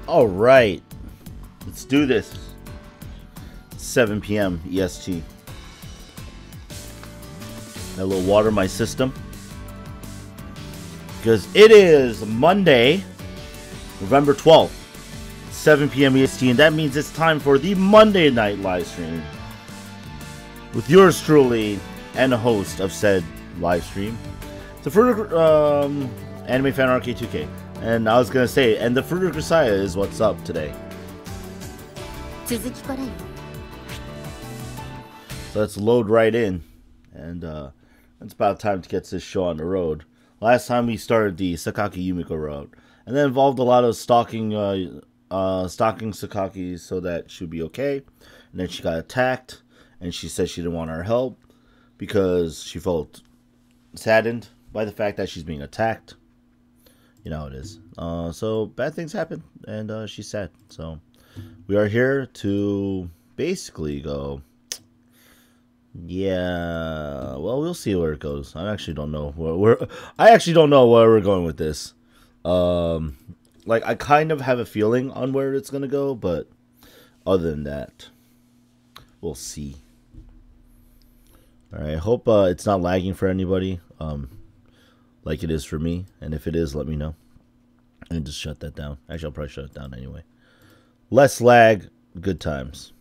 All right, let's do this. 7 p.m. EST. A little water my system because it is Monday, November 12th, 7 p.m. EST, and that means it's time for the Monday Night Livestream with yours truly and the host of said livestream, the Fruit of animefanrk2k. And I was gonna say, and the Fruit of Grisaia is what's up today. So let's load right in, and it's about time to get this show on the road. Last time we started the Sekai Yumiko route, and that involved a lot of stalking Sekai so that she'd be okay. And then she got attacked, and she said she didn't want our help because she felt saddened by the fact that she's being attacked. You know how it is. So bad things happen, and she's sad. So we are here to basically go, yeah, well, we'll see where it goes. I actually don't know where we're going with this. Like, I kind of have a feeling on where it's gonna go, but other than that, we'll see. All right, I hope it's not lagging for anybody, like it is for me. And if it is, let me know. And just shut that down. Actually, I'll probably shut it down anyway. Less lag, good times.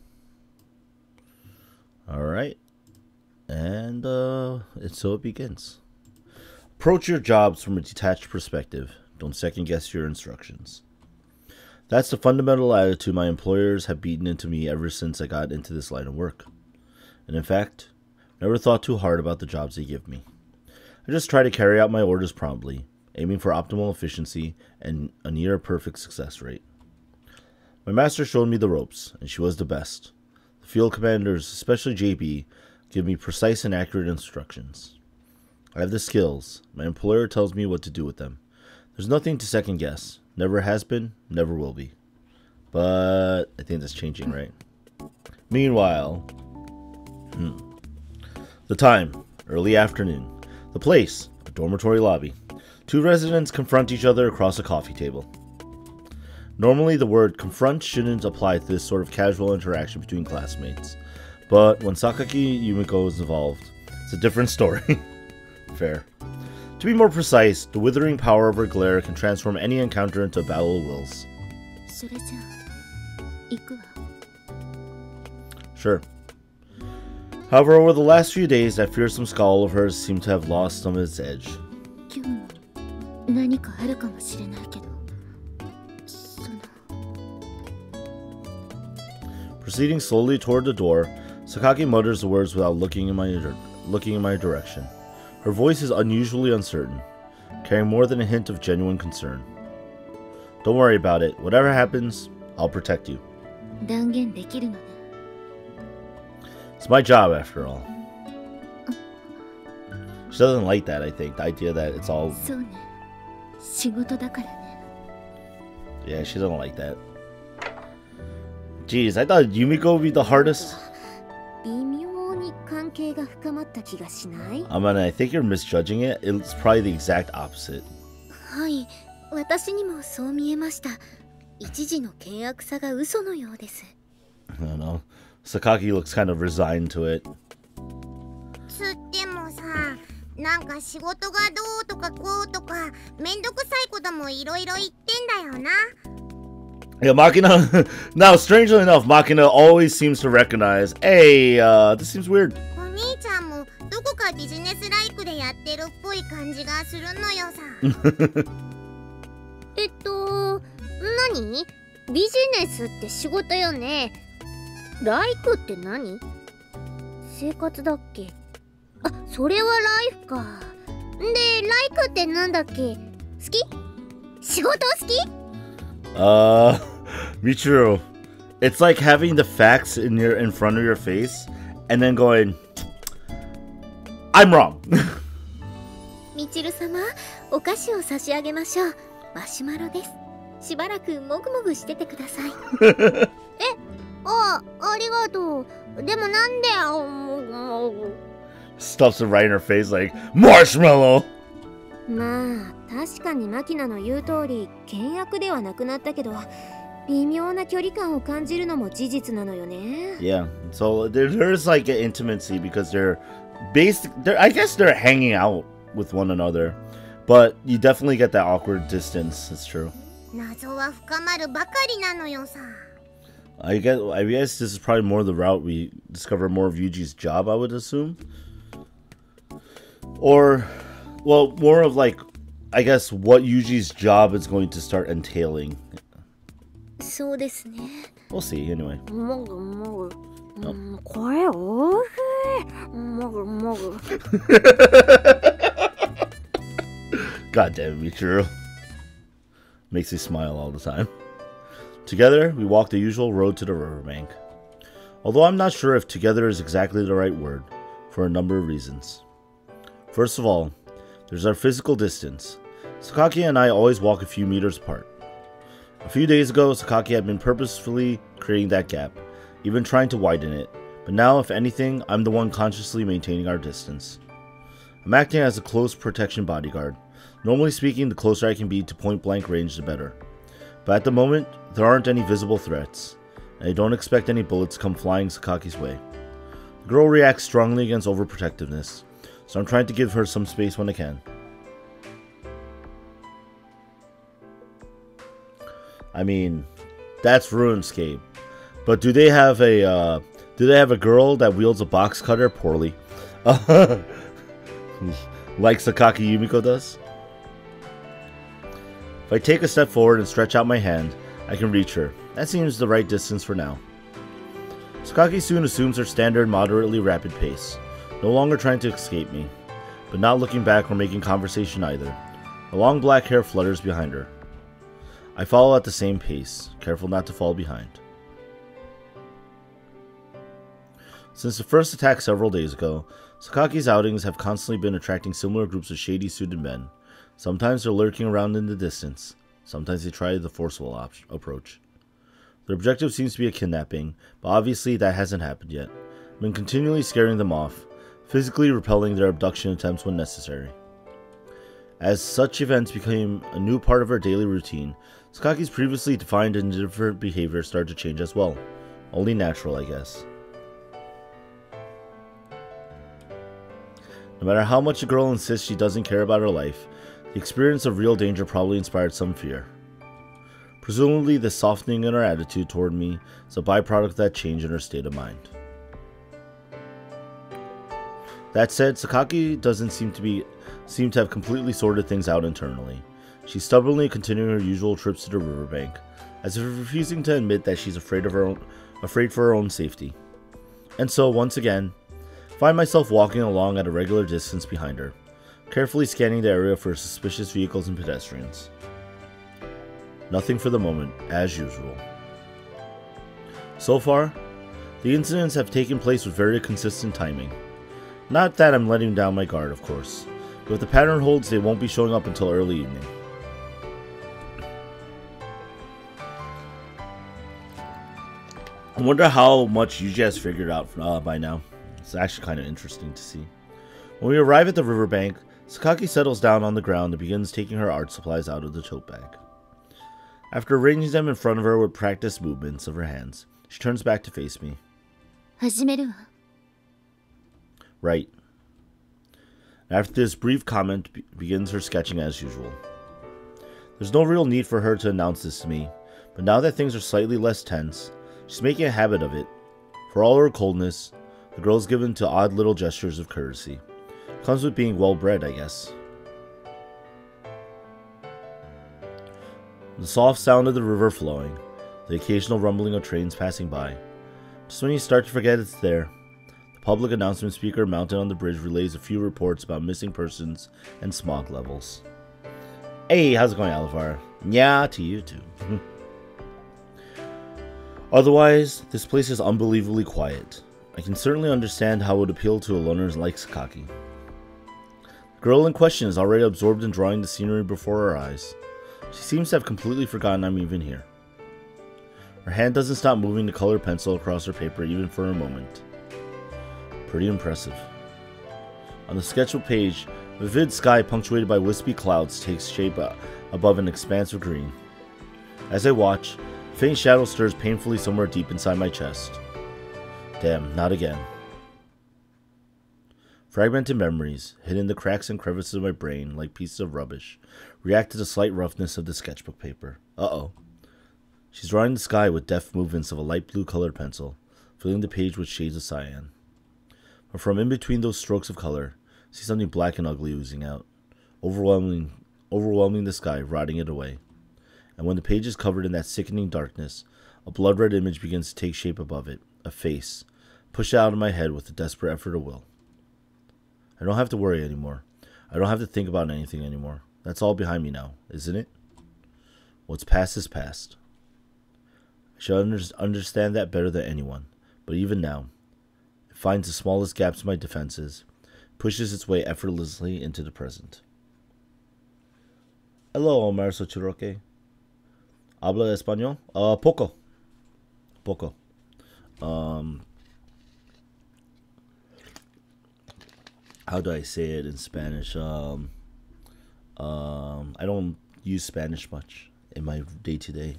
All right. And so it begins. Approach your jobs from a detached perspective. Don't second guess your instructions. That's the fundamental attitude my employers have beaten into me ever since I got into this line of work. And in fact, never thought too hard about the jobs they give me. I just try to carry out my orders promptly, aiming for optimal efficiency and a near perfect success rate. My master showed me the ropes, and she was the best. The field commanders, especially JB, give me precise and accurate instructions. I have the skills. My employer tells me what to do with them. There's nothing to second guess. Never has been, never will be. But I think that's changing, right? Meanwhile, the time, early afternoon. The place, a dormitory lobby. Two residents confront each other across a coffee table. Normally, the word confront shouldn't apply to this sort of casual interaction between classmates. But when Sekai Yumiko is involved, it's a different story. Fair. To be more precise, the withering power of her glare can transform any encounter into a battle of wills. Sure. However, over the last few days, that fearsome scowl of hers seemed to have lost some of its edge. Proceeding slowly toward the door, Sekai mutters the words without looking in my direction. Her voice is unusually uncertain, carrying more than a hint of genuine concern. Don't worry about it. Whatever happens, I'll protect you. It's my job, after all. She doesn't like that, I think. The idea that it's all... Yeah, she doesn't like that. Jeez, I thought Yumiko would be the hardest. I think you're misjudging it. It's probably the exact opposite. I don't know. Sekai looks kind of resigned to it. Yeah, Makina. Now, strangely enough, Makina always seems to recognize, hey, this seems weird. Michiru, it's like having the facts in front of your face and then going, I'm wrong. Michiru-sama, お菓子を差し上げましょう。マシュマロです。しばらくもぐもぐしててください。ありがとう。でもなんでStuffs it right in her face like, Marshmallow! まあ、確かにマキナの言う通り、倹約ではなくなったけど、微妙な距離感を感じるのも事実なのよね。 Yeah, so there's like an intimacy because I guess they're hanging out with one another, but you definitely get that awkward distance. It's true. 謎は深まるばかりなのよさ。 I guess this is probably more the route we discover more of Yuji's job, I would assume. Or, well, more of like, I guess, what Yuji's job is going to start entailing. そうですね。 We'll see, anyway. もぐもぐ。これおいしい。もぐもぐ。God damn it, Michiru. Makes me smile all the time. Together, we walk the usual road to the riverbank. Although I'm not sure if together is exactly the right word, for a number of reasons. First of all, there's our physical distance. Sakaki and I always walk a few meters apart. A few days ago, Sakaki had been purposefully creating that gap, even trying to widen it, but now, if anything, I'm the one consciously maintaining our distance. I'm acting as a close protection bodyguard. Normally speaking, the closer I can be to point-blank range, the better. But at the moment, there aren't any visible threats, and I don't expect any bullets to come flying Sakaki's way. The girl reacts strongly against overprotectiveness, so I'm trying to give her some space when I can. I mean, that's RuneScape. But do they have a girl that wields a box cutter poorly? Like Sakaki Yumiko does? If I take a step forward and stretch out my hand, I can reach her. That seems the right distance for now. Sakaki soon assumes her standard moderately rapid pace, no longer trying to escape me, but not looking back or making conversation either. Her long black hair flutters behind her. I follow at the same pace, careful not to fall behind. Since the first attack several days ago, Sakaki's outings have constantly been attracting similar groups of shady suited men. Sometimes they're lurking around in the distance, sometimes they try the forceful approach. Their objective seems to be a kidnapping, but obviously that hasn't happened yet. I've been continually scaring them off, physically repelling their abduction attempts when necessary. As such events became a new part of her daily routine, Sakaki's previously defined and indifferent behavior started to change as well. Only natural, I guess. No matter how much a girl insists she doesn't care about her life, the experience of real danger probably inspired some fear. Presumably, the softening in her attitude toward me is a byproduct of that change in her state of mind. That said, Sakaki doesn't seem to have completely sorted things out internally. She's stubbornly continuing her usual trips to the riverbank, as if refusing to admit that she's afraid for her own safety. And so, once again, I find myself walking along at a regular distance behind her, carefully scanning the area for suspicious vehicles and pedestrians. Nothing for the moment, as usual. So far, the incidents have taken place with very consistent timing. Not that I'm letting down my guard, of course, but if the pattern holds, they won't be showing up until early evening. I wonder how much Yuji has figured out by now. It's actually kind of interesting to see. When we arrive at the riverbank, Sakaki settles down on the ground and begins taking her art supplies out of the tote bag. After arranging them in front of her with practiced movements of her hands, she turns back to face me. 始めるわ。 Right. After this brief comment, begins her sketching as usual. There's no real need for her to announce this to me, but now that things are slightly less tense, she's making a habit of it. For all her coldness, the girl's given to odd little gestures of courtesy. Comes with being well-bred, I guess. The soft sound of the river flowing, the occasional rumbling of trains passing by. Just when you start to forget it's there, the public announcement speaker mounted on the bridge relays a few reports about missing persons and smog levels. Hey, how's it going, Alvar? Yeah, to you too. Otherwise, this place is unbelievably quiet. I can certainly understand how it would appeal to a loner like Sakaki. The girl in question is already absorbed in drawing the scenery before her eyes. She seems to have completely forgotten I'm even here. Her hand doesn't stop moving the colored pencil across her paper even for a moment. Pretty impressive. On the sketchbook page, a vivid sky punctuated by wispy clouds takes shape above an expanse of green. As I watch, I faint shadow stirs painfully somewhere deep inside my chest. Damn, not again. Fragmented memories, hidden in the cracks and crevices of my brain like pieces of rubbish, react to the slight roughness of the sketchbook paper. Uh-oh. She's drawing the sky with deft movements of a light blue colored pencil, filling the page with shades of cyan. But from in between those strokes of color, I see something black and ugly oozing out, overwhelming the sky, rotting it away. And when the page is covered in that sickening darkness, a blood-red image begins to take shape above it, a face, pushed out of my head with a desperate effort of will. I don't have to worry anymore. I don't have to think about anything anymore. That's all behind me now, isn't it? What's past is past. I should understand that better than anyone, but even now, it finds the smallest gaps in my defenses, pushes its way effortlessly into the present. Hello, Omar Sochiroke. Habla español? Poco. Poco. How do I say it in Spanish? I don't use Spanish much in my day-to-day.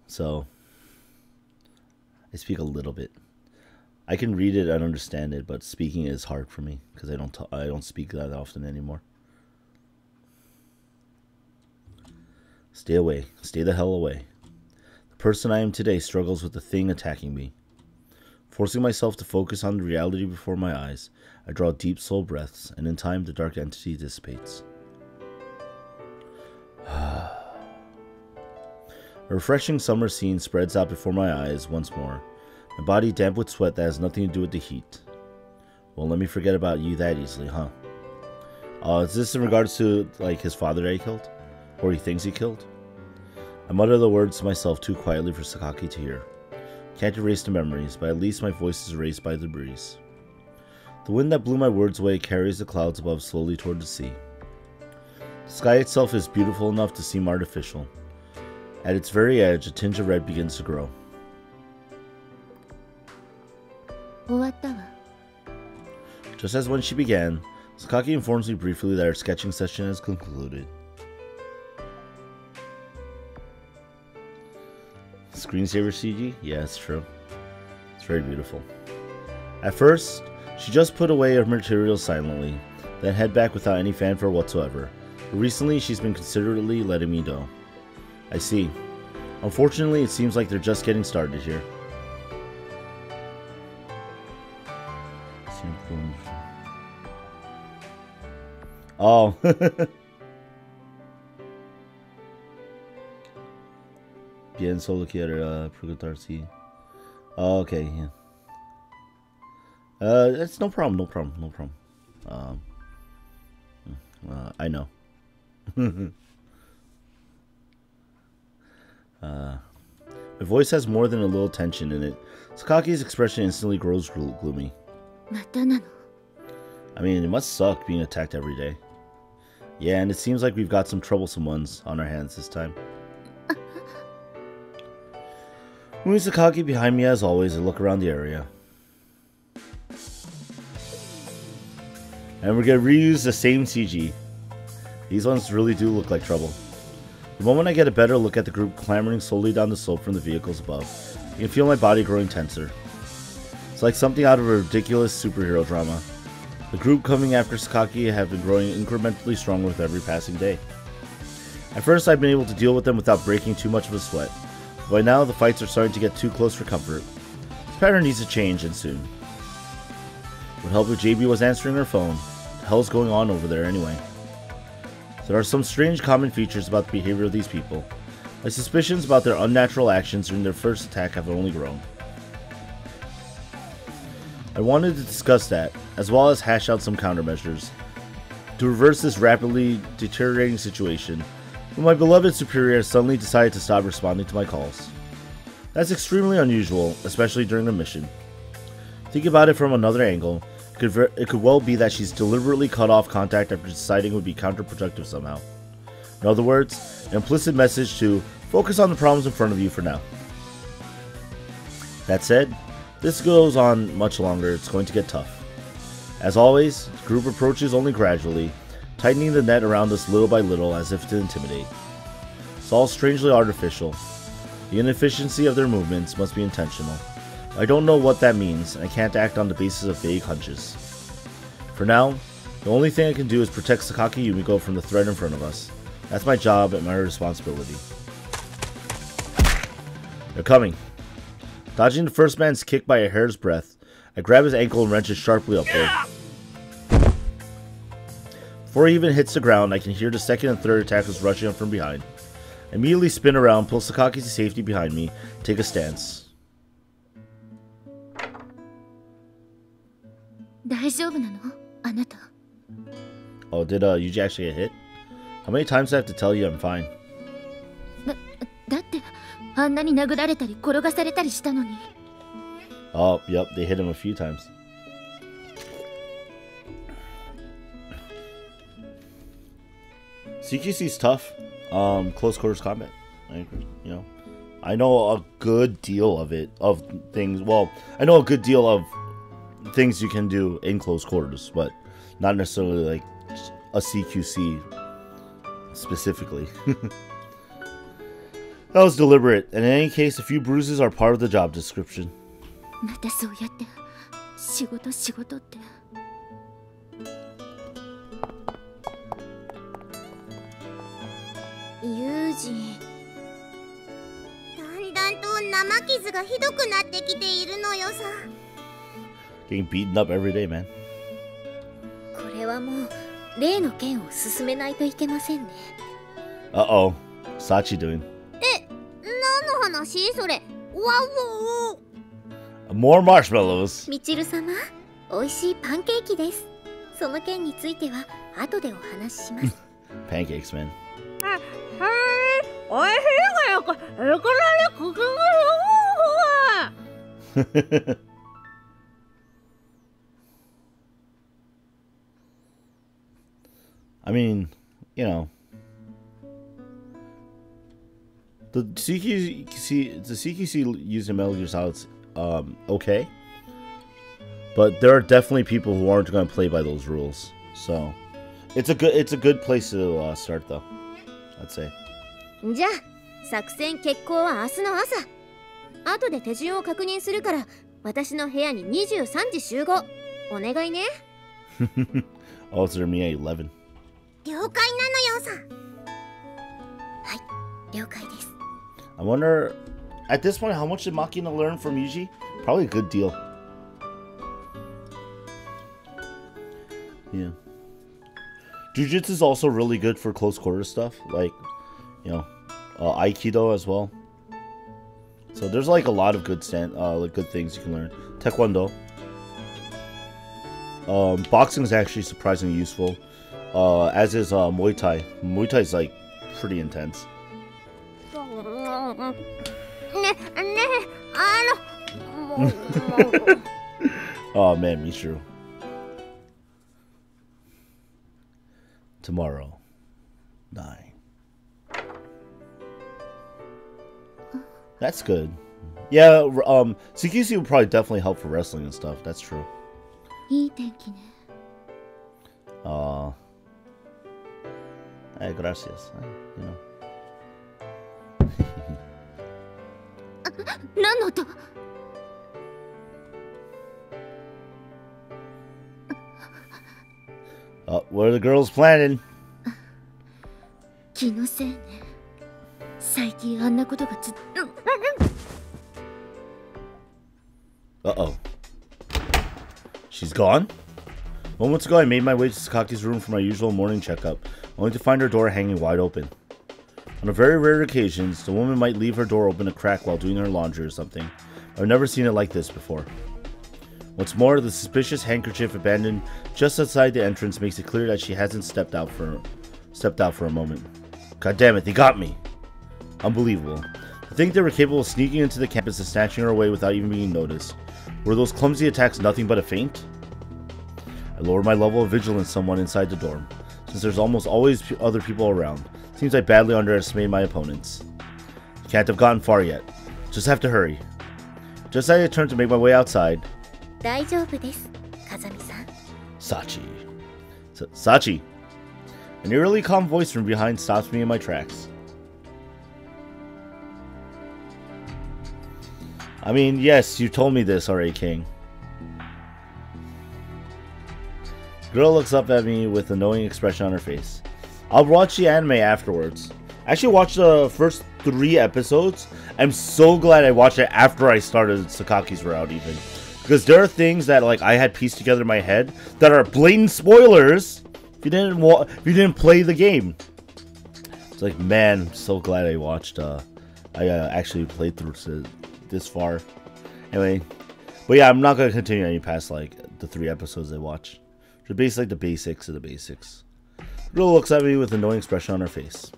So I speak a little bit. I can read it and understand it, but speaking is hard for me because I don't speak that often anymore. Stay away. Stay the hell away. The person I am today struggles with the thing attacking me. Forcing myself to focus on the reality before my eyes, I draw deep slow breaths, and in time the dark entity dissipates. A refreshing summer scene spreads out before my eyes once more, my body damp with sweat that has nothing to do with the heat. Won't let me forget about you that easily, huh? Is this in regards to, like, his father that he killed? Or he thinks he killed? I mutter the words to myself too quietly for Sakaki to hear. Can't erase the memories, but at least my voice is erased by the breeze. The wind that blew my words away carries the clouds above slowly toward the sea. The sky itself is beautiful enough to seem artificial. At its very edge, a tinge of red begins to grow. Just as when she began, Sakaki informs me briefly that her sketching session has concluded. Screensaver CG? Yeah, it's true. It's very beautiful. At first, she just put away her materials silently, then head back without any fanfare whatsoever. But recently, she's been considerately letting me know. I see. Unfortunately, it seems like they're just getting started here. Oh. Bien solo quiero preguntar si. Oh, okay, yeah. It's no problem. I know. My voice has more than a little tension in it. Sakaki's expression instantly grows gloomy. I mean, it must suck being attacked every day. Yeah, and it seems like we've got some troublesome ones on our hands this time. Moving Sakaki behind me as always, I look around the area. And we're gonna reuse the same CG. These ones really do look like trouble. The moment I get a better look at the group clambering slowly down the slope from the vehicles above, I can feel my body growing tenser. It's like something out of a ridiculous superhero drama. The group coming after Sakaki have been growing incrementally stronger with every passing day. At first I've been able to deal with them without breaking too much of a sweat. By now, the fights are starting to get too close for comfort. This pattern needs to change, and soon. It would help if JB was answering her phone. What the hell's going on over there anyway? There are some strange common features about the behavior of these people. My suspicions about their unnatural actions during their first attack have only grown. I wanted to discuss that, as well as hash out some countermeasures, to reverse this rapidly deteriorating situation. But my beloved superior suddenly decided to stop responding to my calls. That's extremely unusual, especially during a mission. Think about it from another angle, it could well be that she's deliberately cut off contact after deciding it would be counterproductive somehow. In other words, an implicit message to focus on the problems in front of you for now. That said, if this goes on much longer, it's going to get tough. As always, the group approaches only gradually, tightening the net around us little by little as if to intimidate. It's all strangely artificial. The inefficiency of their movements must be intentional. I don't know what that means, and I can't act on the basis of vague hunches. For now, the only thing I can do is protect Sekai Yumiko from the threat in front of us. That's my job and my responsibility. They're coming. Dodging the first man's kick by a hair's breadth, I grab his ankle and wrench it sharply upward. Before he even hits the ground, I can hear the second and third attackers rushing up from behind. I immediately spin around, pull Sekai to safety behind me, take a stance. Oh, did Yuji actually get hit? How many times do I have to tell you I'm fine? Oh, yep, they hit him a few times. CQC's tough. Close quarters combat. I know a good deal of things. Well, I know a good deal of things you can do in close quarters, but not necessarily like a CQC specifically. That was deliberate, and in any case, a few bruises are part of the job description. Yuji. Getting beaten up every day, man. Uh-oh. Sachi doing? More marshmallows. Michiru-sama, 美味しいパンケーキです。その件については後でお話しします。Pancakes, man. I mean, you know, the CQC using Metal Gear Solid's okay, but there are definitely people who aren't going to play by those rules. So it's a good place to start, though, I'd say. じゃあ作戦決行は明日の朝。後で手順を確認するから私の部屋に23時集合。お願いね。Oh, it's me at 11. 了解なのよさ。はい、了解です。I wonder, at this point, how much did Makina learn from Yuji? Probably a good deal. Yeah. Jujutsu is also really good for close quarter stuff, like, you know, Aikido as well. So there's like a lot of good good things you can learn. Taekwondo. Boxing is actually surprisingly useful. As is Muay Thai. Muay Thai is like pretty intense. Oh man, Michiru. Tomorrow, 9. That's good. Yeah, CQC would probably definitely help for wrestling and stuff. That's true. Hey, gracias. You know. What are the girls planning? Uh-oh. She's gone? Moments ago, I made my way to Sakaki's room for my usual morning checkup, only to find her door hanging wide open. On very rare occasions, the woman might leave her door open a crack while doing her laundry or something. I've never seen it like this before. What's more, the suspicious handkerchief abandoned just outside the entrance makes it clear that she hasn't stepped out for a moment. God damn it, they got me! Unbelievable. To think they were capable of sneaking into the campus and snatching her away without even being noticed. Were those clumsy attacks nothing but a feint? I lowered my level of vigilance somewhat inside the dorm, since there's almost always other people around. Seems I badly underestimated my opponents. Can't have gotten far yet. Just have to hurry. Just as I turned to make my way outside. Sachi. Sachi. An eerily calm voice from behind stops me in my tracks. I mean, yes, you told me this already, King. Girl looks up at me with a knowing expression on her face. I'll watch the anime afterwards. I actually watched the first 3 episodes. I'm so glad I watched it after I started Sakaki's route, even. Because there are things that like I had pieced together in my head that are blatant spoilers if you didn't play the game. It's like, man, I'm so glad I watched. I actually played through this far. Anyway, but yeah, I'm not gonna continue any past like the 3 episodes I watched. They're basically like the basics of the basics. Girl looks at me with a knowing expression on her face.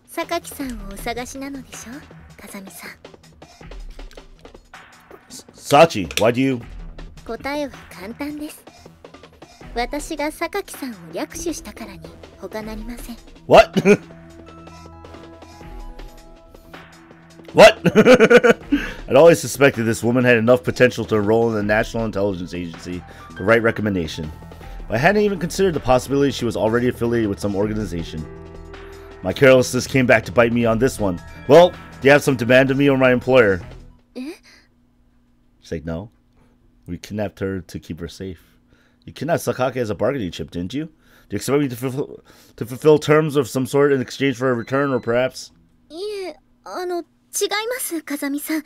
Sachi, why do you? 答えは簡単です。私が榊さんを略取したからに他なりません。What? What? I'd always suspected this woman had enough potential to enroll in the National Intelligence Agency, the right recommendation. But I hadn't even considered the possibility she was already affiliated with some organization. My carelessness came back to bite me on this one. Well, do you have some demand of me or my employer? She's like, no. We kidnapped her to keep her safe. You kidnapped Sakaki as a bargaining chip, didn't you? Do you expect me to fulfill terms of some sort in exchange for a return, or perhaps? いえ、違います、風見さん。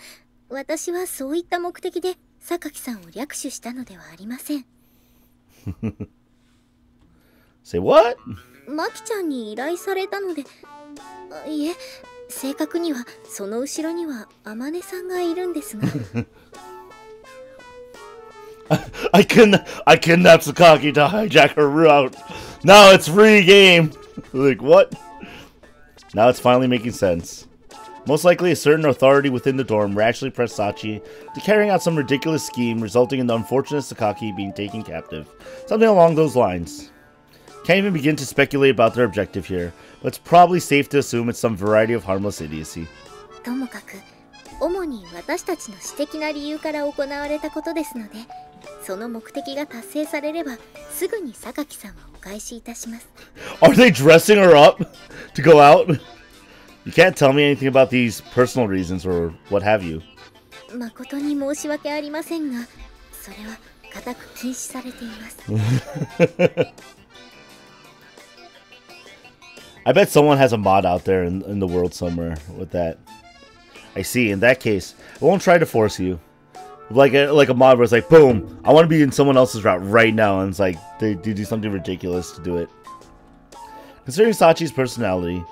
私はそういった目的で榊さんを略取したのではありません。Say what? マキちゃんに依頼されたので、いえ、正確にはその後ろには天音さんがいるんですが。I kidnapped Sakaki to hijack her route. Now it's free game. Like, what? Now it's finally making sense. Most likely a certain authority within the dorm rashly pressed Sachi to carrying out some ridiculous scheme resulting in the unfortunate Sakaki being taken captive. Something along those lines. Can't even begin to speculate about their objective here, but it's probably safe to assume it's some variety of harmless idiocy. ともかく、主に私たちの私的な理由から行われたことですので、その目的が達成されれば、すぐに榊さんはお返しいたします。Are they dressing her up to go out? You can't tell me anything about these personal reasons or what have you. 誠に申し訳ありませんが、それは固く禁止されています。I bet someone has a mod out there in the world somewhere with that. I see. In that case, I won't try to force you. Like a mod where it's like, boom, I want to be in someone else's route right now, and it's like they do something ridiculous to do it. Considering Sachi's personality,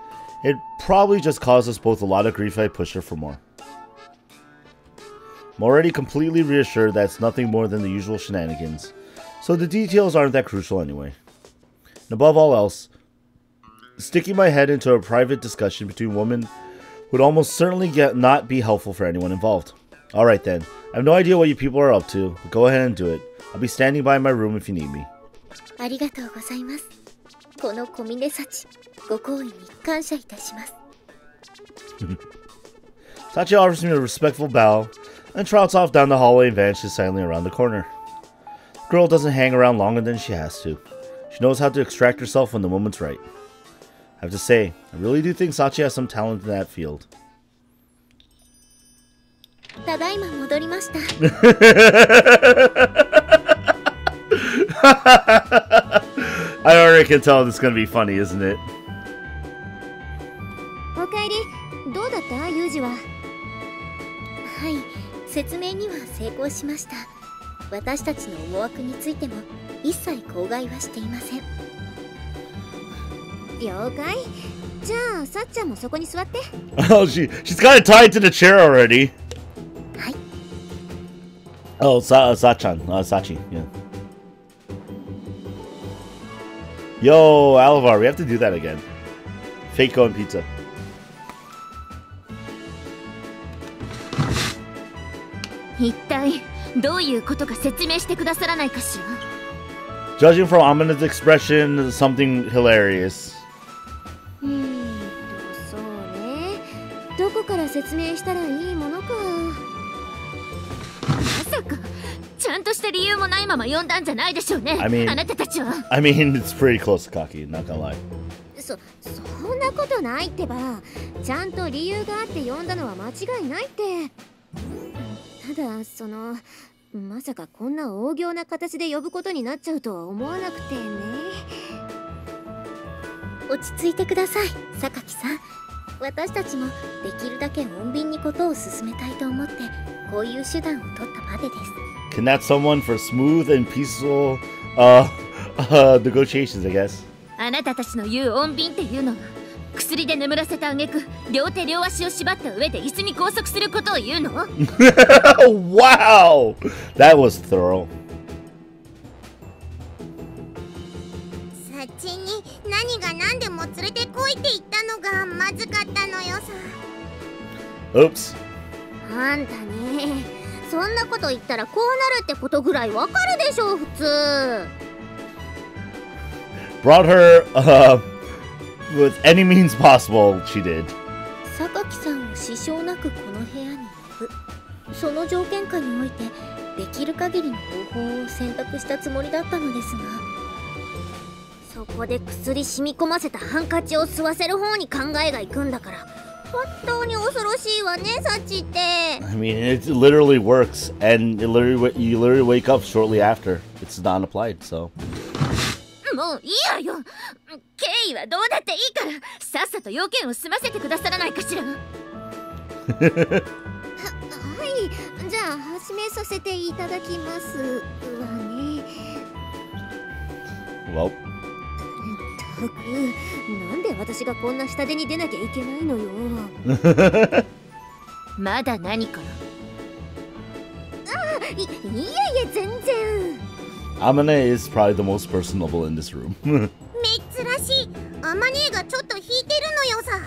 it probably just caused us both a lot of grief if I pushed her for more. I'm already completely reassured that it's nothing more than the usual shenanigans, so the details aren't that crucial anyway. And above all else, sticking my head into a private discussion between women would almost certainly not be helpful for anyone involved. Alright then, I have no idea what you people are up to, but go ahead and do it. I'll be standing by in my room if you need me. ありがとうございます。この小峰幸、ご好意に感謝いたします。Sachi offers me a respectful bow and trots off down the hallway and vanishes silently around the corner. The girl doesn't hang around longer than she has to. She knows how to extract herself when the moment's right. I have to say, I really do think Sachi has some talent in that field. ただいま戻りました。I already can tell this is gonna be funny, isn't it? おかえり、どうだったユージは。はい、説明には成功しました。私たちの思惑についても一切口外はしていません。了解。じゃあ、さっちゃんもそこに座って。Oh, she's got it tied to the chair already. はい。Oh, Sachan, Sachi, yeah. Yo, Alvar, we have to do that again. Fake going pizza. Judging from Amina's expression, something hilarious. そうね。どこから説明したらいいものか。まさか、ちゃんとした理由もないまま呼んだんじゃないでしょうね。あなたたちは。I mean, it's pretty close to cocky, not gonna lie. そんなことないってば。ちゃんと理由があって呼んだのは間違いないって。ただまさかこんな大行な形で呼ぶことになっちゃうとは思わなくてね。落ち着いてください、榊さん。私たちもできるだけ穏便にことを進めたいと思ってこういう手段を取ったまでです。Connect someone for smooth and peaceful negotiations, I guess. あなたたちの言う穏便っていうのは薬で眠らせた挙句両手両足を縛った上で椅子に拘束することを言うの？ Wow! That was thorough. 先に何が何でも連れてこいって言ったのがまずかったのよさ。 Oops. あんたね、そんなこと言ったらこうなるってことぐらいわかるでしょ普通。 Brought her with any means possible, she did. 榊さんを支障なくこの部屋に呼ぶ、その条件下においてできる限りの方法を選択したつもりだったのですが、そこで薬染み込ませたハンカチを吸わせる方に考えがいくんだから、本当に恐ろしいわね、サチって。 I mean, it literally works, and you literally wake up shortly after. It's not applied, so. もういいわよ。経緯はどうだっていいからさっさと要件を済ませてくださらないかしら。はい、じゃあ始めさせていただきますわね。 Well. ったく、なんで私がこんな下手に出なきゃいけないのよ。まだ何かな？いえ全然。 Amane is probably the most personable in this room. 珍しい。アマネーがちょっと引いてるのよさ。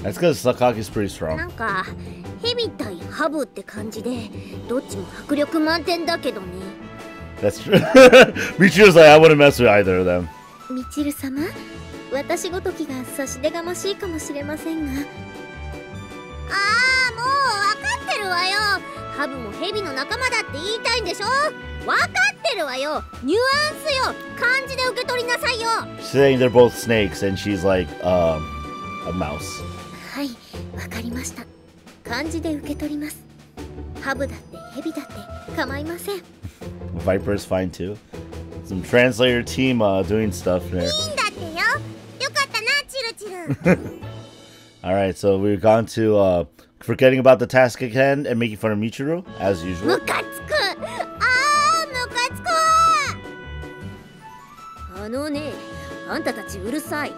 That's because Sakaki's pretty strong. なんかヘビ対ハブって感じでどっちも迫力満点だけどね。 That's true. Michiru's like, I wouldn't mess with either of them. ミチル様、私ごときが差し出がましいかもしれませんが。ああ、もう分かってるわよ。ハブもヘビの仲間だって言いたいんでしょ。分かってるわよ。ニュアンスよ。漢字で受け取りなさいよ。 She's saying they're both snakes, and she's like, a mouse. はい、わかりました。漢字で受け取ります。ハブだってヘビだって構いません。 Viper's fine too. Some translator team doing stuff there. いいんだってよ。よかったな、チルチル。Alright, so we've gone to forgetting about the task again and making fun of Michiru, as usual. ムカつく。ムカつく。あのね、あんたたちうるさい。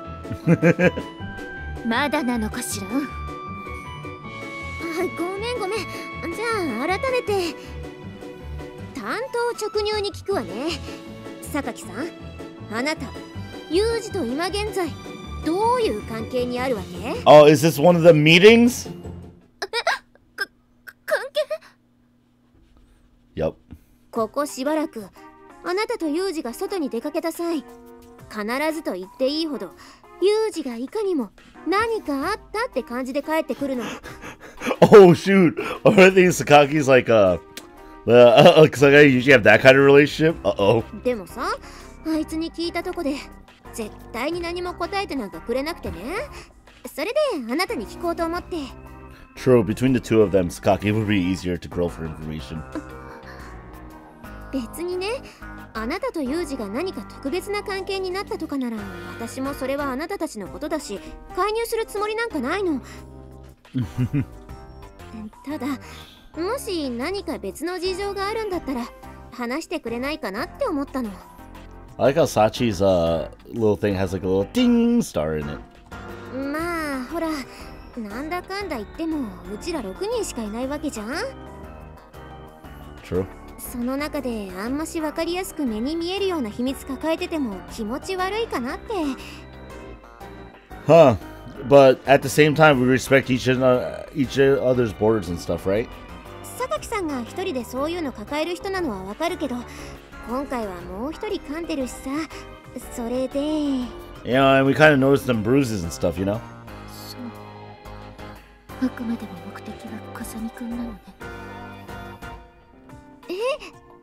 まだなのかしら。ごめん。じゃあ改めて単刀直入に聞くわね。榊さん、あなたユージと今現在どういう関係にあるわけ？ Oh, is this one of the meetings? 関係？ Yep. ここしばらくあなたとユージが外に出かけた際、必ずと言っていいほどユージがいかにも何かあったって感じで帰ってくるの。Oh shoot! I think Sakaki's like Sakai usually have that kind of relationship. Uh-oh. でもさ、あいつに聞いたとこで絶対に何も答えてなんかくれなくてね。それであなたに聞こうと思って。 True, between the two of them, Sakaki would be easier to grill for information. 別にね、あなたとユージが何か特別な関係になったとかなら、私もそれはあなたたちのことだし介入するつもりなんかないの。ただ、もし何か別の事情があるんだったら話してくれないかなって思ったの。 I like how Sachi's little thing has like a little ding star in it. まあほら、なんだかんだ言ってもうちら6人しかいないわけじゃん。 True. その中であんまし分かりやすく目に見えるような秘密抱えてても気持ち悪いかなって。 Huh. But at the same time, we respect each other's borders and stuff, right? 榊さんが一人でそういうの抱える人なのはわかるけど、今回はもう一人噛んでるしさ。それで You know, and we kind of noticed some bruises and stuff, you know? そう。あくまでも目的は風見くんなのね。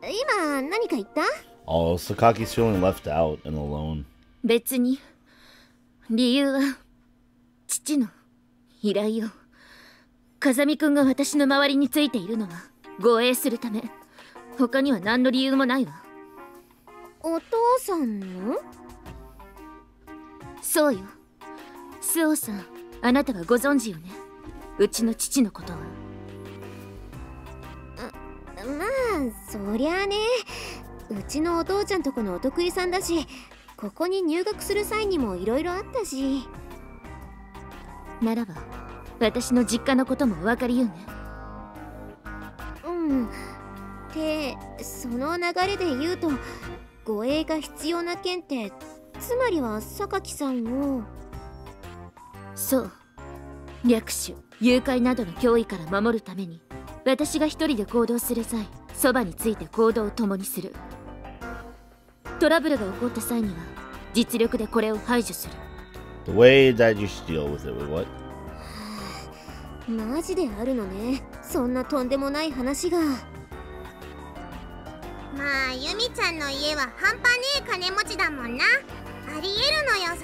今何か言った？ Oh, Sakaki's feeling left out and alone. 別に理由は父の依頼よ。風見くんが私の周りについているのは護衛するため。他には何の理由もないわ。お父さんの？そうよ。スオさん、あなたはご存知よね、うちの父のことは。まあそりゃあね、うちのお父ちゃんとこのお得意さんだし、ここに入学する際にもいろいろあったし。ならば私の実家のこともお分かりよね。うん。でその流れで言うと、護衛が必要な件ってつまりは榊さんを。そう、略取誘拐などの脅威から守るために私が一人で行動する際、そばについて行動を共にする。トラブルが起こった際には実力でこれを排除する。 The way that you should deal with it with what? マジであるのね、そんなとんでもない話が。まあユミちゃんの家は半端ねえ金持ちだもんな。ありえるのよさ。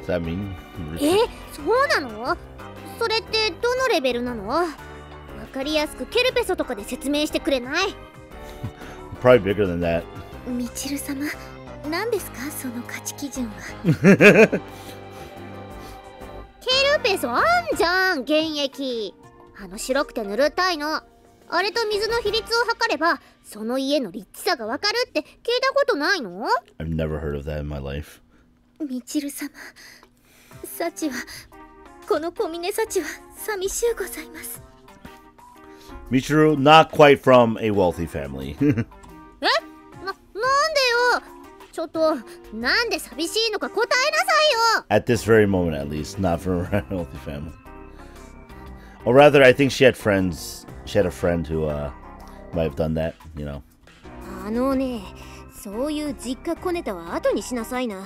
Does that mean? そうなの？それってどのレベルなの？わかりやすくケルペソとかで説明してくれない？ Probably bigger than that. みちる様、何ですかその価値基準は？ケルペソあんじゃん、原液。白くてぬるたいの。あれと水の比率を測ればその家のリッチさがわかるって聞いたことないの？ I've never heard of that in my life. みちる様、幸はこの小峰幸は寂しゅうございます。 Michiru, not quite from a wealthy family. なんでよ。ちょっとなんで寂しいのか答えなさいよ。 At this very moment, at least, not from a wealthy family. Or rather, I think she had friends. She had a friend who might have done that, you know. ね、そういう実家小ネタは後にしなさいな。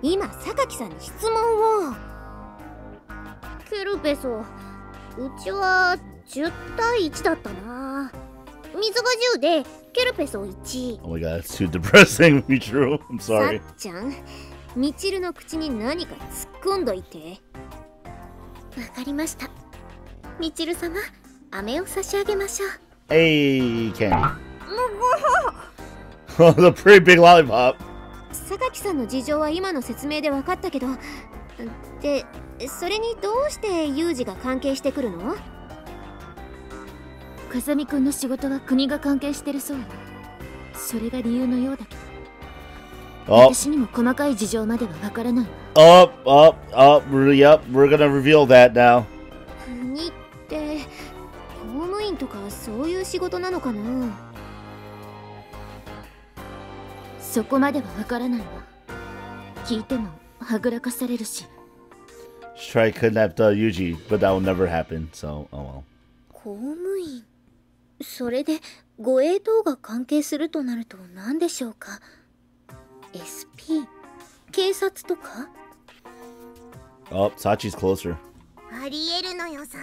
今榊さんに質問を。ケルペソ、うちは10対1だったな。水が10でケルペソ1。 Oh my god, that's too depressing, Michiru. I'm さ sorry. っちゃん、みちるの口に何か突っ込んどいて。わかりました。みちる様、飴を差し上げましょう。 Hey, candy. Oh, the pretty big lollipop. 榊さんの事情は今の説明で分かったけど、で、それにどうしてユウジが関係してくるの？風見くんの仕事は国が関係してるそうよ。それが理由のようだけど、私にも細かい事情までは分からない。Yep, we're gonna reveal that now. 国って公務員とかそういう仕事なのかな？そこまでは分からないわ。聞いてもはぐらかされるし。Try to kidnap Yuji, but that will never happen, so, oh well. 公務員、それで護衛等が関係するとなると何でしょうか？ SP？ 警察とか？ Oh, Sachi's closer. ありえるのよさ。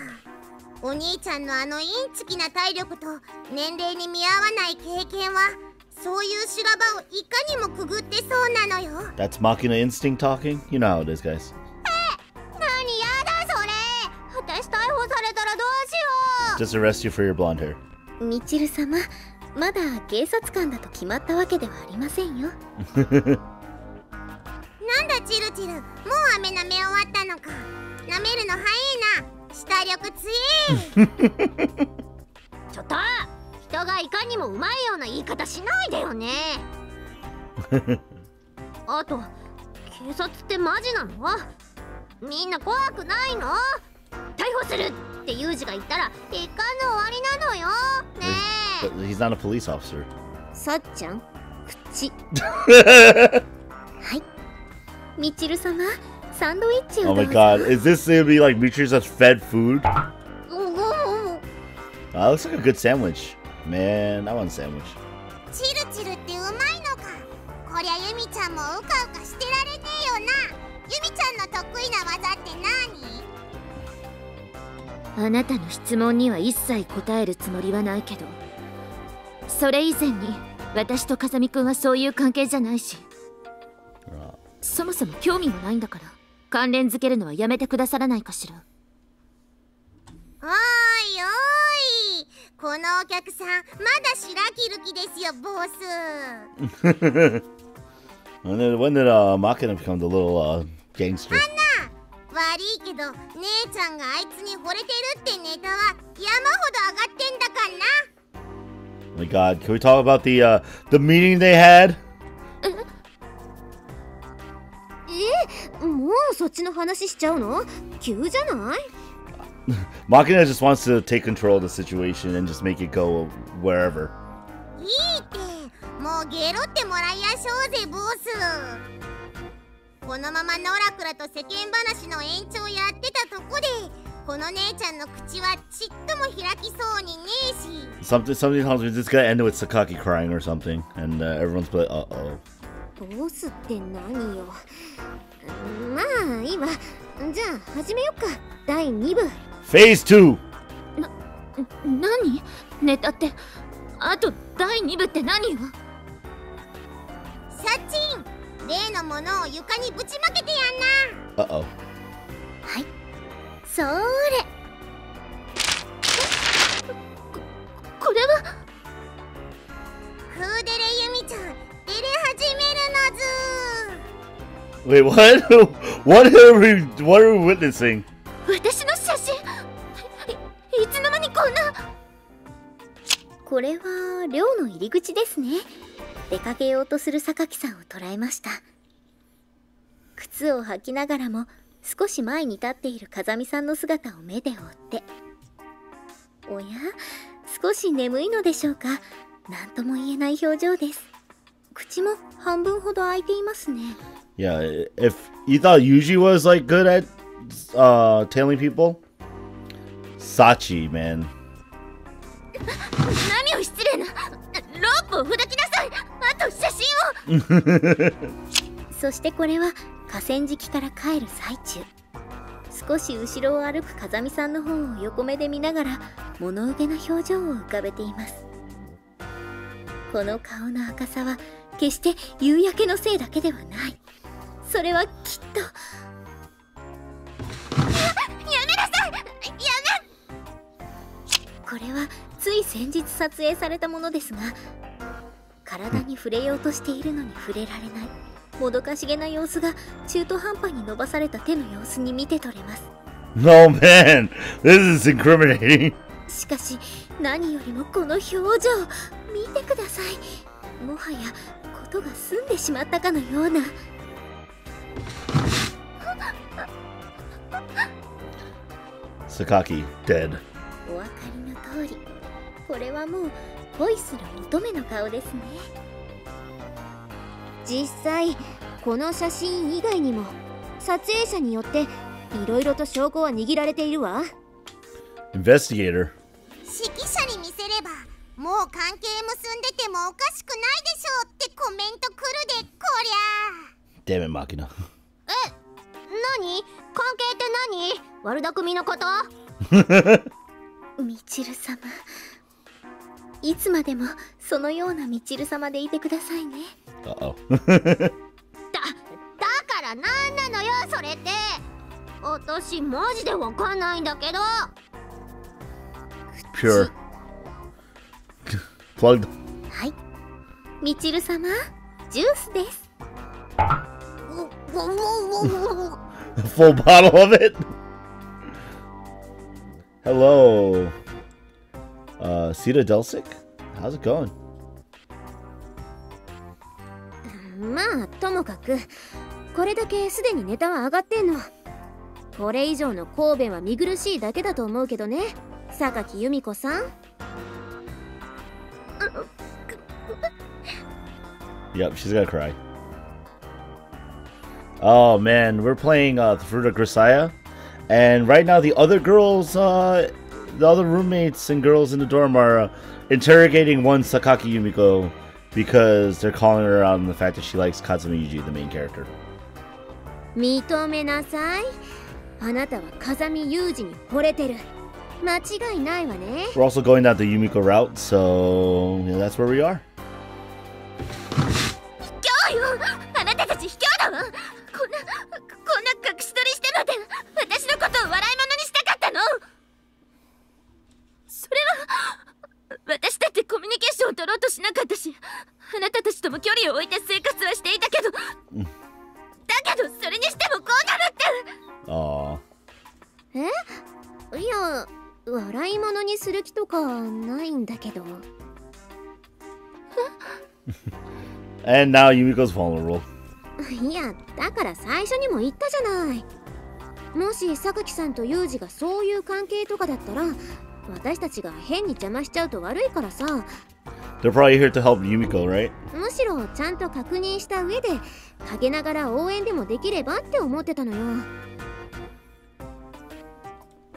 お兄ちゃんのインチキな体力と年齢に見合わない経験はそういう修羅場をいかにもくぐってそうなのよ。 That's Machina instinct talking? You know how it is, guys. 何やだそれ。私逮捕されたらどうしよ Just arrest you for your blonde hair. みちる様、まだ警察官だと決まったわけではありませんよ。なんだチルチル、もう飴舐め終わったのか。舐めるの早いな。舌力強い。ちょっと人がいかにもうまいような言い方しないでよね。あと警察ってマジなの？みんな怖くないの？逮捕するってユウジが言ったら一巻の終わりなのよねえ。 But he's not a police officer. さっちゃん、口。はい、みちる様、サンドイッチを Oh どう my ぞ。 god, is this gonna be like Michiru's that's fed food? That looks like a good sandwich. Man, I want a sandwich. チルチルってうまいのか。こりゃユミちゃんもうかうかしてられねえよな。ユミちゃんの得意な技って何？あなたの質問には一切答えるつもりはないけど、それ以前に私と風見くんはそういう関係じゃないし、そもそも興味もないんだから。関連づけるのはやめてくださらないかしら。おーいおーい、このお客さんまだ白切る気ですよボス。When did Machina become the little gangster? 悪いけど姉ちゃんがあいつに惚れてるってネタは山ほど上がってんだかんな。 Oh my god, can we talk about the meeting they had? もうそっちの話しちゃうの？急じゃない？ Machina just wants to take control of the situation and just make it go wherever. いいって、もうゲロってもらいやしょうぜボス。このままノラクラと世間話の延長やってたとこでこの姉ちゃんの口はちっとも開きそうにねえし。 Something tells me it's gonna end with Sakaki crying or something, and everyone's like, uh-oh. ボスって何よ。まあいいわ。じゃあ始めよっか。第2部。Phase 2! 何？ネタって。あと第2部って何よ？サチン、例のものを床にぶちまけてやんな。Uh-oh. はい。そーれ。これはフーデレユミちゃん、出れ始めるのず。 Wait, what? What are we witnessing? 私の写真。いつの間にこんな。これは寮の入り口ですね。出かけようとする榊さんを捉えました。靴を履きながらも少し前に立っている風見さんの姿を目で追って、おや、少し眠いのでしょうか。何とも言えない表情です。口も半分ほど開いていますね。Yeah, if you thought Yuji was like good at tailing people, Sachi, man. 何を失礼な。ロープをほどきなさい。あと写真を。そしてこれは河川敷から帰る最中。少し後ろを歩く風見さんの方を横目で見ながら物憂げな表情を浮かべています。この顔の赤さは決して夕焼けのせいだけではない。それはきっと。やめなさい。これはつい先日撮影されたものですが、体に触れようとしているのに触れられないもどかしげな様子が中途半端に伸ばされた手の様子に見て取れます。 No, man! This is incriminating! しかし何よりもこの表情見てください。もはやことが済んでしまったかのような。Sakaki, dead. お分かりの通り、これはもう恋する乙女の顔ですね。実際この写真以外にも撮影者によっていろいろと証拠は握られているわ。 Investigator. 指揮者に見せればもう関係結んでてもおかしくないでしょうってコメントくるでこりゃ。 Damn it, Machina. 何？関係って何？悪巧みのこと？みちる様、いつまでもそのようなみちる様でいてくださいね。Uh-oh. だからなんなのよそれって。私マジでわかんないんだけど。 Pure. Plugged. はい、みちる様、ジュースです。A full bottle of it? Hello. Sita Delsic? How's it going? まあともかくこれだけすでにネタは上がってんの。これ以上の抗弁は見苦しいだけだと思うけどね、榊由美子さん。Yep, she's gonna cry. Oh man, we're playing the Fruit of Grisaia, and right now the other girls, the other roommates and girls in the dorm are interrogating one Sakaki Yumiko because they're calling her out on the fact that she likes Kazumi Yuji, the main character. 認めなさい。あなたは風見雄二に惚れてる。間違いないわね。We're also going down the Yumiko route, so yeah, that's where we are. 卑怯よ。あなたたち卑怯だわ。こんな隠し撮り洗い物にする気とかないんだけど。And now Yumiko's vulnerable. いや、だから最初にも言ったじゃない。もし榊さんとユージがそういう関係とかだったら、私たちが変に邪魔しちゃうと悪いからさ。They're probably here to help Yumiko, right? むしろちゃんと確認した上で陰ながら応援でもできればって思ってたのよ。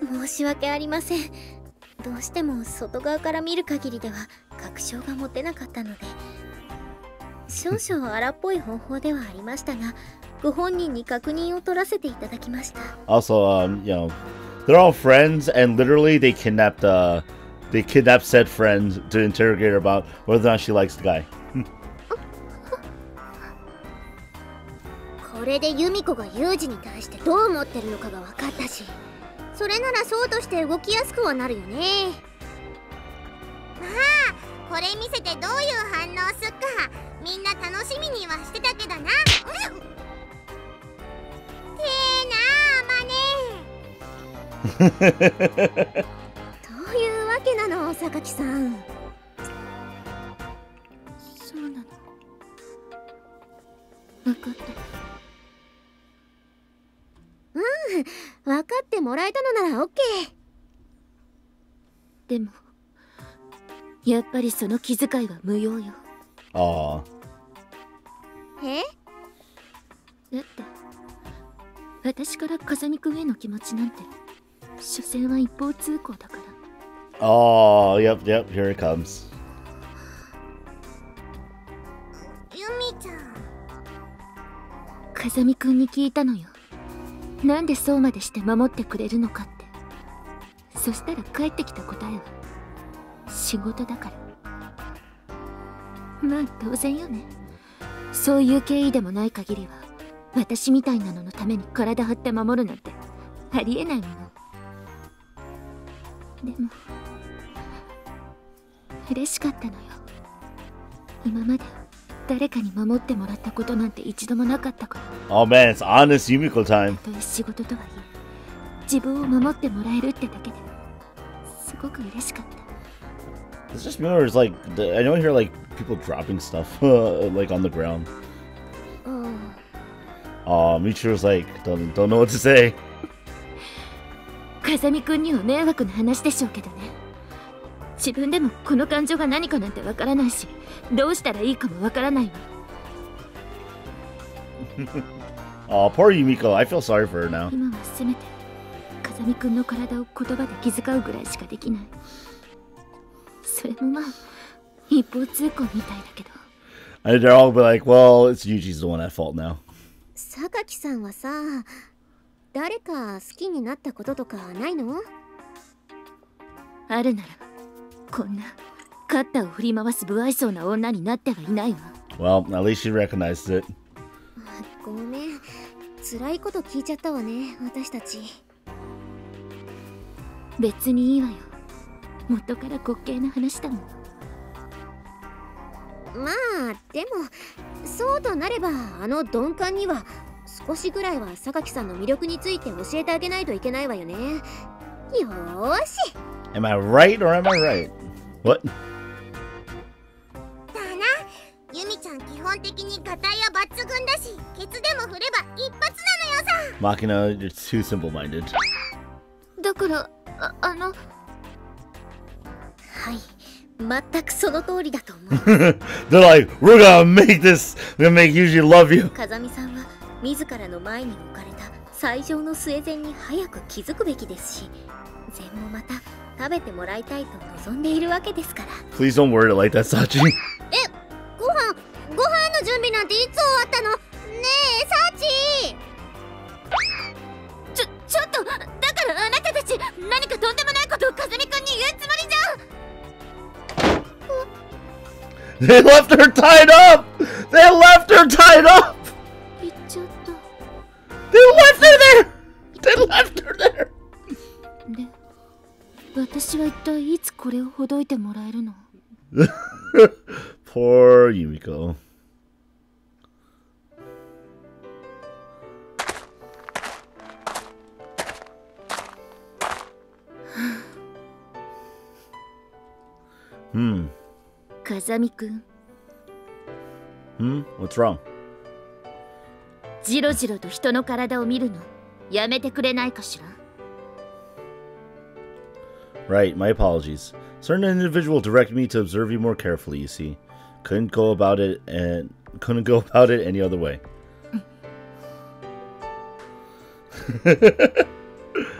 申し訳ありません。どうしても外側から見る限りでは確証が持てなかったので、少々荒っぽい方法ではありましたが、ご本人に確認を取らせていただきました。Also, you know, they're all friends, and literally they kidnapped said friend to interrogate her about whether or not she likes the guy. これでユミコがユージに対してどう思ってるのかが分かったし、それならそうとして動きやすくはなるよね。まあこれ見せてどういう反応すっかみんな楽しみにはしてたけどな。どういうわけなの、榊さん。そうなの。分かった。分かってもらえたのならオッケー。でもやっぱりその気遣いは無用よ。Aw. え？だって私から風見くんへの気持ちなんて所詮は一方通行だから。Oh, yep, here it comes. ユミちゃん。風見くんに聞いたのよ。なんでそうまでして守ってくれるのかって。そしたら返ってきた答えは仕事だから。まあ当然よね。そういう経緯でもない限りは私みたいなののために体張って守るなんてありえないもの。でも嬉しかったのよ。今まで誰かに守ってもらったことなんて一度もなかったから。Oh man, it's honest Yumiko time. たとえ仕事とはいえ自分を守ってもらえるってだけですごく嬉しかった。It's just me or it's like I don't hear like people dropping stuff like on the ground. Michiru's like don't know what to say. 風見くんには迷惑な話でしょうけどね。自分でもこの感情が何かなんてわからないし、どうしたらいいかもわからないわ。Oh, poor Yumiko. I feel sorry for her now. 今はせめて風見くんの体を言葉で気遣うぐらいしかできない。それもまあ一方通行みたいだけど。And they're all be like, well, it's Yuji's the one at fault now. 榊さんはさ、誰か好きになったこととかないの？あるならこんなカッターを振り回す不愛想な女になってはいないわ。 Well, at least she recognized it. ごめん、辛いこと聞いちゃったわね、私たち。別にいいわよ。元から滑稽な話だもん。まあでもそうとなればあの鈍感には少しぐらいは榊さんの魅力について教えてあげないといけないわよね。よーし。 Am I right or am I right? What? だな、ユミちゃん基本的にガタイは抜群だし、ケツでも振れば一発なのよさ。 Machina, you're too simple-minded. だからはい、全くその通りだと思う。They're like, we're gonna make Yuji love you. 風見さんは自らの前に置かれた最上の末膳に早く気づくべきですし、膳もまた食べてもらいたいと望んでいるわけですから。 Please don't word it like that, Sachi. ご飯の準備なんていつ終わったの？ねえサチ。ちょっとだからあなたたち何かとんでもないことを風見くんに言うつもりじゃ。 They left her tied up! They left her tied up! 言っちゃった。 They left her there! They left her there! で、私は一体いつこれをほどいてもらえるの？ Poor Yumiko. 風見くん、 What's wrong? じろじろと人の体を見るのやめてくれないかしら。 Right, my apologies. Certain individual directed me to observe you more carefully, you see. Couldn't go about it any other way.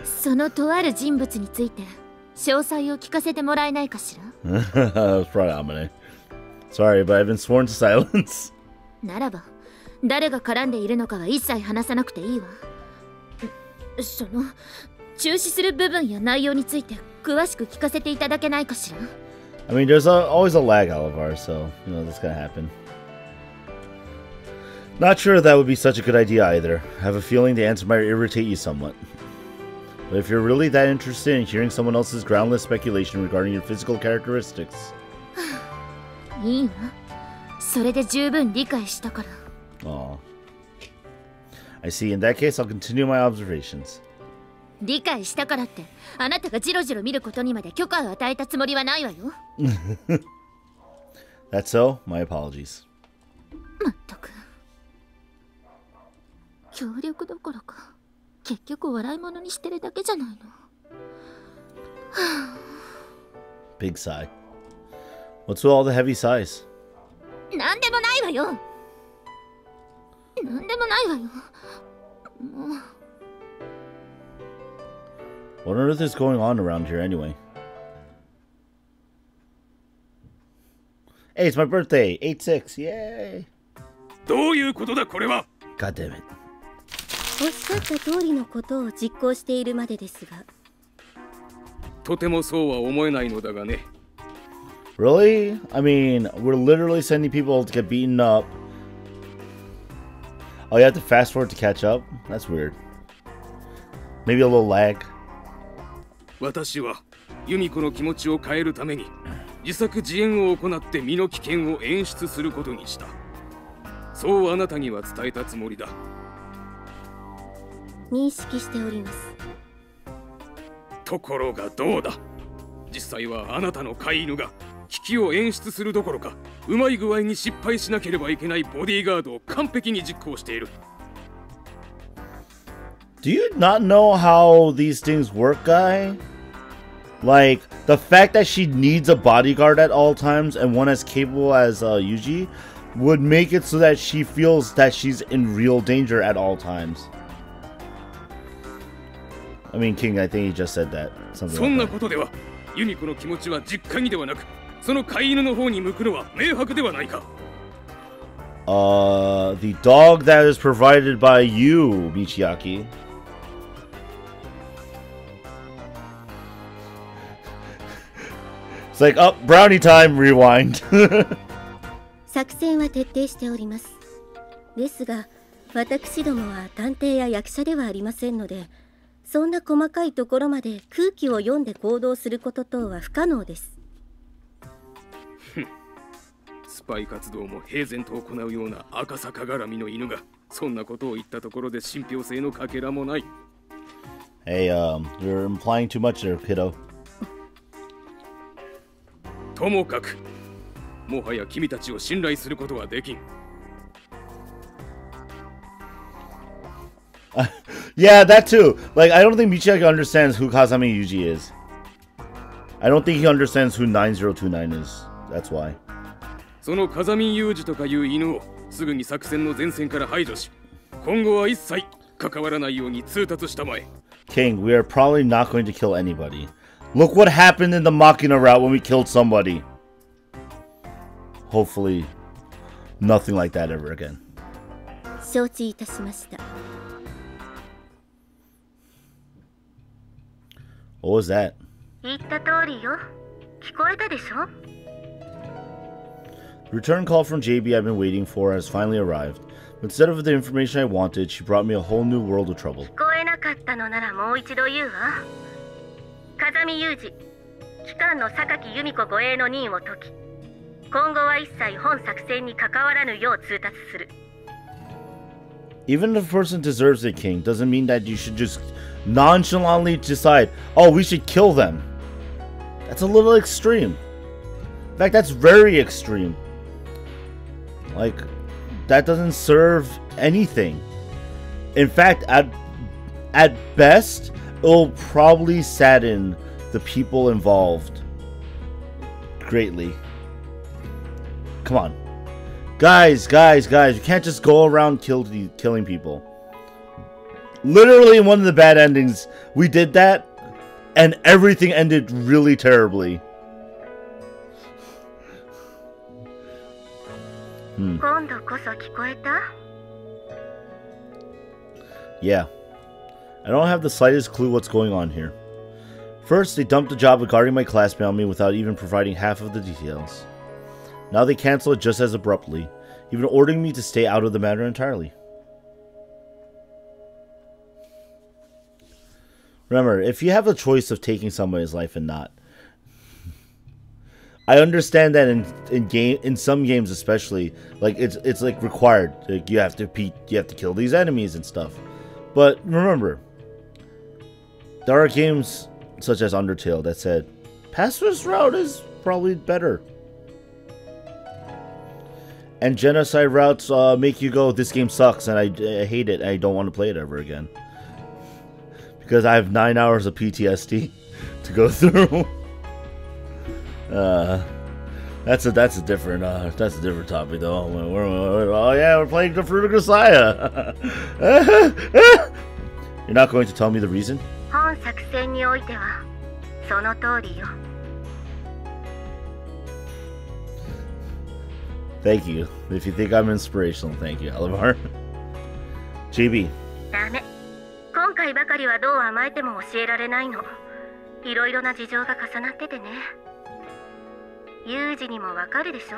そのとある人物について詳細を聞かせてもらえないかしら。 That was probably Amane. Sorry, but I've been sworn to silence. ならば誰が絡んでいるのかは一切話さなくていいわ。その中止する部分や内容について詳しく聞かせていただけないかしら。 I mean, there's always a lag, Alavar, so, you know, that's gonna happen. Not sure that would be such a good idea either. I have a feeling the answer might irritate you somewhat. But if you're really that interested in hearing someone else's groundless speculation regarding your physical characteristics... いいわ。それで十分理解したから。 Aw. I see. In that case, I'll continue my observations. 理解したからってあなたがジロジロ見ることにまで許可を与えたつもりはないわよ。 That's so? My apologies. まったく協力どころか結局笑い物にしてるだけじゃないの。Big sigh. What's with all the heavy sighs? なんでもないわよ。なんでもないわよ。もう。 What on earth is going on around here anyway? Hey, it's my birthday! 8-6! Yay! どういうことだこれは。 God damn it. おっしゃった通りのことを実行しているまでですが。とてもそうは思えないのだがね。 Really? I mean, we're literally sending people to get beaten up. Oh, you have to fast forward to catch up? That's weird. Maybe a little lag. 私はユミコの気持ちを変えるために自作自演を行って身の危険を演出することにした。そうあなたには伝えたつもりだ。認識しております。ところがどうだ。実際はあなたの飼い犬が危機を演出するどころかうまい具合に失敗しなければいけないボディーガードを完璧に実行している。 Do you not know how these things work, guy? Like, the fact that she needs a bodyguard at all times and one as capable as Yuji would make it so that she feels that she's in real danger at all times. I mean, King, I think he just said that. Something そんな like ことではユミコの気持ちは実家にではなくその飼い犬の方に向くのは明白ではないか。 that. The dog that is provided by you, Michiaki. It's like, oh, brownie time, rewind. 作戦は徹底しております。ですが、私どもは探偵や役者ではありませんので、そんな細かいところまで空気を読んで行動すること等は不可能です。スパイ活動も平然と行うような赤坂絡みの犬がそんなことを言ったところで信憑性のかけらもない。 Hey, you're implying too much there, kiddo. ともかくもはや君たちを信頼することはできん。Yeah, that too. Like, I don't think Michiaki understands who Kazami Yuji is. I don't think he understands who 9029 is. That's why. その風見雄二とかいう犬をすぐに作戦の前線から排除し、今後は一切関わらないように通達したまえ。 King, we are probably not going to kill anybody. Look what happened in the Machina route when we killed somebody. Hopefully, nothing like that ever again. 承知いたしました。 What was that? 言った通りよ。聞こえたでしょ? The return call from JB I've been waiting for has finally arrived. But instead of the information I wanted, she brought me a whole new world of trouble. 聞こえなかったのならもう一度言うわ。風見雄二、機関の榊由美子護衛の任を解き、今後は一切本作戦に関わらぬよう通達する。 Even if a person deserves it, King, doesn't mean that you should just nonchalantly decide, oh, we should kill them. That's a little extreme. In fact, that's very extreme. Like, that doesn't serve anything. In fact, at best, it'll probably sadden the people involved greatly. Come on. Guys, you can't just go around killing people. Literally, in one of the bad endings, we did that, and everything ended really terribly. Yeah. I don't have the slightest clue what's going on here. First, they dumped the job of guarding my classmate on me without even providing half of the details. Now they cancel it just as abruptly, even ordering me to stay out of the matter entirely. Remember, if you have a choice of taking somebody's life and not, I understand that in some games especially, like it's like required. Like you have to kill these enemies and stuff. But remember, there are games such as Undertale that said pacifist route is probably better. And genocide routes make you go, this game sucks and I hate it and I don't want to play it ever again. Because I have 9 hours of PTSD to go through. That's a different topic though. We're playing the Fruit of Grisaia. You're not going to tell me the reason? Thank you. If you think I'm inspirational, thank you, Alivar. JB. 今回ばかりはどう甘えても教えられないの。いろいろな事情が重なっててね。ユージにもわかるでしょ？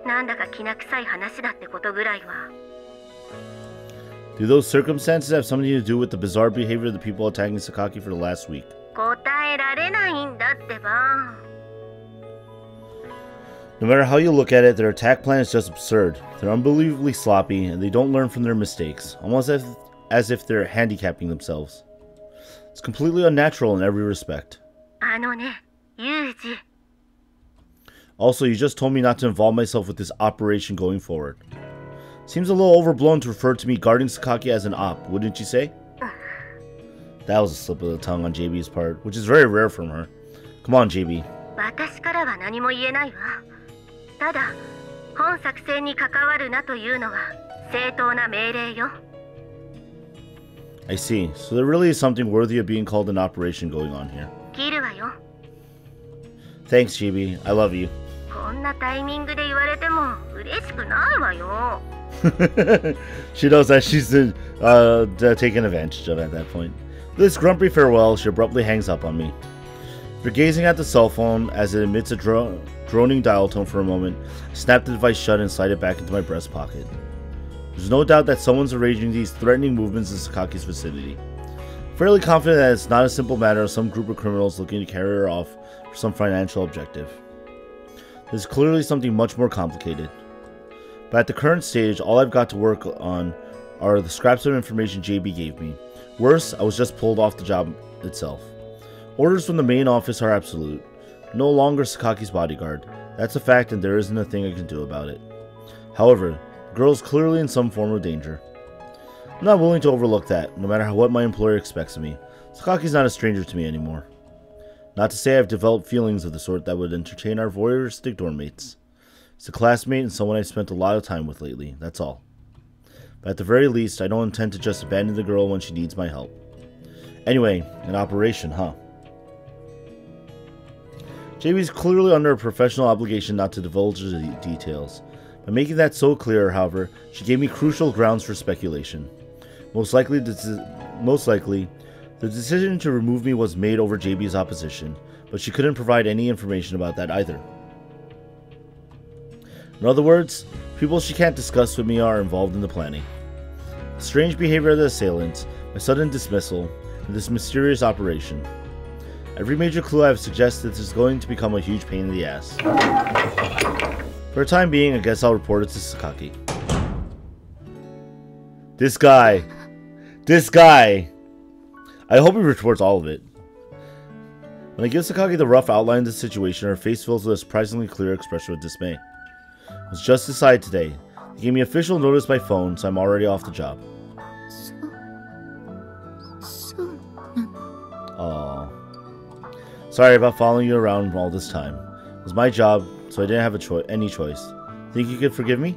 なんだか気な臭い話だってことぐらいは。Do those circumstances have something to do with the bizarre behavior of the people attacking Sakaki for the last week? 答えられないんだってば。No matter how you look at it, their attack plan is just absurd. They're unbelievably sloppy, and they don't learn from their mistakes, almost as if they're handicapping themselves. It's completely unnatural in every respect. あのね、ユージ。 Also, you just told me not to involve myself with this operation going forward. Seems a little overblown to refer to me guarding Sakaki as an op, wouldn't you say? That was a slip of the tongue on JB's part, which is very rare from her. Come on, JB. 私からは何も言えないわ。ただ、本作戦に関わるなというのは正当な命令よ。 I see. So there really is something worthy of being called an operation going on here. 切るわよ。 Thanks, JB. I love you. こんなタイミングで言われても嬉しくないわよ。She knows that she's taken advantage of at that point. With this grumpy farewell, she abruptly hangs up on me. After gazing at the cell phone as it emits a droning dial tone for a moment, I snap the device shut and slide it back into my breast pocket. There's no doubt that someone's arranging these threatening movements in Sakaki's vicinity. I'm fairly confident that it's not a simple matter of some group of criminals looking to carry her off for some financial objective. There's clearly something much more complicated. But at the current stage, all I've got to work on are the scraps of information JB gave me. Worse, I was just pulled off the job itself. Orders from the main office are absolute. No longer Sakaki's bodyguard. That's a fact and there isn't a thing I can do about it. However, the girl is clearly in some form of danger. I'm not willing to overlook that, no matter what my employer expects of me. Sakaki's not a stranger to me anymore. Not to say I've developed feelings of the sort that would entertain our voyeuristic dorm mates. He's a classmate and someone I've spent a lot of time with lately, that's all. But at the very least, I don't intend to just abandon the girl when she needs my help. Anyway, an operation, huh? JB's clearly under a professional obligation not to divulge the details. By making that so clear, however, she gave me crucial grounds for speculation. Most likely, the decision to remove me was made over JB's opposition, but she couldn't provide any information about that either. In other words, people she can't discuss with me are involved in the planning. The strange behavior of the assailants, my sudden dismissal, and this mysterious operation. Every major clue I have suggested is going to become a huge pain in the ass. For the time being, I guess I'll report it to Sakaki. This guy! I hope he reports all of it. When I give Sakaki the rough outline of the situation, her face fills with a surprisingly clear expression of dismay. It was just decided today. They gave me official notice by phone, so I'm already off the job. Aww. Sorry about following you around all this time. It was my job, so I didn't have any choice. Think you could forgive me?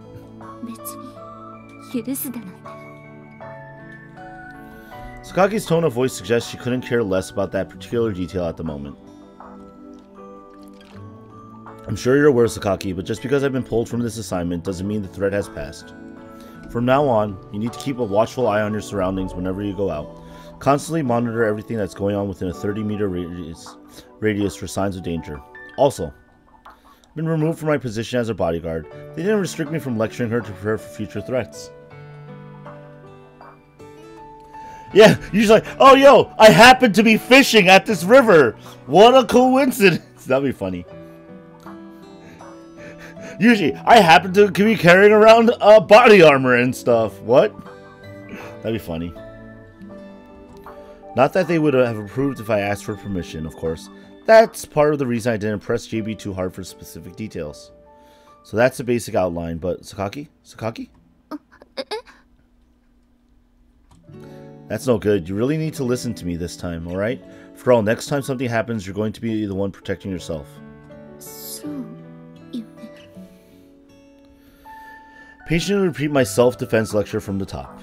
Sakaki's tone of voice suggests she couldn't care less about that particular detail at the moment. I'm sure you're aware, Sakaki, but just because I've been pulled from this assignment doesn't mean the threat has passed. From now on, you need to keep a watchful eye on your surroundings whenever you go out. Constantly monitor everything that's going on within a 30-meter radius for signs of danger. Also, I've been removed from my position as her bodyguard. They didn't restrict me from lecturing her to prepare for future threats. Yeah, you're just like, oh yo, I happened to be fishing at this river. What a coincidence. That'd be funny. Usually, I happen to be carrying around body armor and stuff. What? That'd be funny. Not that they would have approved if I asked for permission, of course. That's part of the reason I didn't press JB too hard for specific details. So that's the basic outline, but Sakaki? Sakaki? That's no good. You really need to listen to me this time, alright? For all, next time something happens, you're going to be the one protecting yourself. Patiently repeat my self-defense lecture from the top.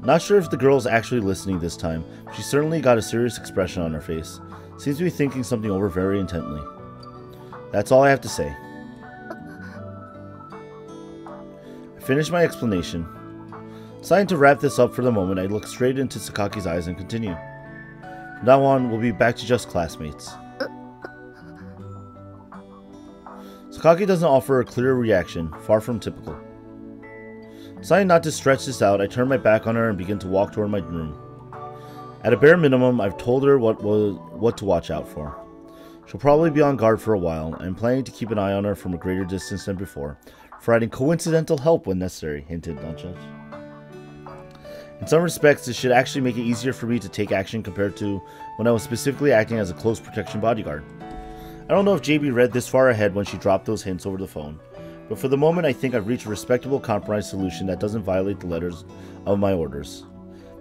Not sure if the girl's actually listening this time, but she certainly got a serious expression on her face. Seems to be thinking something over very intently. That's all I have to say. I finished my explanation. Deciding to wrap this up for the moment, I look straight into Sakaki's eyes and continue. From now on, we'll be back to just classmates. Sakaki doesn't offer a clear reaction, far from typical. Deciding not to stretch this out, I turn my back on her and begin to walk toward my room. At a bare minimum, I've told her what to watch out for. She'll probably be on guard for a while, and I'm planning to keep an eye on her from a greater distance than before, providing coincidental help when necessary, hinted Nunchuck. In some respects, this should actually make it easier for me to take action compared to when I was specifically acting as a close protection bodyguard. I don't know if JB read this far ahead when she dropped those hints over the phone, but for the moment I think I've reached a respectable compromise solution that doesn't violate the letters of my orders.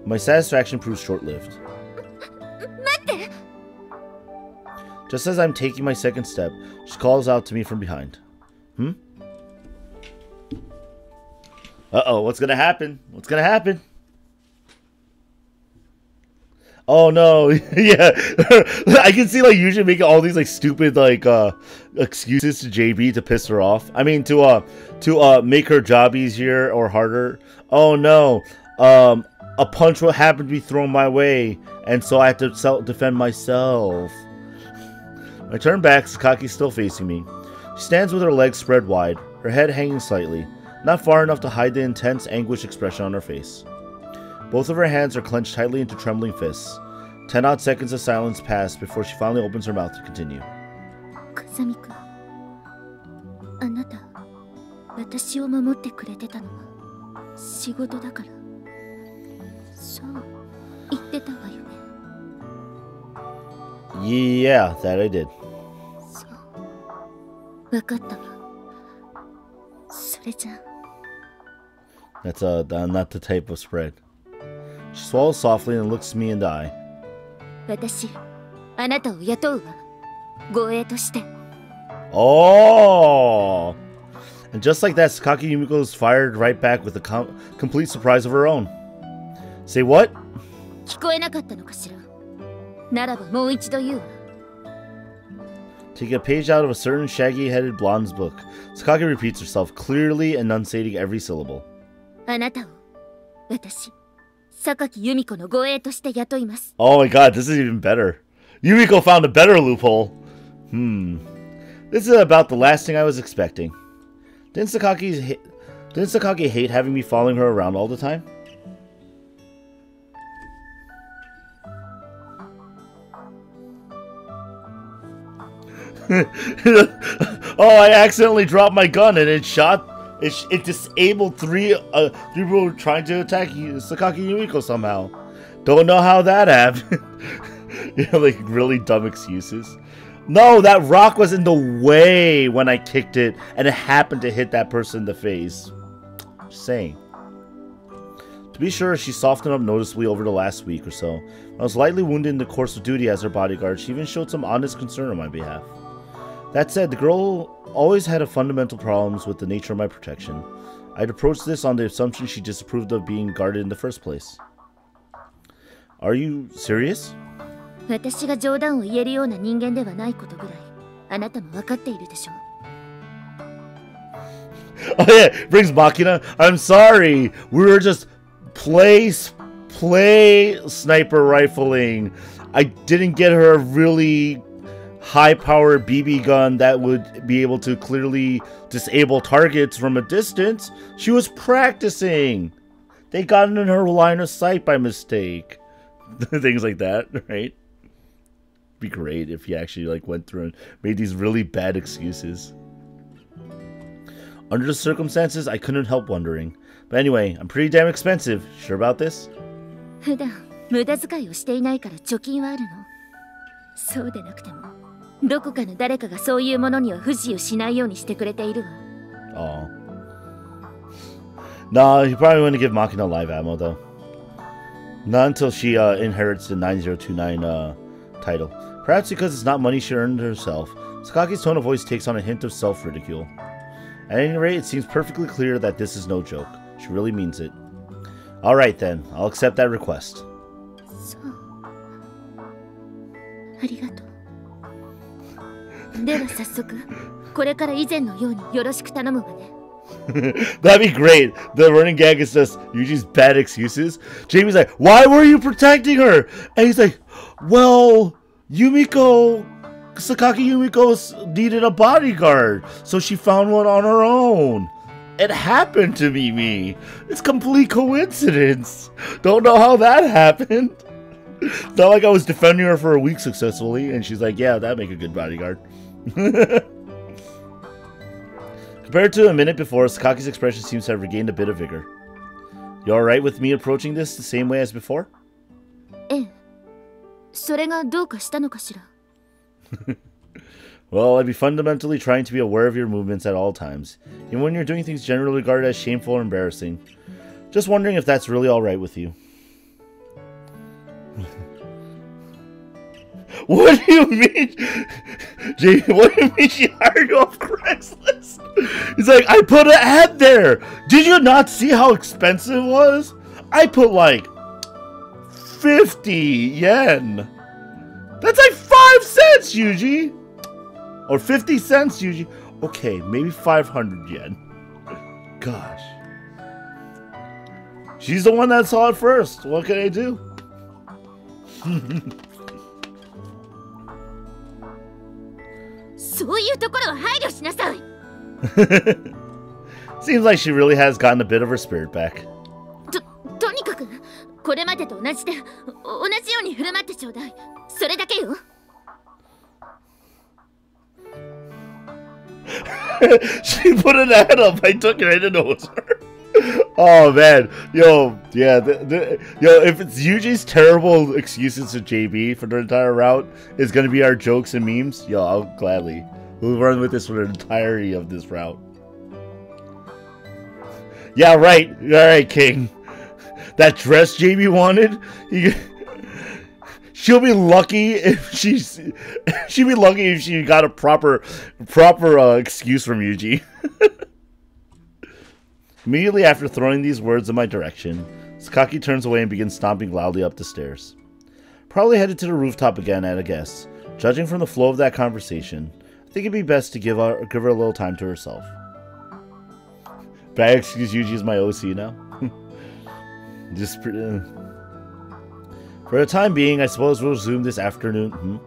My satisfaction proves short-lived. Just as I'm taking my second step, she calls out to me from behind. Uh-oh, what's gonna happen? What's gonna happen? Oh no, yeah. I can see like usually making all these like stupid like excuses to JB to piss her off. I mean to make her job easier or harder. Oh no. A punch will happen to be thrown my way, and so I have to self-defend myself. When I turn back, Sakaki's still facing me. She stands with her legs spread wide, her head hanging slightly, not far enough to hide the intense anguish expression on her face. Both of her hands are clenched tightly into trembling fists. 10 odd seconds of silence pass before she finally opens her mouth to continue. Kazami-kun, あなた、私を守ってくれてたのは仕事だから。そう言ってたわよね。Yeah, that I did. そう、わかったわ。それじゃ。That's not the type of spread. She swallows softly and looks me in the eye. 私、あなたを雇うわ。護衛として。Oh! And just like that, Sakaki Yumiko is fired right back with a complete surprise of her own. Say what? 聞こえなかったのかしら。ならばもう一度言うわ。Taking a page out of a certain shaggy-headed blonde's book, Sakaki repeats herself, clearly enunciating every syllable. あなたを私、榊由美子の護衛として雇います。Oh my god, this is even better. Yumiko found a better loophole. This is about the last thing I was expecting. Didn't Sakaki hate having me following her around all the time? Oh, I accidentally dropped my gun and it shot. It disabled three people trying to attack Sakaki Yumiko somehow. Don't know how that happened. You know, like really dumb excuses. No, that rock was in the way when I kicked it, and it happened to hit that person in the face. Just saying. To be sure, she softened up noticeably over the last week or so. When I was lightly wounded in the course of duty as her bodyguard, she even showed some honest concern on my behalf. That said, the girl always had fundamental problems with the nature of my protection. I'd approached this on the assumption she disapproved of being guarded in the first place. Are you serious? 私が冗談を言えるような人間ではないことぐらいあなたも分かっているでしょう。 Oh yeah, brings Machina. I'm sorry. We were just play sniper rifling. I didn't get her a really high-powered BB gun that would be able to clearly disable targets from a distance. She was practicing. They got in her line of sight by mistake. Things like that, right? Be great if he actually like went through and made these really bad excuses. Under the circumstances, I couldn't help wondering. But anyway, I'm pretty damn expensive. Sure about this? 普段無駄遣いをしていないから貯金はあるの。そうでなくてもどこかの誰かがそういうものには不自由しないようにしてくれているわ。Oh. Nah, he probably wouldn't give Machina live ammo though. Not until she inherits the 9029 title. Perhaps because it's not money she earned herself, Sakaki's tone of voice takes on a hint of self-ridicule. At any rate, it seems perfectly clear that this is no joke. She really means it. Alright then, I'll accept that request. そう。ありがとう。では早速、これから以前のようによろしく頼むわね。That'd be great. The running gag is just Yuji's bad excuses. Jamie's like, why were you protecting her? And he's like, well, Sakaki Yumiko needed a bodyguard, so she found one on her own. It happened to be me. It's complete coincidence. Don't know how that happened. It's not like I was defending her for a week successfully, and she's like, yeah, that'd make a good bodyguard. Compared to a minute before, Sakaki's expression seems to have regained a bit of vigor. You alright with me approaching this the same way as before? ええ。それがどうかしたのかしら。Well, I'd be fundamentally trying to be aware of your movements at all times, even when you're doing things generally regarded as shameful or embarrassing. Just wondering if that's really alright with you. What do you mean? Jamie, what do you mean she hired you off Craigslist? He's like, I put an ad there. Did you not see how expensive it was? I put like 50 yen. That's like 5 cents, Yuji. Or 50 cents, Yuji. Okay, maybe 500 yen. Gosh. She's the one that saw it first. What can I do? Seems like she really has gotten a bit of her spirit back. とにかくこれまでと同じで同じように振る舞ってちょうだい。それだけよ。She put an ad up. I took it. I didn't know it was her. Oh man, yo, yeah, yo. If it's Yuji's terrible excuses to JB for the entire route is gonna be our jokes and memes, yo, I'll gladly. We'll run with this for the entirety of this route. Yeah, right. All right, King. That dress JB wanted. She'll be lucky if she'd be lucky if she got a proper excuse from Yuji. Immediately after throwing these words in my direction, Sakaki turns away and begins stomping loudly up the stairs. Probably headed to the rooftop again at a guess. Judging from the flow of that conversation, I think it'd be best to give her a little time to herself. Bad excuse Yuji is my OC now. Just for the time being, I suppose we'll resume this afternoon.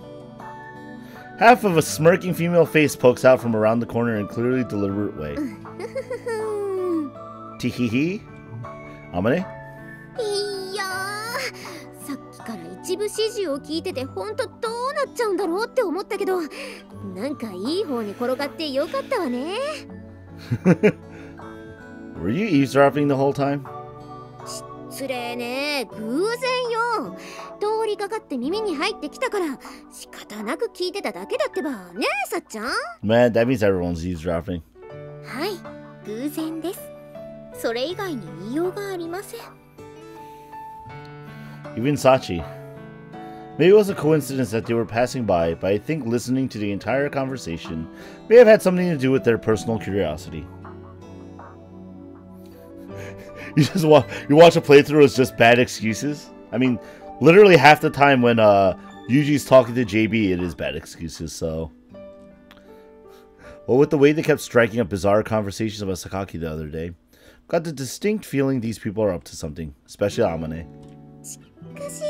Half of a smirking female face pokes out from around the corner in a clearly deliberate way. Tihihi? Amane? いやー、さっきから一部始終を聞いててほんとどうなっちゃうんだろうって思ったけど、なんかいい方に転がってよかったわね。Were you eavesdropping the whole time? 失礼ね、偶然よ。通りかかって耳に入ってきたから仕方なく聞いてただけだってばねえさっちゃん。 Man, that means everyone's eavesdropping. はい、偶然です。それ以外に言いようがありません。 Even Sachi. Maybe it was a coincidence that they were passing by, but I think listening to the entire conversation may have had something to do with their personal curiosity. You watch a playthrough as just bad excuses? I mean, literally half the time when Yuji's talking to JB, it is bad excuses, so... Well, with the way they kept striking up bizarre conversations about Sakaki the other day, got the distinct feeling these people are up to something, especially Amane. しかし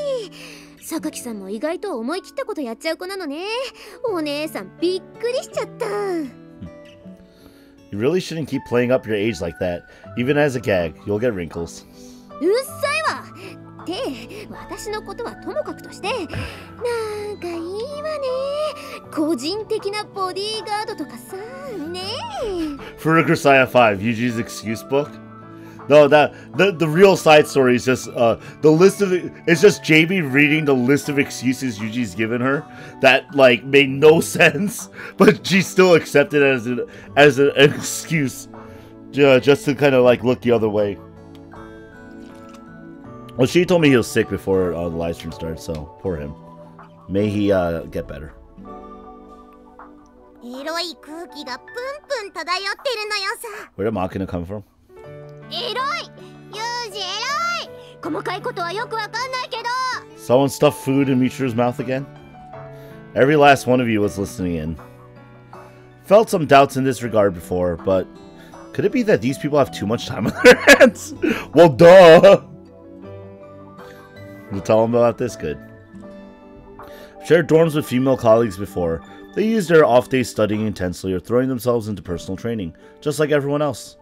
榊さんも意外と思い切ったことやっちゃう子なのね。お姉さんびっくりしちゃった。 You really shouldn't keep playing up your age like that. Even as a gag, you'll get wrinkles. うっさいわ。って私のことはともかくとして、なんかいいわね。個人的なボディーガードとかさ、ねえ。Fruit of Grisaia 5, Yuji's excuse book. No, the real side story is just the list of it's just JB reading the list of excuses Yuji's given her that like made no sense, but she still accepted it as an excuse, just to kind of like look the other way. Well, she told me he was sick before the live stream started, so poor him. May he get better. エロい空気がプンプン漂ってるのよさ。 Where did Makina come from? エロいユージエロい。細かいことはよくわかんないけど。 Someone stuffed food in Michiru's mouth again? Every last one of you was listening in. Felt some doubts in this regard before, but could it be that these people have too much time on their hands? Well, duh! You'll tell them about this? Good. Shared dorms with female colleagues before. They used their off days studying intensely or throwing themselves into personal training, just like everyone else.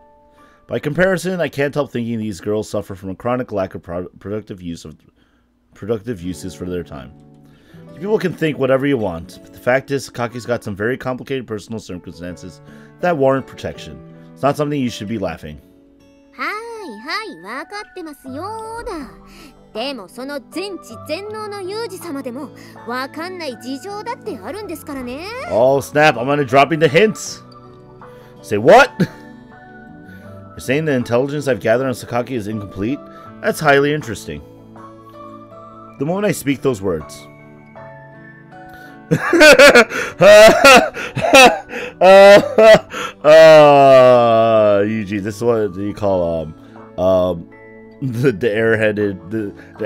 By comparison, I can't help thinking these girls suffer from a chronic lack of productive uses for their time. People can think whatever you want, but the fact is, Sakaki's got some very complicated personal circumstances that warrant protection. It's not something you should be laughing. はいはい、わかってますよーだ。でもその全知全能のユージ様でもわかんない事情だってあるんですからね。Oh snap, I'm gonna dropping the hints. Say what? You're saying the intelligence I've gathered on Sakaki is incomplete? That's highly interesting. The moment I speak those words. Yuji, this is what you call the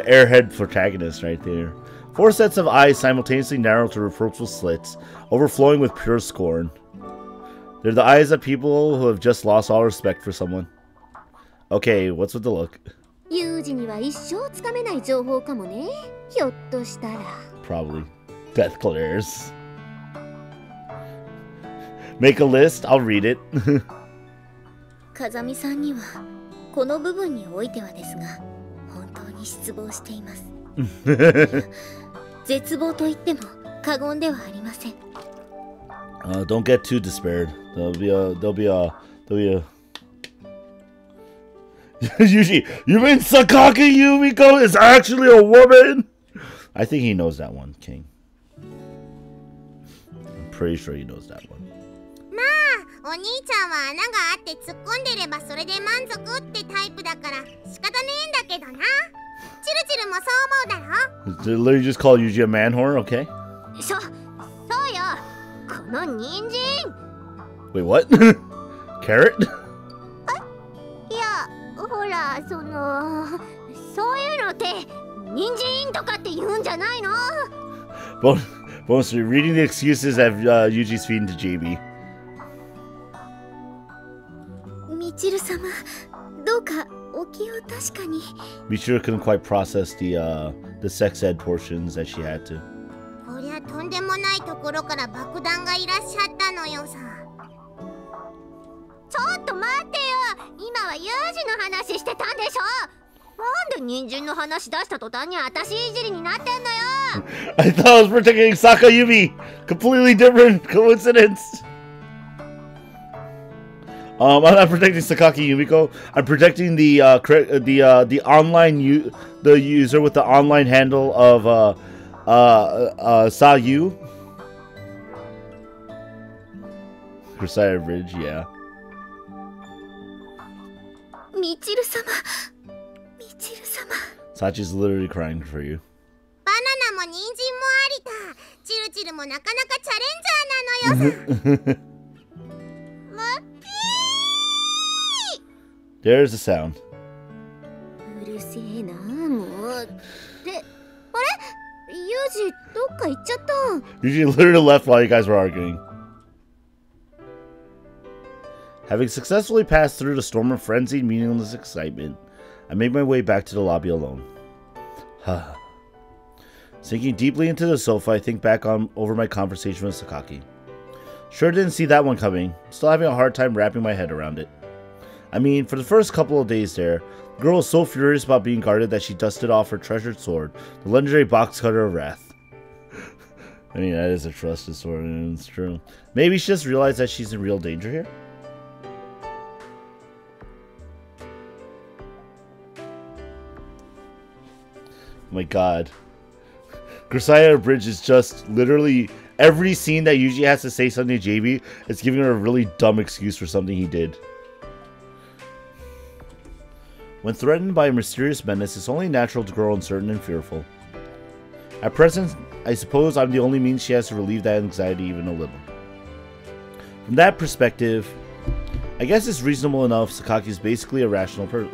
airhead protagonist right there. 4 sets of eyes simultaneously narrow to reproachful slits, overflowing with pure scorn. They're the eyes of people who have just lost all respect for someone. Okay, what's with the look? ユージには一生つかめない情報かもね。ひょっとしたら。Probably. Death glares. Make a list, I'll read it. 風見さんにはこの部分においてはですが、本当に失望しています。絶望と言っても過言ではありません。Don't get too despaired. There'll be a Yuji, you mean Sakaki Yumiko is actually a woman? I think he knows that one, King. I'm pretty sure he knows that one. まあ、お兄ちゃんは穴があって突っ込んでればそれで満足ってタイプだから仕方ねえんだけどな。チルチルもそう思うだろ? Did they literally just call Yuji a man whore? Okay. そうよ。この人参。 Wait, what? Carrot? いや、ほら、そういうのって人参とかって言うんじゃないの? Bonus, reading the excuses that Yuji's feeding to JB. みちる様、どうかお気を確かに。 Michiru couldn't quite process the sex ed portions that she had to. こりゃとんでもないところから爆弾がいらっしゃったのよさ。ちょっと待ってよ。今はユージの話してたんでしょ。なんで人参の話出した途端に私いじりになってんのよ。I thought I was protecting Sakayumi. Completely different coincidence. I'm not protecting Sakaki Yumiko. I'm protecting the online the user with the online handle of Sayu. Grisaia Bridge, yeah. Michiru-sama. Sachi's literally crying for you. バナナも人参もありだ。チルチルもなかなかチャレンジャーなのよさ。There's the sound. うるせえな、もう。で、あれ？ユージ、どっか行っちゃった。Yuji literally left while you guys were arguing. Having successfully passed through the storm of frenzied, meaningless excitement, I made my way back to the lobby alone. Sinking deeply into the sofa, I think back over my conversation with Sakaki. Sure didn't see that one coming. Still having a hard time wrapping my head around it. I mean, for the first couple of days there, the girl was so furious about being guarded that she dusted off her treasured sword, the legendary box cutter of wrath. I mean, that is a trusted sword, and it's true. Maybe she just realized that she's in real danger here? Oh my god. Grisaia Bridge is just literally every scene that usually has to say something to JB, it's giving her a really dumb excuse for something he did. When threatened by a mysterious menace, it's only natural to grow uncertain and fearful. At present, I suppose I'm the only means she has to relieve that anxiety even a little. From that perspective, I guess it's reasonable enough Sakaki's basically a rational person.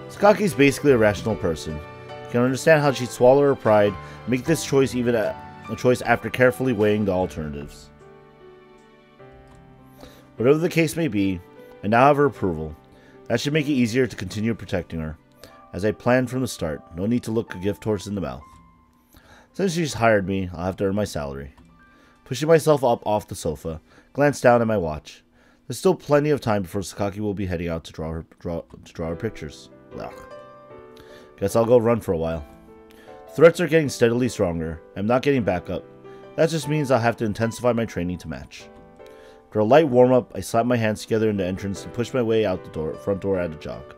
Sakaki's basically a rational person. You can understand how she'd swallow her pride, make this choice even a choice after carefully weighing the alternatives. Whatever the case may be, I now have her approval. That should make it easier to continue protecting her. As I planned from the start, no need to look a gift horse in the mouth. Since she's hired me, I'll have to earn my salary. Pushing myself up off the sofa, glanced down at my watch. There's still plenty of time before Sakaki will be heading out to draw her pictures. Ugh. Guess I'll go run for a while. Threats are getting steadily stronger. I'm not getting back up. That just means I'll have to intensify my training to match. For a light warm-up, I slapped my hands together in the entrance and pushed my way out the front door at a jog.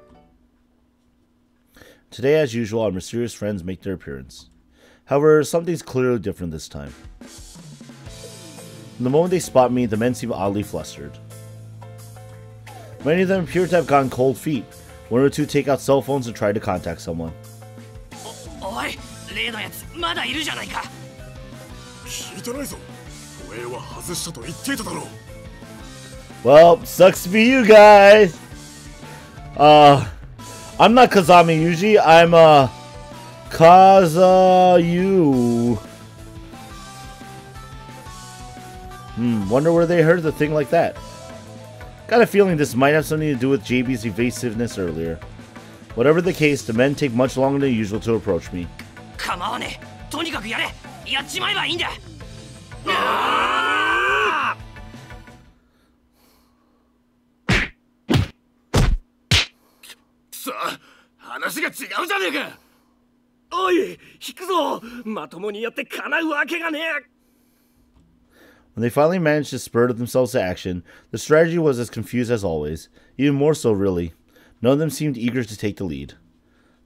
Today, as usual, our mysterious friends make their appearance. However, something's clearly different this time. From the moment they spot me, the men seem oddly flustered. Many of them appear to have gotten cold feet. One or two take out cell phones and try to contact someone. Well, sucks to be you guys. I'm not Kazami Yuji, I'm Kazayu. Wonder where they heard the thing like that. Got a feeling this might have something to do with JB's evasiveness earlier. Whatever the case, the men take much longer than usual to approach me. Come on, When they finally managed to spur themselves to action, the strategy was as confused as always. Even more so, really. None of them seemed eager to take the lead.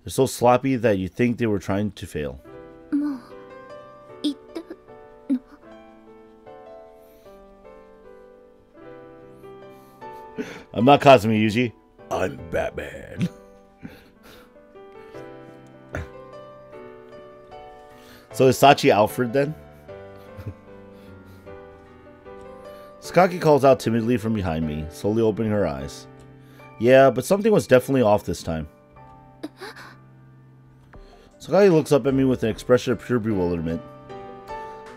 They're so sloppy that you'd think they were trying to fail. I'm not Kazumi Yuji. I'm Batman. So is Sachi Alfred then? Sakaki calls out timidly from behind me, slowly opening her eyes. Yeah, but something was definitely off this time. Sakaki looks up at me with an expression of pure bewilderment.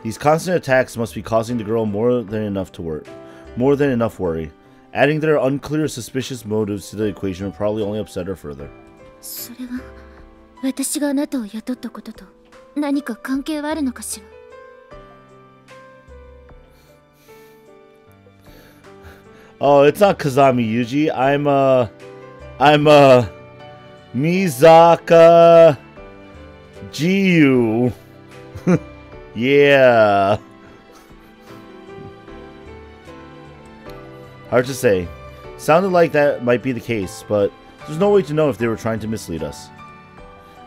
These constant attacks must be causing the girl more than enough worry. Adding their unclear, suspicious motives to the equation would probably only upset her further. Oh, it's not Kazami Yuji. I'm Mizaka Jiyu. Yeah. Hard to say. Sounded like that might be the case, but there's no way to know if they were trying to mislead us.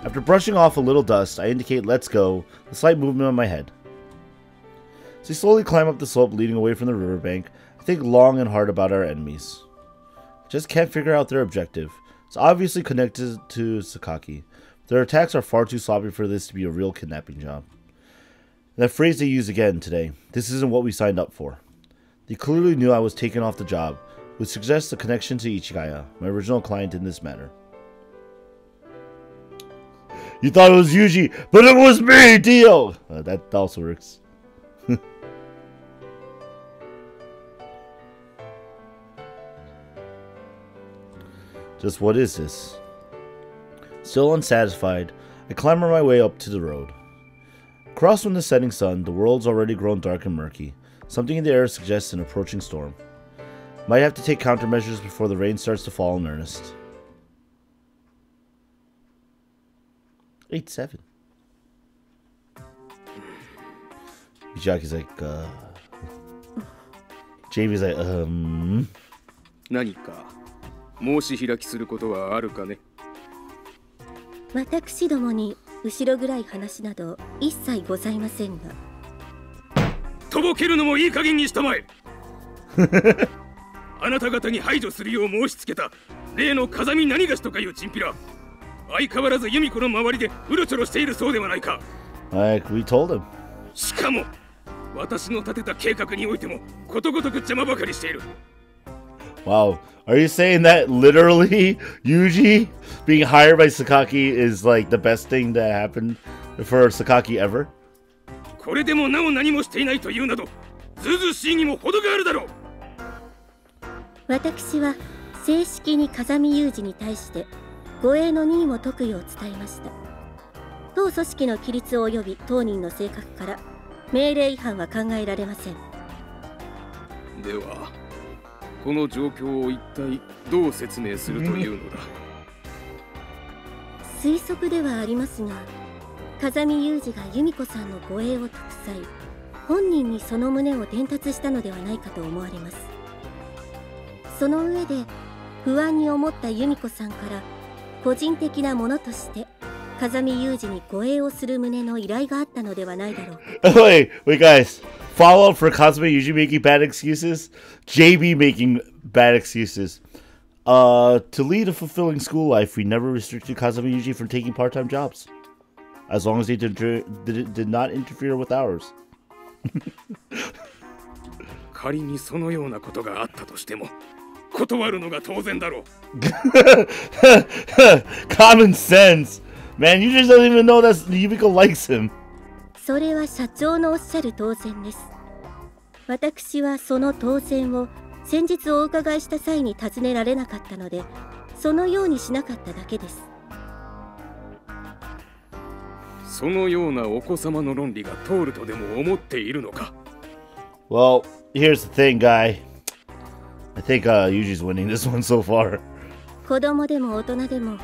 After brushing off a little dust, I indicate let's go, a slight movement on my head. As we slowly climb up the slope leading away from the riverbank, I think long and hard about our enemies. I just can't figure out their objective. It's obviously connected to Sakaki. Their attacks are far too sloppy for this to be a real kidnapping job. And that phrase they use again today, this isn't what we signed up for. They clearly knew I was taken off the job, which suggests a connection to Ichigaya, my original client in this matter. You thought it was Yuji, but it was me, Dio! That also works. Just what is this? Still unsatisfied, I clamber my way up to the road. Across from the setting sun, the world's already grown dark and murky. Something in the air suggests an approaching storm. Might have to take countermeasures before the rain starts to fall in earnest. 8-7. Michiaki's like, JB's like, 何か申し開きすることはあるかね。私どもに後ろ暗い話など一切ございませんが。とぼけるのもいい加減にしたまえ。あなた方に排除するよう申し付けた例の風見何がしとかいうチンピラ、相変わらず由美子の周りでうろちょろしているそうではないか。Like we told him. しかも私の立てた計画においてもことごとく邪魔ばかりしている。Wow, are you saying that literally Yuji being hired by Sakaki is like the best thing that happened for Sakaki ever? これでもなお何もしていないというなどずうずうしいにも程があるだろう。私は正式に風見雄二に対して護衛の任を解くよう伝えました。当組織の規律及び当人の性格から命令違反は考えられません。ではこの状況を一体どう説明するというのだ。推測ではありますが、風見雄二が由美子さんの護衛を解く際、本人にその旨を伝達したのではないかと思われます。その上で不安に思った由美子さんから個人的なものとして風見雄二に護衛をする旨の依頼があったのではないだろうか。Wait, guys. Follow up for Kazumi Yuji making bad excuses, JB making bad excuses. To lead a fulfilling school life, we never restricted Kazumi Yuji from taking part-time jobs, as long as they did not interfere with ours. 仮にそのようなことがあったとしても断るのが当然だろう。Common sense, man. You just don't even know that Yumiko likes him. それは社長のおっしゃる当然です。私はその当然を先日お伺いした際に尋ねられなかったので、そのようにしなかっただけです。そのようなお子様の論理が通るとでも思っているのか。Well, here's the thing, guy. I think Yuji's winning this one so far. 子供でも大人でも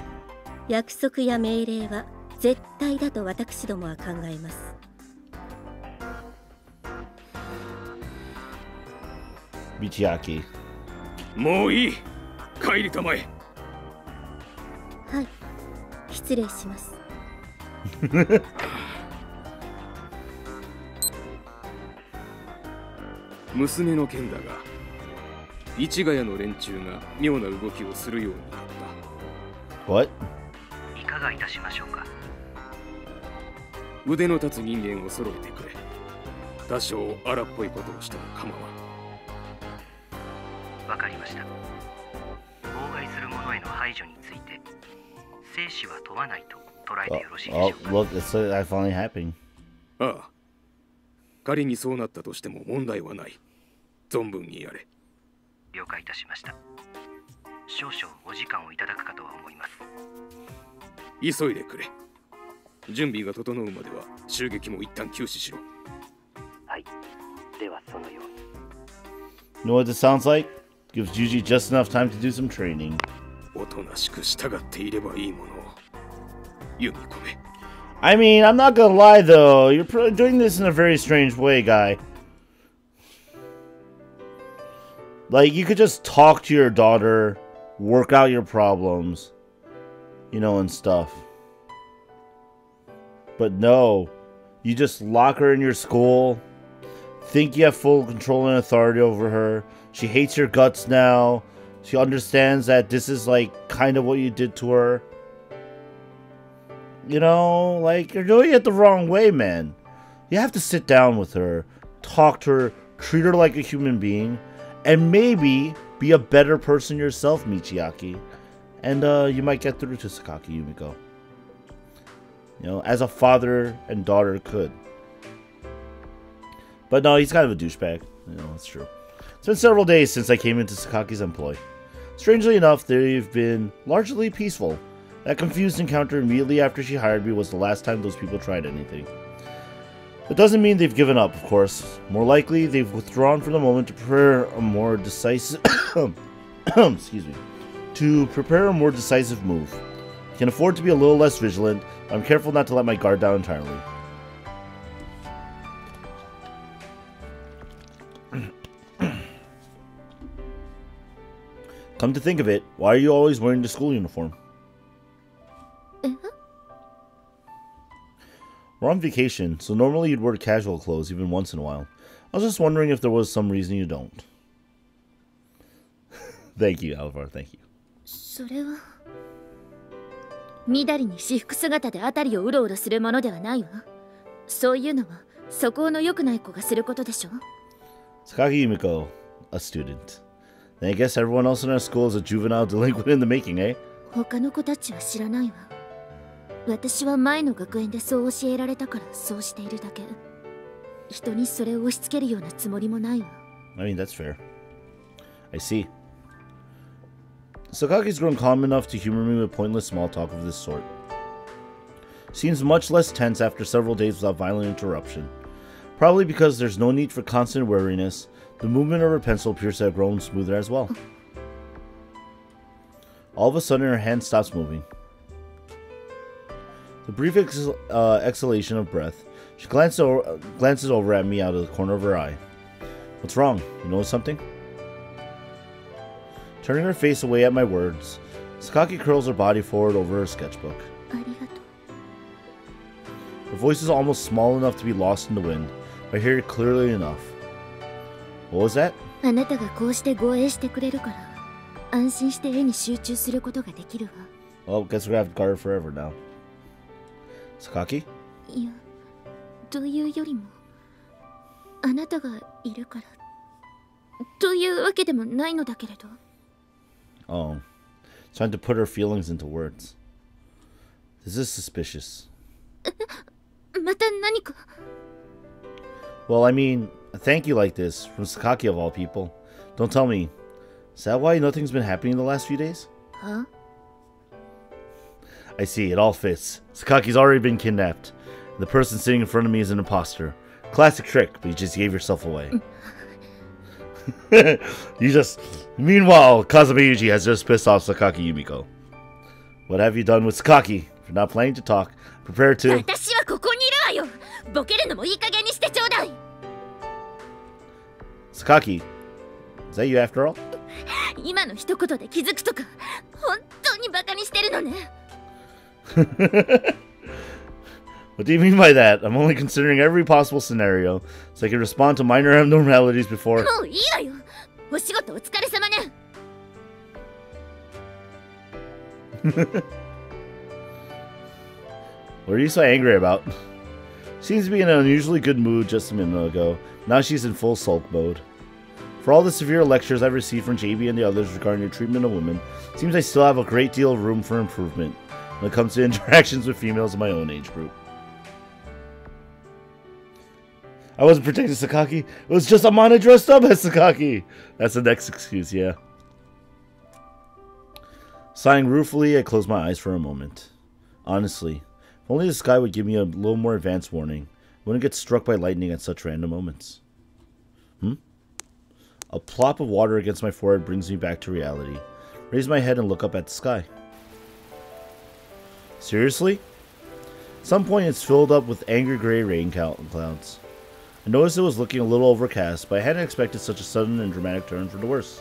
約束や命令は絶対だと私どもは考えます。Michiaki. もういい。帰りたまえ。はい。失礼します。娘の件だが、市ヶ谷の連中が妙な動きをするようになった。What? いかがいたしましょうか。腕の立つ人間を揃えてくれ。多少荒っぽいことをしても構わん。わかりました。妨害する者への排除について生死は問わないと捉えてよろしいでしょうか。Look, it's finally happening. ああ、仮にそうなったとしても問題はない。存分にやれ。了解いたしました。少々お時間をいただくかとは思います。急いでくれ。準備が整うまでは襲撃も一旦休止しろ。はい。ではそのように。You know what this sounds like? Gives Yuji just enough time to do some training. おとなしく従っていればいいものを。読み込め。I mean, I'm not gonna lie though. You're doing this in a very strange way, guy. Like, you could just talk to your daughter, work out your problems, you know, and stuff. But no, you just lock her in your school, think you have full control and authority over her. She hates your guts now. She understands that this is, like, kind of what you did to her. You know, like, you're doing it the wrong way, man. You have to sit down with her, talk to her, treat her like a human being, and maybe be a better person yourself, Michiaki. And you might get through to Sakaki Yumiko. You know, as a father and daughter could. But no, he's kind of a douchebag. You know, that's true. It's been several days since I came into Sakaki's employ. Strangely enough, they've been largely peaceful. That confused encounter immediately after she hired me was the last time those people tried anything. It doesn't mean they've given up, of course. More likely, they've withdrawn for the moment to prepare a more decisive... excuse me. To prepare a more decisive move. I can afford to be a little less vigilant. I'm careful not to let my guard down entirely. Come to think of it, why are you always wearing the school uniform? We're on vacation, so normally you'd wear casual clothes even once in a while. I was just wondering if there was some reason you don't. Thank you, Alvar, thank you. それは緑に私服姿で辺りをうろうろするものではないわ。そういうのは素行の良くない子がすることでしょ。 Sakaki Yumiko, a student. Then I guess everyone else in our school is a juvenile delinquent in the making, eh? 他の子たちは知らないわ。私は前の学園でそう教えられたからそうしているだけ。人にそれを押し付けるようなつもりもないわ。I mean, that's fair. I see. Sakaki's grown calm enough to humor me with pointless small talk of this sort. Seems much less tense after several days without violent interruption. Probably because there's no need for constant wariness. The movement of her pencil appears to have grown smoother as well. All of a sudden, her hand stops moving. The brief exhalation of breath, she glances over at me out of the corner of her eye. What's wrong? You notice something? Turning her face away at my words, Sakaki curls her body forward over her sketchbook. Her voice is almost small enough to be lost in the wind, but I hear it clearly enough. What was that? あなたがこうして護衛してくれるから、安心して絵に集中することができるわ。Well, guess we're gonna have to guard her forever now. Sakaki? いや、というよりも、あなたがいるから、というわけでもないのだけれど。Oh, trying to put her feelings into words. This is suspicious. また何か? Well, I mean, a thank you like this, from Sakaki of all people. Don't tell me. Is that why nothing's been happening the last few days? Huh? I see, it all fits. Sakaki's already been kidnapped. The person sitting in front of me is an imposter. Classic trick, but you just gave yourself away. Meanwhile, Kazumi has just pissed off Sakaki Yumiko. What have you done with Sakaki? If you're not planning to talk, prepare to... 私はここにいるわよ。ボケるのもいい加減にしてちょうだい。Sakaki, is that you after all? 今の一言で気づくとか、本当にバカにしてるのね。What do you mean by that? I'm only considering every possible scenario, so I can respond to minor abnormalities before... もういいわよ。お仕事お疲れ様ね。What are you so angry about? Seems to be in an unusually good mood just a minute ago. Now she's in full sulk mode. For all the severe lectures I've received from JB and the others regarding your treatment of women, seems I still have a great deal of room for improvement when it comes to interactions with females in my own age group. I wasn't protecting Sakaki. It was just Amana dressed up as Sakaki. That's the next excuse, yeah. Sighing ruefully, I closed my eyes for a moment. Honestly, if only the sky would give me a little more advance warning, I wouldn't get struck by lightning at such random moments. A plop of water against my forehead brings me back to reality. Raise my head and look up at the sky. Seriously? At some point it's filled up with angry gray rain clouds. I noticed it was looking a little overcast, but I hadn't expected such a sudden and dramatic turn for the worse.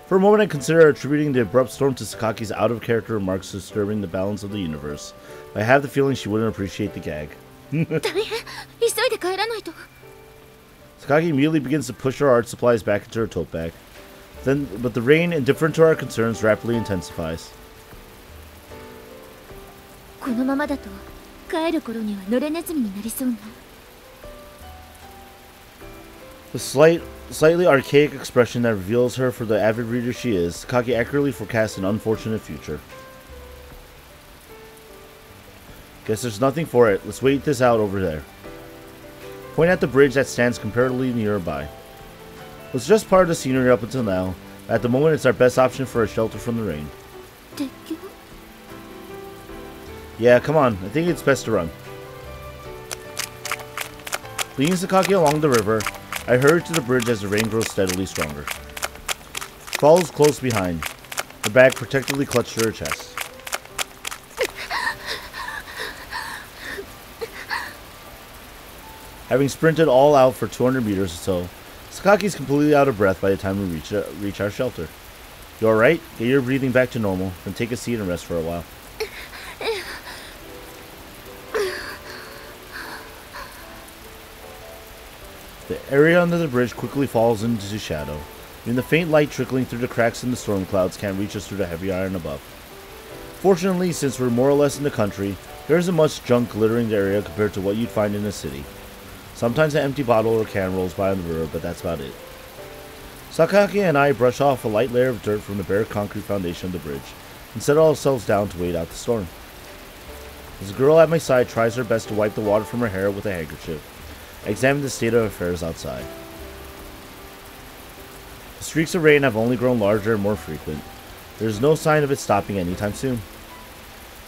For a moment I considered attributing the abrupt storm to Sakaki's out-of-character remarks disturbing the balance of the universe. I have the feeling she wouldn't appreciate the gag. Sakaki immediately begins to push her art supplies back into her tote bag. But the rain, indifferent to our concerns, rapidly intensifies. The slightly archaic expression that reveals her for the avid reader she is, Sakaki accurately forecasts an unfortunate future. Guess there's nothing for it. Let's wait this out over there. Point at the bridge that stands comparatively nearby. It was just part of the scenery up until now. At the moment, it's our best option for a shelter from the rain. Yeah, come on. I think it's best to run. Leading Sakaki along the river, I hurry to the bridge as the rain grows steadily stronger. Follows close behind, her bag protectively clutched to her chest. Having sprinted all out for 200 meters or so, Sakaki's completely out of breath by the time we reach our shelter. You alright? Get your breathing back to normal, then take a seat and rest for a while. The area under the bridge quickly falls into shadow. Even the faint light trickling through the cracks in the storm clouds can't reach us through the heavy iron above. Fortunately, since we're more or less in the country, there isn't much junk glittering the area compared to what you'd find in a city. Sometimes an empty bottle or can rolls by on the river, but that's about it. Sakaki and I brush off a light layer of dirt from the bare concrete foundation of the bridge, and set ourselves down to wait out the storm. As the girl at my side tries her best to wipe the water from her hair with a handkerchief, I examine the state of affairs outside. The streaks of rain have only grown larger and more frequent. There is no sign of it stopping anytime soon.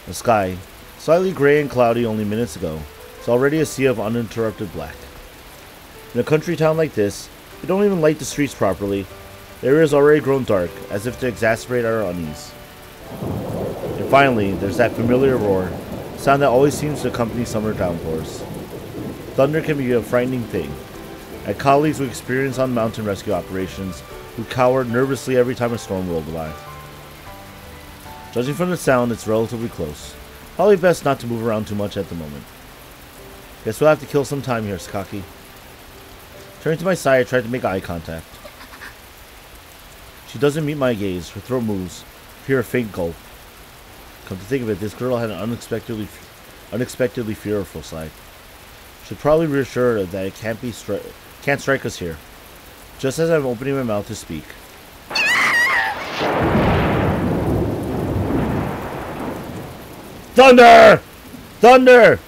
The sky, slightly gray and cloudy only minutes ago, is already a sea of uninterrupted black. In a country town like this, we don't even light the streets properly. The area has already grown dark, as if to exacerbate our unease. And finally, there's that familiar roar, sound that always seems to accompany summer downpours. Thunder can be a frightening thing. I had colleagues we experienced on mountain rescue operations who cowered nervously every time a storm rolled by. Judging from the sound, it's relatively close. Probably best not to move around too much at the moment. Guess we'll have to kill some time here, Sakaki. Turning to my side, I try to make eye contact. She doesn't meet my gaze. Her throat moves. I hear a faint gulp. Come to think of it, this girl had an unexpectedly fearful side. Should probably reassure her that it can't strike us here. Just as I'm opening my mouth to speak. Thunder! Thunder!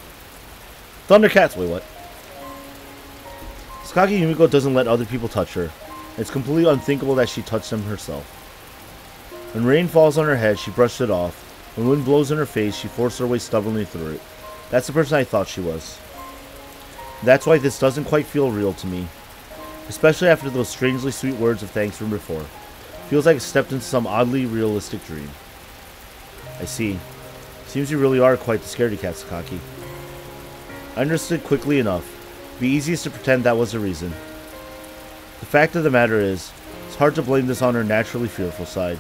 Thundercats! Wait, what? Sakaki Yumiko doesn't let other people touch her. It's completely unthinkable that she touched them herself. When rain falls on her head, she brushed it off. When wind blows in her face, she forced her way stubbornly through it. That's the person I thought she was. That's why this doesn't quite feel real to me. Especially after those strangely sweet words of thanks from before. Feels like I stepped into some oddly realistic dream. I see. Seems you really are quite the scaredy cat, Sakaki. I understood quickly enough. It'd be easiest to pretend that was the reason. The fact of the matter is, it's hard to blame this on her naturally fearful side.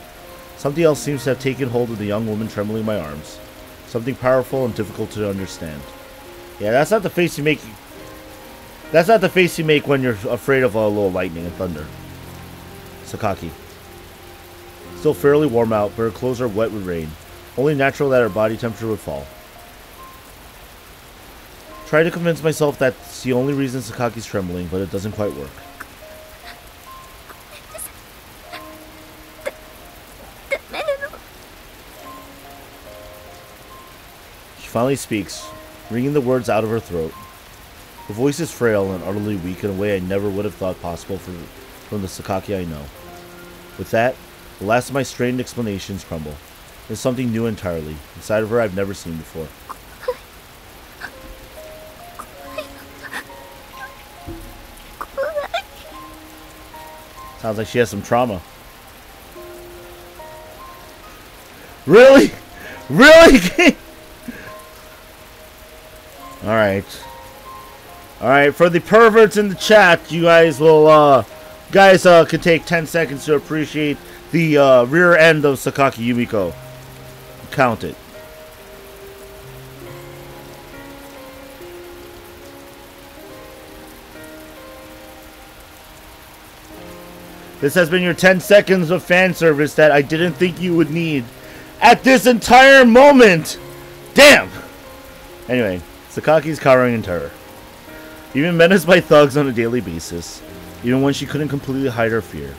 Something else seems to have taken hold of the young woman trembling in my arms. Something powerful and difficult to understand. Yeah, that's not the face you make. That's not the face you make when you're afraid of a little lightning and thunder. Sakaki. Still fairly warm out, but her clothes are wet with rain. Only natural that her body temperature would fall. Try to convince myself that's the only reason Sakaki's trembling, but it doesn't quite work. She finally speaks, wringing the words out of her throat. Her voice is frail and utterly weak in a way I never would have thought possible from the Sakaki I know. With that, the last of my strained explanations crumble. There's something new entirely, inside of her I've never seen before. Sounds like she has some trauma. Really? Really? Alright. Alright, for the perverts in the chat, you guys will, could take 10 seconds to appreciate the rear end of Sakaki Yumiko. Count it. This has been your 10 seconds of fan service that I didn't think you would need at this entire moment! Damn! Anyway, Sakaki's cowering in terror. Even menaced by thugs on a daily basis, even when she couldn't completely hide her fear.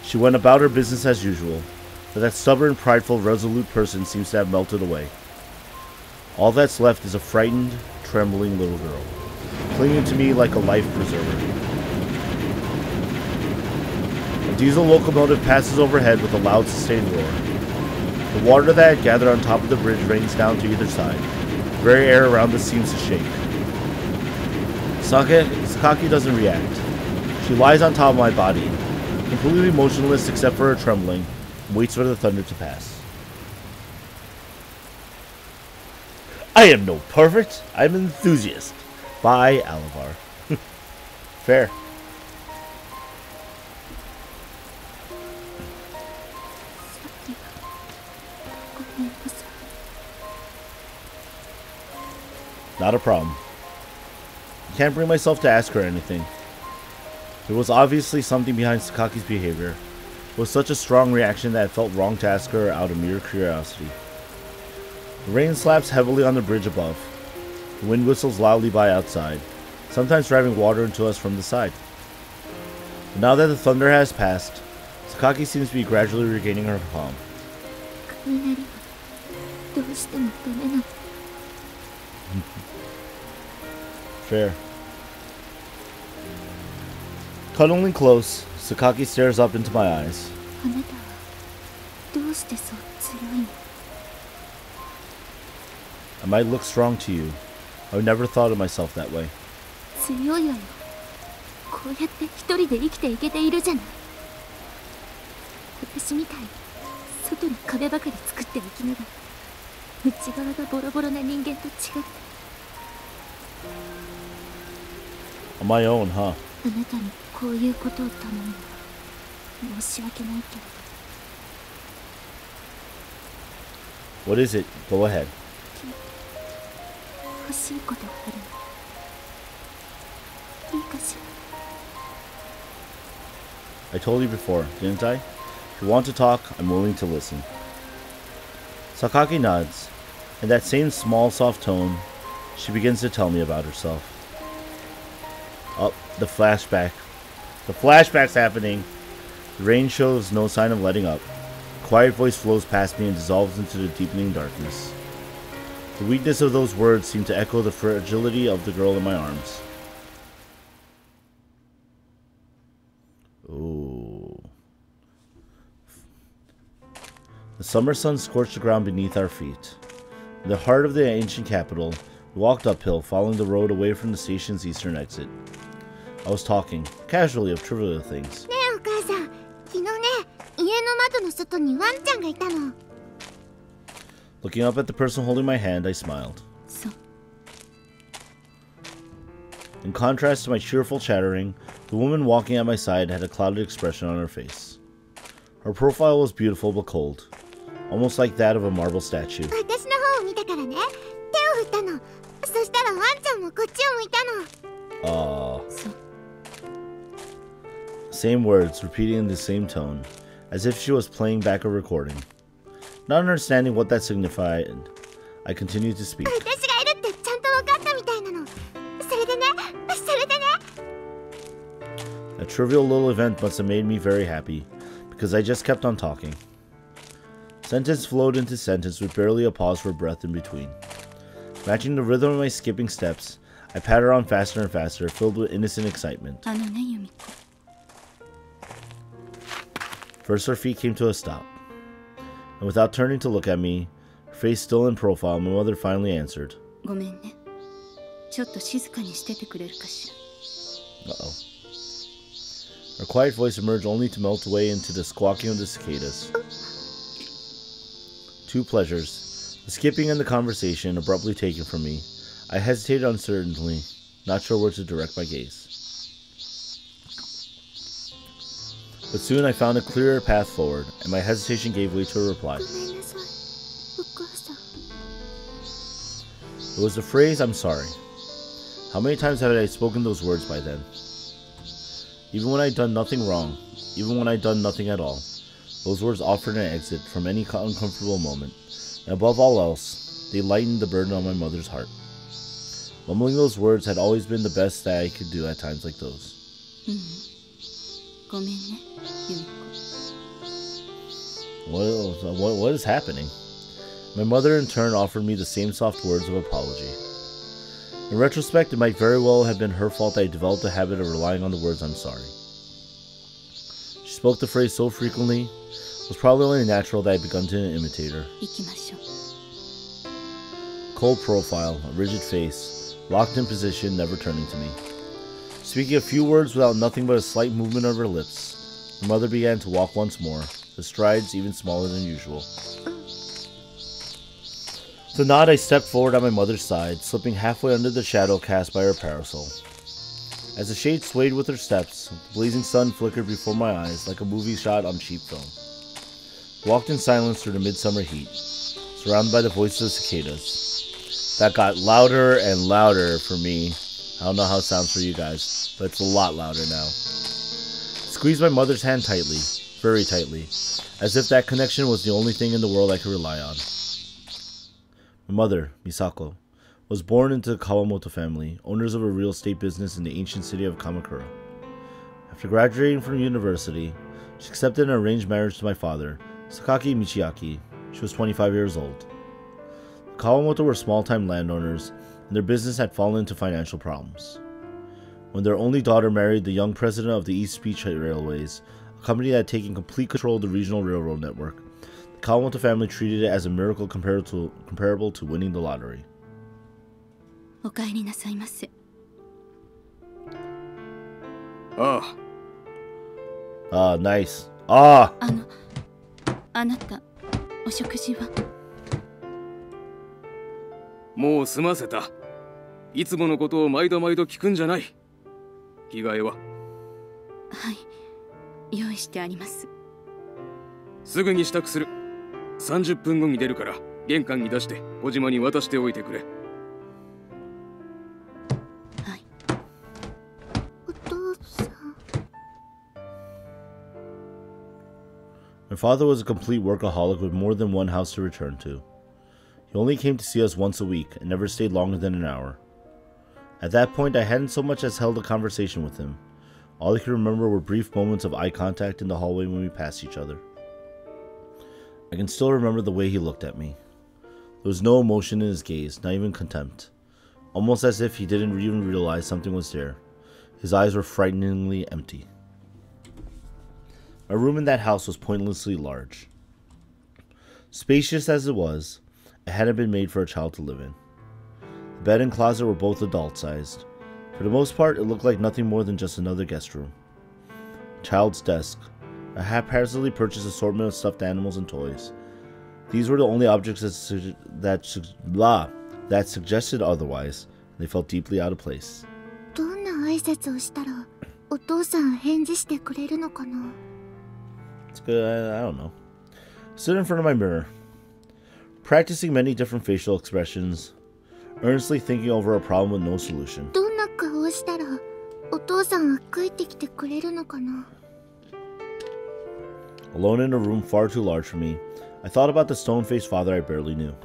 She went about her business as usual, but that stubborn, prideful, resolute person seems to have melted away. All that's left is a frightened, trembling little girl, clinging to me like a life preserver. A diesel locomotive passes overhead with a loud, sustained roar. The water that had gathered on top of the bridge rains down to either side. The very air around us seems to shake. Sakaki doesn't react. She lies on top of my body, completely motionless except for her trembling, and waits for the thunder to pass. I am no pervert. I'm an enthusiast. Bye, Alavar. Fair. Not a problem. I can't bring myself to ask her anything. There was obviously something behind Sakaki's behavior. It was such a strong reaction that it felt wrong to ask her out of mere curiosity. The rain slaps heavily on the bridge above. The wind whistles loudly by outside, sometimes driving water into us from the side. But now that the thunder has passed, Sakaki seems to be gradually regaining her calm. Fair. Cuddling close, Sakaki stares up into my eyes. I might look strong to you. I would never thought of myself that way. On my own, huh? What is it? Go ahead. I told you before, didn't I? If you want to talk, I'm willing to listen. Sakaki nods. In that same small, soft tone, she begins to tell me about herself. Oh, the flashback. The flashback's happening. The rain shows no sign of letting up. A quiet voice flows past me and dissolves into the deepening darkness. The weakness of those words seemed to echo the fragility of the girl in my arms. Ooh. The summer sun scorched the ground beneath our feet. In the heart of the ancient capital, we walked uphill, following the road away from the station's eastern exit. I was talking, casually, of trivial things. Looking up at the person holding my hand, I smiled. In contrast to my cheerful chattering, the woman walking at my side had a clouded expression on her face. Her profile was beautiful but cold, almost like that of a marble statue. Same words, repeating in the same tone, as if she was playing back a recording. Not understanding what that signified, I continued to speak. A trivial little event must have made me very happy, because I just kept on talking. Sentence flowed into sentence with barely a pause for breath in between. Matching the rhythm of my skipping steps, I pattered on faster and faster, filled with innocent excitement. First her feet came to a stop, and without turning to look at me, her face still in profile, my mother finally answered. Uh-oh. Her quiet voice emerged only to melt away into the squawking of the cicadas. Two pleasures, the skipping and the conversation, abruptly taken from me. I hesitated uncertainly. not sure where to direct my gaze. But soon I found a clearer path forward, and my hesitation gave way to a reply. It was the phrase, "I'm sorry." How many times had I spoken those words by then? Even when I'd done nothing wrong, even when I'd done nothing at all, those words offered an exit from any uncomfortable moment, and above all else, they lightened the burden on my mother's heart. Mumbling those words had always been the best that I could do at times like those. What is happening? My mother in turn offered me the same soft words of apology. In retrospect, it might very well have been her fault that I developed a habit of relying on the words "I'm sorry." She spoke the phrase so frequently, it was probably only natural that I had begun to imitate her. Cold profile, a rigid face, locked in position, never turning to me. Speaking a few words without nothing but a slight movement of her lips, my mother began to walk once more, the strides even smaller than usual. With a nod, I stepped forward at my mother's side, slipping halfway under the shadow cast by her parasol. As the shade swayed with her steps, the blazing sun flickered before my eyes like a movie shot on cheap film. I walked in silence through the midsummer heat, surrounded by the voices of cicadas. That got louder and louder for me. I don't know how it sounds for you guys, but it's a lot louder now. I squeezed my mother's hand tightly, very tightly, as if that connection was the only thing in the world I could rely on. My mother, Misako, was born into the Kawamoto family, owners of a real estate business in the ancient city of Kamakura. After graduating from university, she accepted an arranged marriage to my father, Sakaki Michiaki. She was 25 years old. The Kawamoto were small-time landowners, and their business had fallen into financial problems. When their only daughter married the young president of the East Beach Railways, a company that had taken complete control of the regional railroad network, the Kawamoto family treated it as a miracle comparable to winning the lottery. Nice. あなた、お食事は？もう済ませた。いつものことを毎度毎度聞くんじゃない。着替えは？はい、用意してあります。すぐに支度する。30分後に出るから、玄関に出して小島に渡しておいてくれ。はい。お父さん。My father was a complete workaholic with more than one house to return to. He only came to see us once a week and never stayed longer than an hour. At that point, I hadn't so much as held a conversation with him. All I could remember were brief moments of eye contact in the hallway when we passed each other. I can still remember the way he looked at me. There was no emotion in his gaze, not even contempt. Almost as if he didn't even realize something was there. His eyes were frighteningly empty. My room in that house was pointlessly large. Spacious as it was, it hadn't been made for a child to live in. The bed and closet were both adult-sized. For the most part, it looked like nothing more than just another guest room. A child's desk, a haphazardly purchased assortment of stuffed animals and toys. These were the only objects that suggested otherwise, and they felt deeply out of place. どんな挨拶をしたらお父さん返事してくれるのかな? It's good, I don't know. I stood in front of my mirror, practicing many different facial expressions, earnestly thinking over a problem with no solution. どんな顔をしたらお父さんは帰ってきてくれるのかな? Alone in a room far too large for me, I thought about the stone-faced father I barely knew.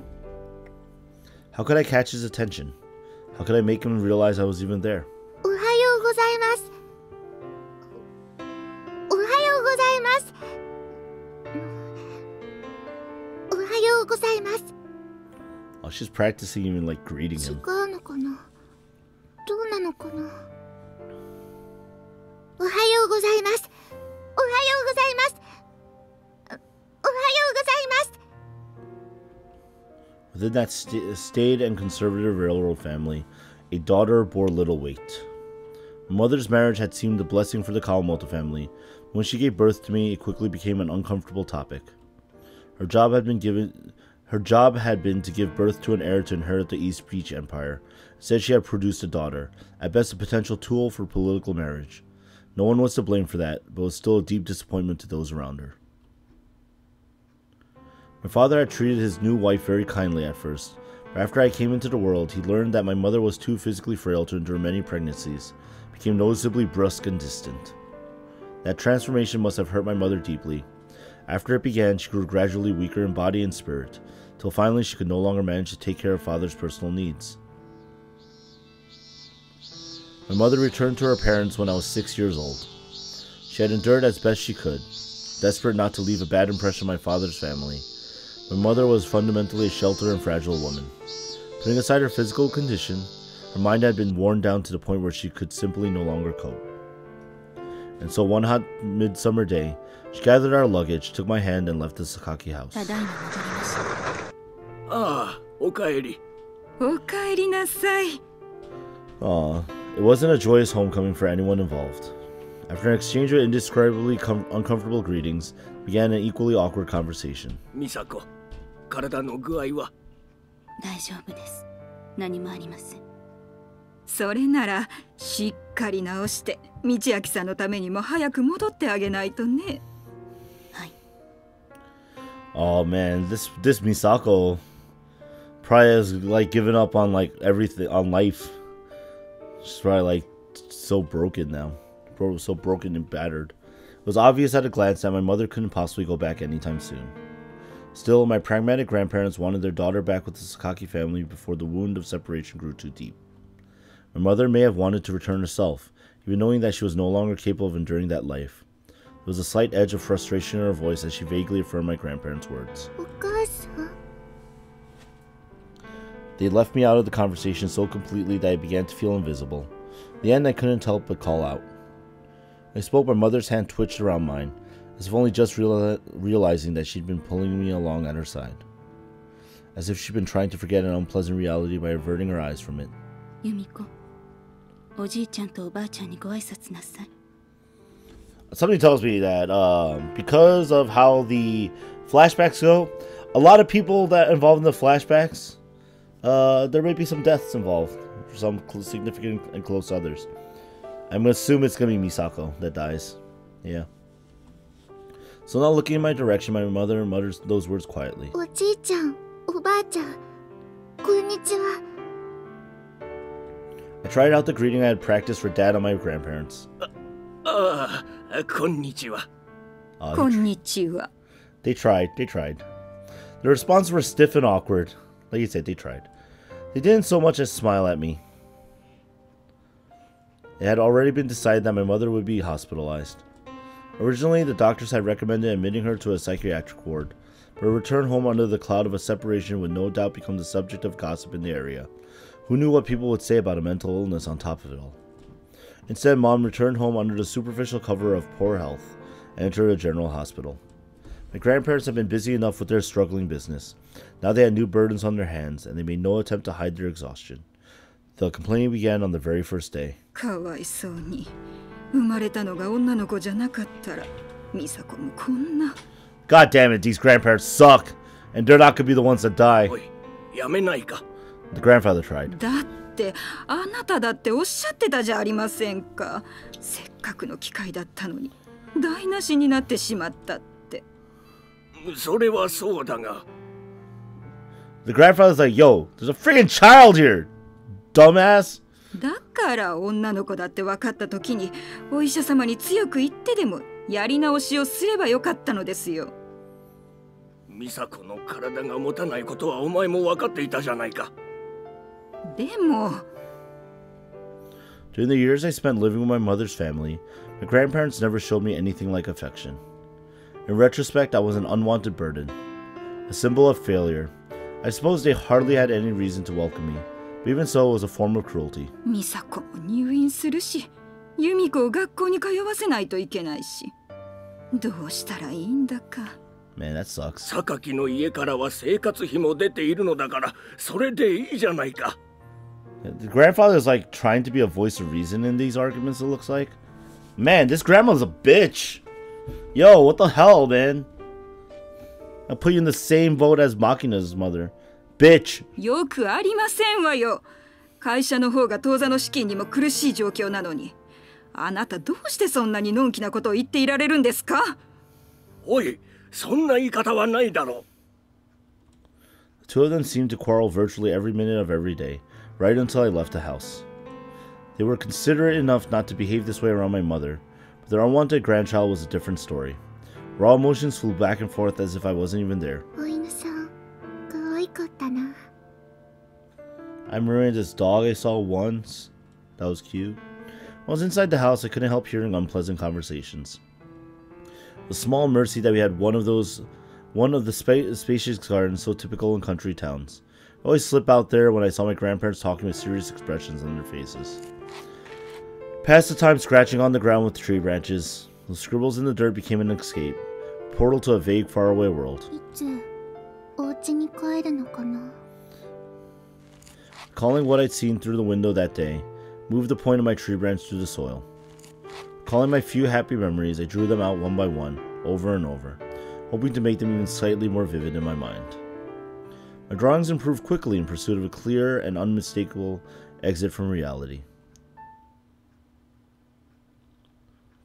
How could I catch his attention? How could I make him realize I was even there? おはようございます。おはようございます。おはようございます。 Oh, she's practicing even like greeting him. 違うのかな? どうなのかな? おはようございます。おはようございます。おはようございます。 Within that staid and conservative railroad family, a daughter bore little weight. My mother's marriage had seemed a blessing for the Kawamoto family. When she gave birth to me, it quickly became an uncomfortable topic. Her job had Her job had been to give birth to an heir to inherit the East Peach Empire. Instead, she had produced a daughter, at best a potential tool for political marriage. No one was to blame for that, but it was still a deep disappointment to those around her. My father had treated his new wife very kindly at first, but after I came into the world, he learned that my mother was too physically frail to endure many pregnancies, became noticeably brusque and distant. That transformation must have hurt my mother deeply. After it began, she grew gradually weaker in body and spirit, till finally she could no longer manage to take care of father's personal needs. My mother returned to her parents when I was 6 years old. She had endured as best she could, desperate not to leave a bad impression on my father's family. My mother was fundamentally a sheltered and fragile woman. Putting aside her physical condition, her mind had been worn down to the point where she could simply no longer cope. And so one hot midsummer day, she gathered our luggage, took my hand, and left the Sakaki house. Ah, okaeri. Okaeri nasai. Aw, it wasn't a joyous homecoming for anyone involved. After an exchange of indescribably uncomfortable greetings, began an equally awkward conversation. Misako, 体の具合は? 大丈夫です。何もありません。それならしっかり直して道明さんのためにも早く戻ってあげないとね。はい。Oh man, this Misako probably has like given up on like everything on life. She's probably like so broken now. So broken and battered. It was obvious at a glance that my mother couldn't possibly go back anytime soon. Still, my pragmatic grandparents wanted their daughter back with the Sakaki family before the wound of separation grew too deep. My mother may have wanted to return herself, even knowing that she was no longer capable of enduring that life. There was a slight edge of frustration in her voice as she vaguely affirmed my grandparents' words. They left me out of the conversation so completely that I began to feel invisible. In the end, I couldn't help but call out. When I spoke, my mother's hand twitched around mine, as if only just realizing that she'd been pulling me along at her side. As if she'd been trying to forget an unpleasant reality by averting her eyes from it. Yumiko, Oji-chan to Oba-chan ni goaisatsu nasai. Something tells me that because of how the flashbacks go, a lot of people that involved in the flashbacks, there may be some deaths involved for some significant and close others. I'm going to assume it's going to be Misako that dies. Yeah. So now looking in my direction, my mother mutters those words quietly. Oji-chan, Oba-chan, konnichiwa. I tried out the greeting I had practiced for Dad and my grandparents. Konnichiwa. Konnichiwa. They tried. The responses were stiff and awkward. Like you said, they tried. They didn't so much as smile at me. It had already been decided that my mother would be hospitalized. Originally, the doctors had recommended admitting her to a psychiatric ward, but her return home under the cloud of a separation would no doubt become the subject of gossip in the area. Who knew what people would say about a mental illness on top of it all? Instead, Mom returned home under the superficial cover of poor health and entered a general hospital. My grandparents had been busy enough with their struggling business. Now they had new burdens on their hands, and they made no attempt to hide their exhaustion. The complaining began on the very first day. God damn it, these grandparents suck! And they're not gonna be the ones that die. The grandfather tried. だってあなただっておっしゃってたじゃありませんか。せっかくの機会だったのに台無しになってしまったって。それはそうだが。The grandfather's like, yo, there's a freaking child here, dumbass. だから女の子だって分かった時にお医者様に強く言ってでもやり直しをすればよかったのですよ。美佐子の体が持たないことはお前も分かっていたじゃないか。でも During the years I spent living with my mother's family, my grandparents never showed me anything like affection. In retrospect, I was an unwanted burden, a symbol of failure. I suppose they hardly had any reason to welcome me, but even so, it was a form of cruelty. 美佐子も入院するし、由美子を学校に通わせないといけないし、どうしたらいいんだか。Man, that sucks. 榊の家からは生活費も出ているのだから、それでいいじゃないか。The grandfather is like trying to be a voice of reason in these arguments, it looks like. Man, this grandma's a bitch. Yo, what the hell, man? I'll put you in the same boat as Makina's mother. Bitch! よくありませんわよ。会社の方が当座の資金にも苦しい状況なのに。あなたどうしてそんなにのんきなことを言っていられるんですか？おい、そんな言い方はないだろう。The two of them seemed to quarrel virtually every minute of every day, right until I left the house. They were considerate enough not to behave this way around my mother, but their unwanted grandchild was a different story. Raw emotions flew back and forth as if I wasn't even there. I married this dog I saw once. That was cute. When I was inside the house, I couldn't help hearing unpleasant conversations. The small mercy that we had one of the spacious gardens so typical in country towns. I always slip out there when I saw my grandparents talking with serious expressions on their faces. Passed the time scratching on the ground with tree branches. The scribbles in the dirt became an escape, a portal to a vague, faraway world. Calling what I'd seen through the window that day, moved the point of my tree branch through the soil. Calling my few happy memories, I drew them out one by one, over and over, hoping to make them even slightly more vivid in my mind. My drawings improved quickly in pursuit of a clear and unmistakable exit from reality.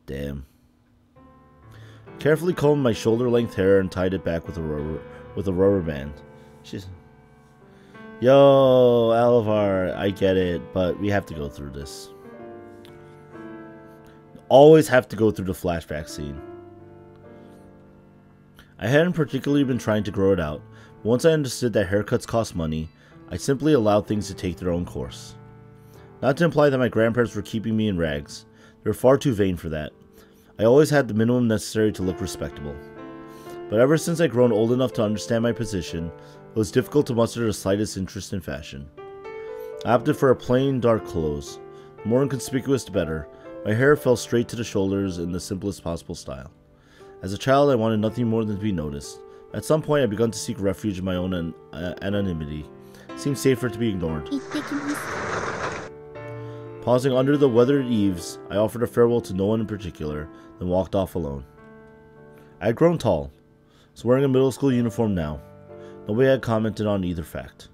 Damn. Carefully combed my shoulder-length hair and tied it back with a rubber band. She's... Yo, Alvar, I get it, but we have to go through this. Always have to go through the flashback scene. I hadn't particularly been trying to grow it out, but once I understood that haircuts cost money, I simply allowed things to take their own course. Not to imply that my grandparents were keeping me in rags. They were far too vain for that. I always had the minimum necessary to look respectable. But ever since I'd grown old enough to understand my position, it was difficult to muster the slightest interest in fashion. I opted for a plain, dark clothes. The more inconspicuous the better. My hair fell straight to the shoulders in the simplest possible style. As a child, I wanted nothing more than to be noticed. At some point, I begun to seek refuge in my own anonymity. It seemed safer to be ignored. Pausing under the weathered eaves, I offered a farewell to no one in particular, then walked off alone. I had grown tall. I was wearing a middle school uniform now. Nobody had commented on either fact.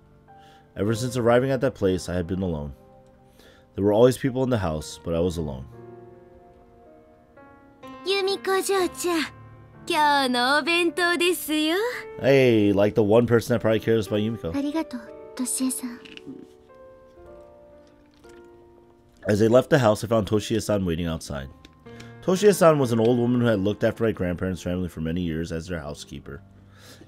Ever since arriving at that place, I had been alone. There were always people in the house, but I was alone. Yumiko 嬢ちゃん、今日のお弁当ですよ。 Hey, like the one person that probably cares about Yumiko. ありがとう、Toshie-san. As they left the house, I found Toshie-san waiting outside. Toshie-san was an old woman who had looked after my grandparents' family for many years as their housekeeper.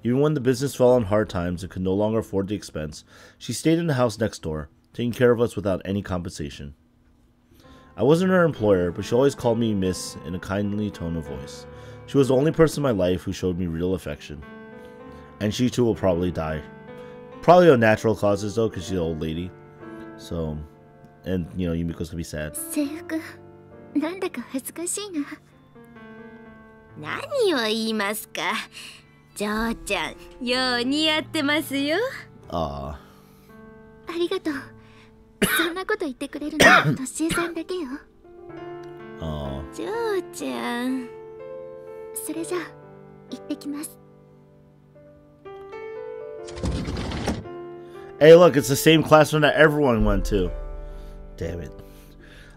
Even when the business fell on hard times and could no longer afford the expense, she stayed in the house next door, taking care of us without any compensation. I wasn't her employer, but she always called me Miss in a kindly tone of voice. She was the only person in my life who showed me real affection. And she too will probably die. Probably on natural causes though, because she's an old lady. So, and you know, Yumiko's gonna be sad. 制服、なんだか恥ずかしいな。何を言いますか。嬢ちゃん、よう似合ってますよ。ありがとう。そんなこと言ってくれるのはToshieさんだけよ。嬢ちゃん。それじゃあ、行ってきます。Hey, look, it's the same classroom that everyone went to. Damn it.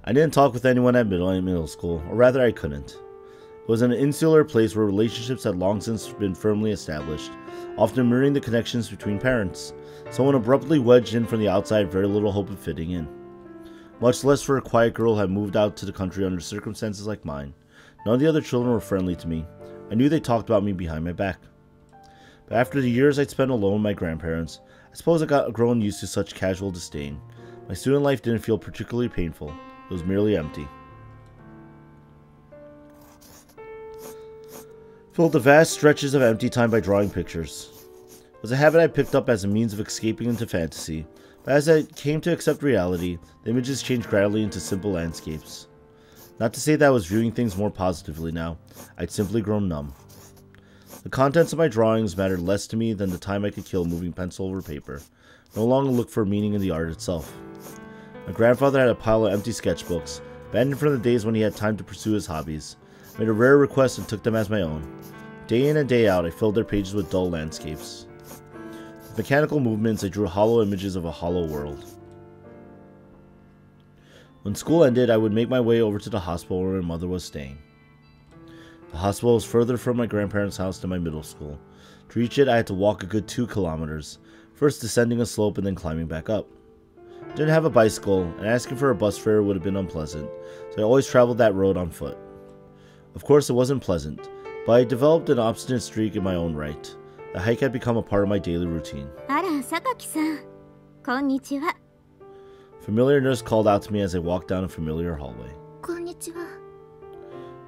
I didn't talk with anyone at middle school, or rather I couldn't. It was an insular place where relationships had long since been firmly established, often mirroring the connections between parents. Someone abruptly wedged in from the outside, very little hope of fitting in. Much less for a quiet girl who had moved out to the country under circumstances like mine. None of the other children were friendly to me. I knew they talked about me behind my back. But after the years I'd spent alone with my grandparents, I suppose I got grown used to such casual disdain. My student life didn't feel particularly painful. It was merely empty. Filled the vast stretches of empty time by drawing pictures. It was a habit I picked up as a means of escaping into fantasy, but as I came to accept reality, the images changed gradually into simple landscapes. Not to say that I was viewing things more positively now, I'd simply grown numb. The contents of my drawings mattered less to me than the time I could kill moving pencil over paper. No longer looked for meaning in the art itself. My grandfather had a pile of empty sketchbooks, abandoned from the days when he had time to pursue his hobbies. I made a rare request and took them as my own. Day in and day out, I filled their pages with dull landscapes. With mechanical movements, I drew hollow images of a hollow world. When school ended, I would make my way over to the hospital where my mother was staying. The hospital was further from my grandparents' house than my middle school. To reach it, I had to walk a good 2 kilometers, first descending a slope and then climbing back up. Didn't have a bicycle, and asking for a bus fare would have been unpleasant, so I always traveled that road on foot. Of course, it wasn't pleasant, but I developed an obstinate streak in my own right. The hike had become a part of my daily routine. あら、榊さん。こんにちは。Familiar nurse called out to me as I walked down a familiar hallway. こんにちは。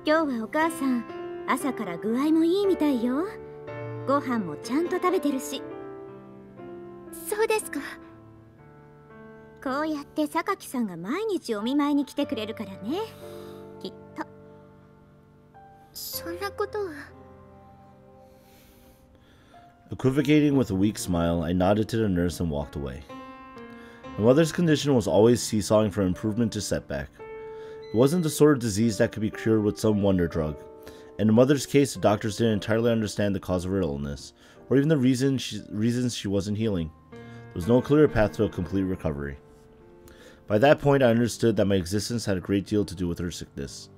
今日はお母さん、朝から具合もいいみたいよ。ご飯もちゃんと食べてるし。そうですか。こうやって榊さんが毎日お見舞いに来てくれるからね。きっと。そんなことは。Equivocating with a weak smile, I nodded to the nurse and walked away. My mother's condition was always seesawing from improvement to setback. It wasn't the sort of disease that could be cured with some wonder drug. In the mother's case, the doctors didn't entirely understand the cause of her illness, or even the reasons she wasn't healing. There was no clear path to a complete recovery. By that point, I understood that my existence had a great deal to do with her sickness.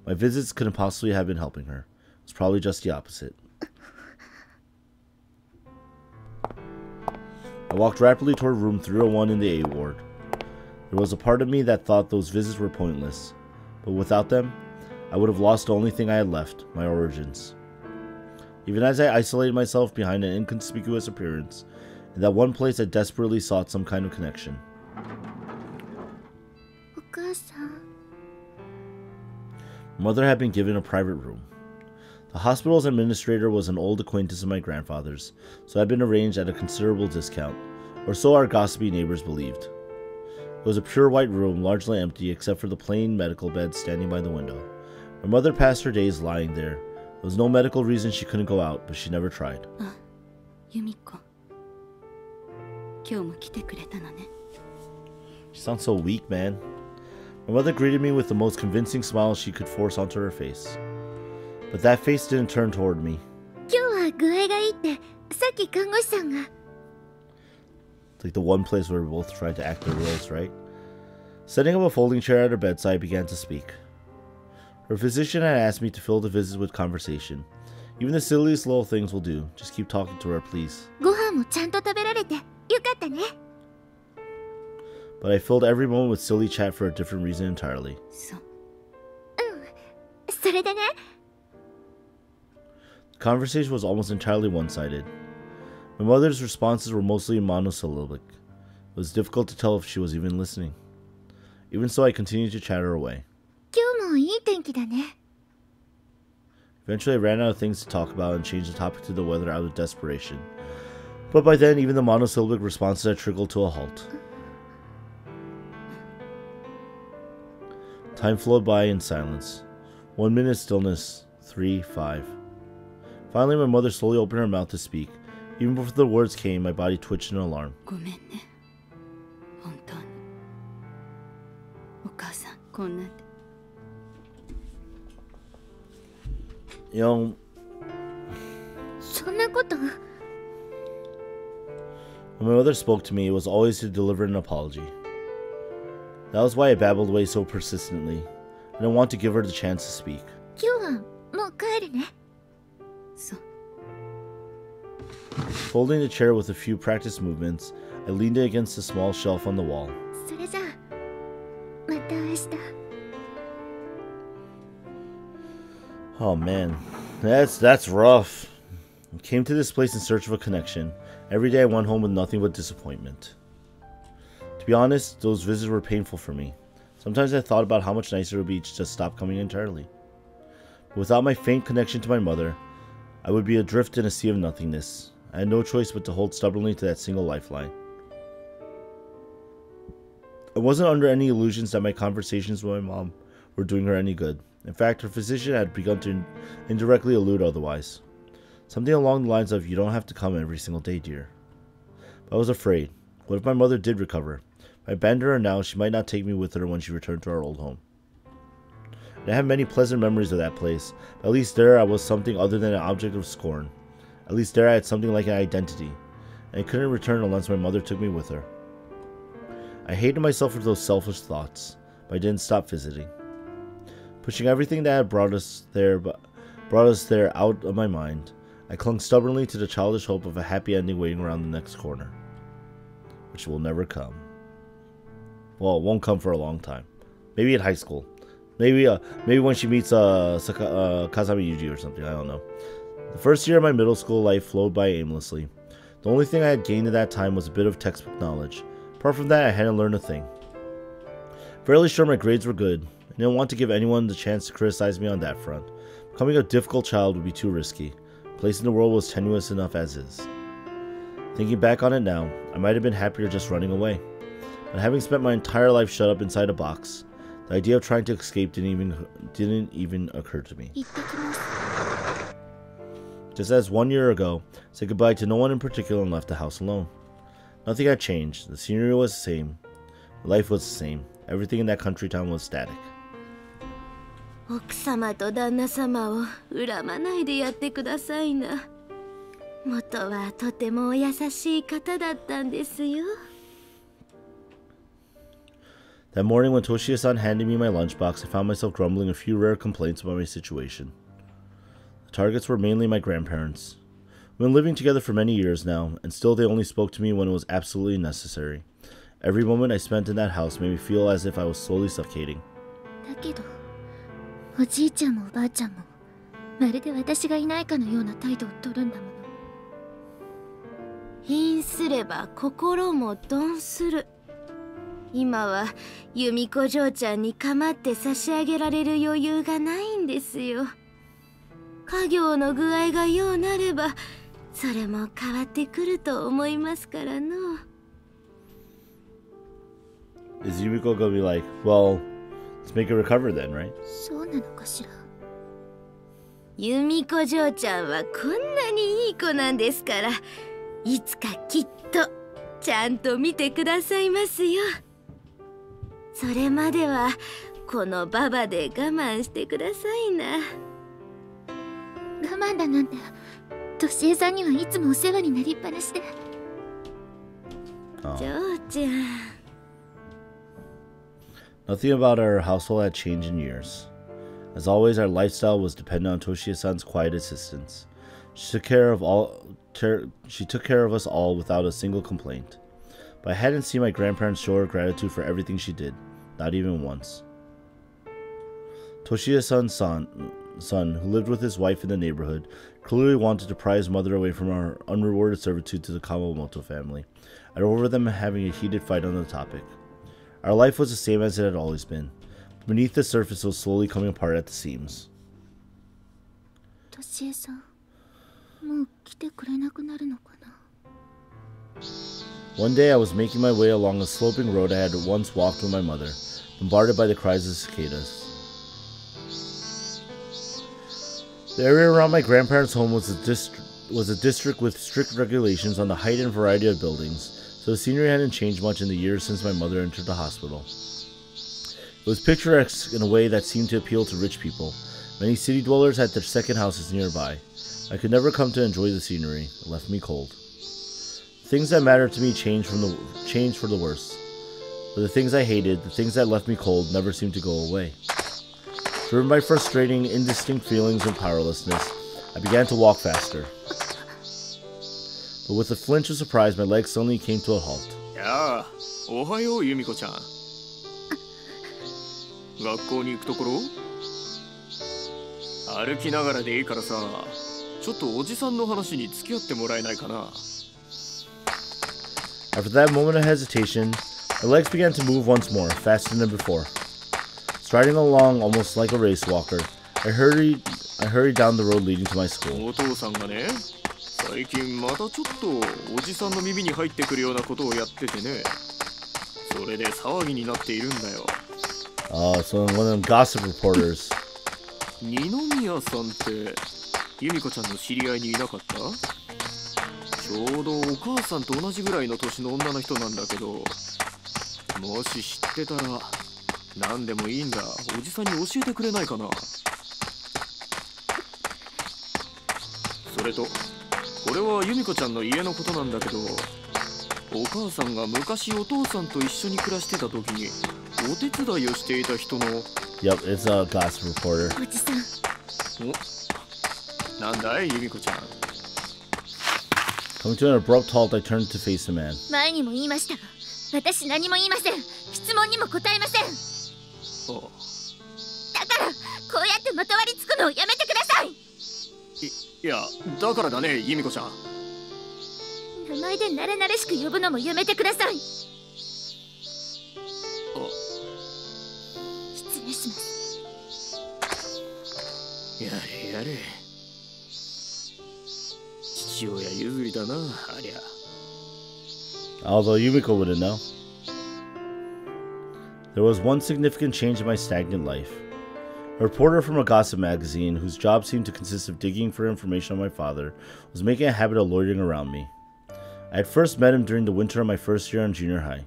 My visits couldn't possibly have been helping her. It was probably just the opposite. I walked rapidly toward room 301 in the A ward. There was a part of me that thought those visits were pointless, but without them, I would have lost the only thing I had left, my origins. Even as I isolated myself behind an inconspicuous appearance, in that one place I desperately sought some kind of connection. Mother had been given a private room. The hospital's administrator was an old acquaintance of my grandfather's, so it had been arranged at a considerable discount, or so our gossipy neighbors believed. It was a pure white room, largely empty except for the plain medical bed standing by the window. My mother passed her days lying there. There was no medical reason she couldn't go out, but she never tried. Yumiko. She sounds so weak, man. My mother greeted me with the most convincing smile she could force onto her face. But that face didn't turn toward me. It's like the one place where we both tried to act their roles, right? Setting up a folding chair at her bedside, I began to speak. Her physician had asked me to fill the visits with conversation. Even the silliest little things will do. Just keep talking to her, please. But I filled every moment with silly chat for a different reason entirely. The conversation was almost entirely one-sided. My mother's responses were mostly monosyllabic. It was difficult to tell if she was even listening. Even so, I continued to chatter away. Eventually, I ran out of things to talk about and changed the topic to the weather out of desperation. But by then, even the monosyllabic responses had trickled to a halt. Time flowed by in silence. 1 minute stillness, 3, 5. Finally, my mother slowly opened her mouth to speak. Even before the words came, my body twitched in alarm. You know, when my mother spoke to me, it was always to deliver an apology. That was why I babbled away so persistently. I didn't want to give her the chance to speak. Folding the chair with a few practiced movements, I leaned it against a small shelf on the wall. Oh man, that's rough. I came to this place in search of a connection. Every day I went home with nothing but disappointment. To be honest, those visits were painful for me. Sometimes I thought about how much nicer it would be to just stop coming entirely. But without my faint connection to my mother, I would be adrift in a sea of nothingness. I had no choice but to hold stubbornly to that single lifeline. I wasn't under any illusions that my conversations with my mom were doing her any good. In fact, her physician had begun to indirectly allude otherwise. Something along the lines of, "You don't have to come every single day, dear." But I was afraid. What if my mother did recover? If I abandoned her now, she might not take me with her when she returned to our old home. I I have many pleasant memories of that place. But at least there I was something other than an object of scorn. At least there I had something like an identity. And I couldn't return unless my mother took me with her. I hated myself for those selfish thoughts, but I didn't stop visiting. Pushing everything that had brought us there out of my mind, I clung stubbornly to the childish hope of a happy ending waiting around the next corner. Which will never come. Well, it won't come for a long time. Maybe in high school. Maybe when she meets Kazami Yuji or something, I don't know. The first year of my middle school life flowed by aimlessly. The only thing I had gained in that time was a bit of textbook knowledge. Apart from that, I hadn't learned a thing. Fairly sure my grades were good. I didn't want to give anyone the chance to criticize me on that front. Becoming a difficult child would be too risky. My place in the world was tenuous enough as is. Thinking back on it now, I might have been happier just running away. But having spent my entire life shut up inside a box, the idea of trying to escape didn't even occur to me. Just as 1 year ago, I said goodbye to no one in particular and left the house alone. Nothing had changed. The scenery was the same. Life was the same. Everything in that country town was static. 奥様と旦那様を恨まないでやってくださいな。元はとてもお優しい方だったんですよ。That morning when Toshiya-san handed me my lunchbox, I found myself grumbling a few rare complaints about my situation. The targets were mainly my grandparents. We've been living together for many years now, and still they only spoke to me when it was absolutely necessary. Every moment I spent in that house made me feel as if I was slowly suffocating. だけど、おじいちゃんもおばあちゃんもまるで私がいないかのような態度を取るんだもの。貧すれば心も鈍する。今は由美子嬢ちゃんに構って差し上げられる余裕がないんですよ。家業の具合がようなればそれも変わってくると思いますからの。Is Yumiko gonna be like, well, let's make it recover then, right? そうなのかしら。由美子嬢ちゃんはこんなにいい子なんですから、いつかきっとちゃんと見てくださいますよ。それまではこのババで我慢してくださいな。我慢だなんて、トシエさんにはいつもお世話になりっぱなしで。嬢ちゃん。Nothing about our household had changed in years. As always, our lifestyle was dependent on Toshiya-san's quiet assistance. She took care of us all without a single complaint. But I hadn't seen my grandparents show her gratitude for everything she did, not even once. Toshiya-san's son, who lived with his wife in the neighborhood, clearly wanted to pry his mother away from our unrewarded servitude to the Kawamoto family, and over them having a heated fight on the topic. Our life was the same as it had always been. Beneath the surface, it was slowly coming apart at the seams. One day I was making my way along a sloping road I had once walked with my mother, bombarded by the cries of cicadas. The area around my grandparents' home was a district with strict regulations on the height and variety of buildings, so the scenery hadn't changed much in the years since my mother entered the hospital. It was picturesque in a way that seemed to appeal to rich people. Many city dwellers had their second houses nearby. I could never come to enjoy the scenery. It left me cold. Things that mattered to me changed for the worse. But the things I hated, the things that left me cold, never seemed to go away. Driven by frustrating, indistinct feelings of powerlessness, I began to walk faster. But with a flinch of surprise, my legs suddenly came to a halt. Yeah, ohayo, Yumiko-chan. 学校に行くところ？歩きながらでいいからさ、ちょっとおじさんの話に付き合ってもらえないかな。After that moment of hesitation, my legs began to move once more, faster than before. Striding along almost like a race walker, I hurried down the road leading to my school. お父さんがね、最近またちょっとおじさんの耳に入ってくるようなことをやっててね。それで騒ぎになっているんだよ。So one of them gossip reporters. 二宮さんって由美子ちゃんの知り合いにいなかった？ちょうどお母さんと同じぐらいの年の女の人なんだけど、もし知ってたら何でもいいんだ。おじさんに教えてくれないかな。それとこれは由美子ちゃんの家のことなんだけど、お母さんが昔お父さんと一緒に暮らしてた時にお手伝いをしていた人の。 Yep, it's a gossip reporter. おじさん。お、なんだい由美子ちゃん。 Coming to an abrupt halt, I turned to face the man. 前にも言いましたが、私何も言いません。質問にも答えません。あ、だからこうやってまとわりつくのをやめてください。いや、だからだね由美子ちゃん。名前で慣れ慣れしく呼ぶのもやめてください。失礼します。やれやれ、父親譲りだなありゃ。 Although Yumiko wouldn't know. There was one significant change in my stagnant life. A reporter from a gossip magazine, whose job seemed to consist of digging for information on my father, was making a habit of loitering around me. I had first met him during the winter of my first year in junior high.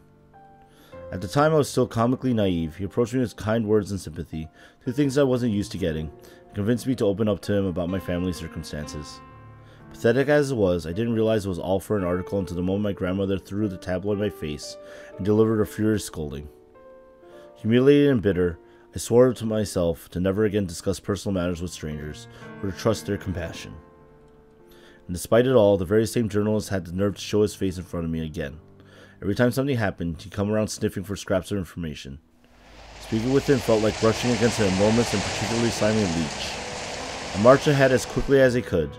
At the time I was still comically naive. He approached me with kind words and sympathy, two things I wasn't used to getting, and convinced me to open up to him about my family's circumstances. Pathetic as it was, I didn't realize it was all for an article until the moment my grandmother threw the tabloid in my face and delivered a furious scolding. Humiliated and bitter, I swore to myself to never again discuss personal matters with strangers, or to trust their compassion. And despite it all, the very same journalist had the nerve to show his face in front of me again. Every time something happened, he'd come around sniffing for scraps of information. Speaking with him felt like brushing against an enormous and particularly slimy leech. I marched ahead as quickly as I could,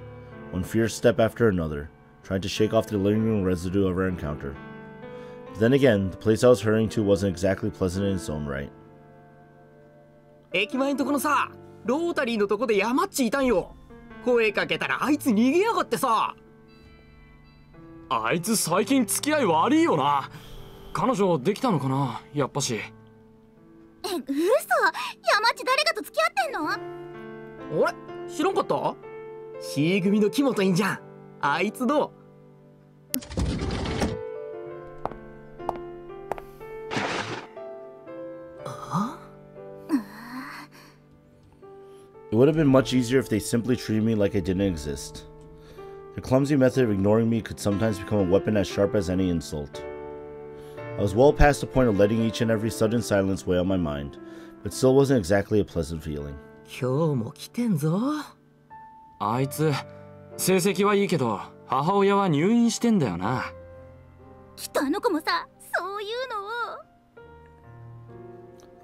one fierce step after another, trying to shake off the lingering residue of our encounter. But then again, the place I was hurrying to wasn't exactly pleasant in its own right. 駅前のとこのさ、ロータリーのとこでヤマッチいたんよ。声かけたらあいつ逃げやがってさ。あいつ最近付き合い悪いよな。彼女できたのかな、やっぱし。嘘、ヤマッチ誰かと付き合ってんの？あれ、知らんかった？ C 組の木本いんじゃん。あいつどう？ It would have been much easier if they simply treated me like I didn't exist. Their clumsy method of ignoring me could sometimes become a weapon as sharp as any insult. I was well past the point of letting each and every sudden silence weigh on my mind, but still wasn't exactly a pleasant feeling. 今日も来てんぞ。あいつ成績はいいけど母親は入院してんだよな。きっとあの子もさ、そういうのを。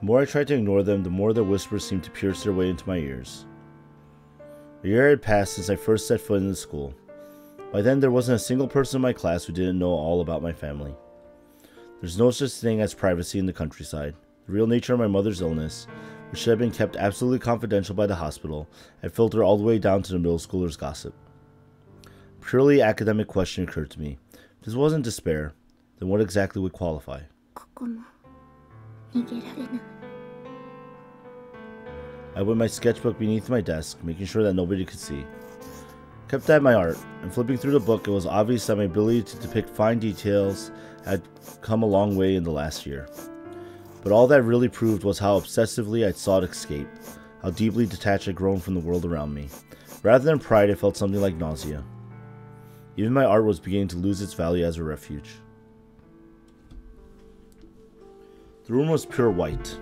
The more I tried to ignore them, the more their whispers seemed to pierce their way into my ears. A year had passed since I first set foot in the school. By then, there wasn't a single person in my class who didn't know all about my family. There's no such thing as privacy in the countryside. The real nature of my mother's illness, which should have been kept absolutely confidential by the hospital, had filtered all the way down to the middle schooler's gossip. A purely academic question occurred to me. If this wasn't despair, then what exactly would qualify? ここも逃げられない。 I put my sketchbook beneath my desk, making sure that nobody could see. Kept at my art, and flipping through the book, it was obvious that my ability to depict fine details had come a long way in the last year. But all that really proved was how obsessively I'd sought escape, how deeply detached I'd grown from the world around me. Rather than pride, I felt something like nausea. Even my art was beginning to lose its value as a refuge. The room was pure white.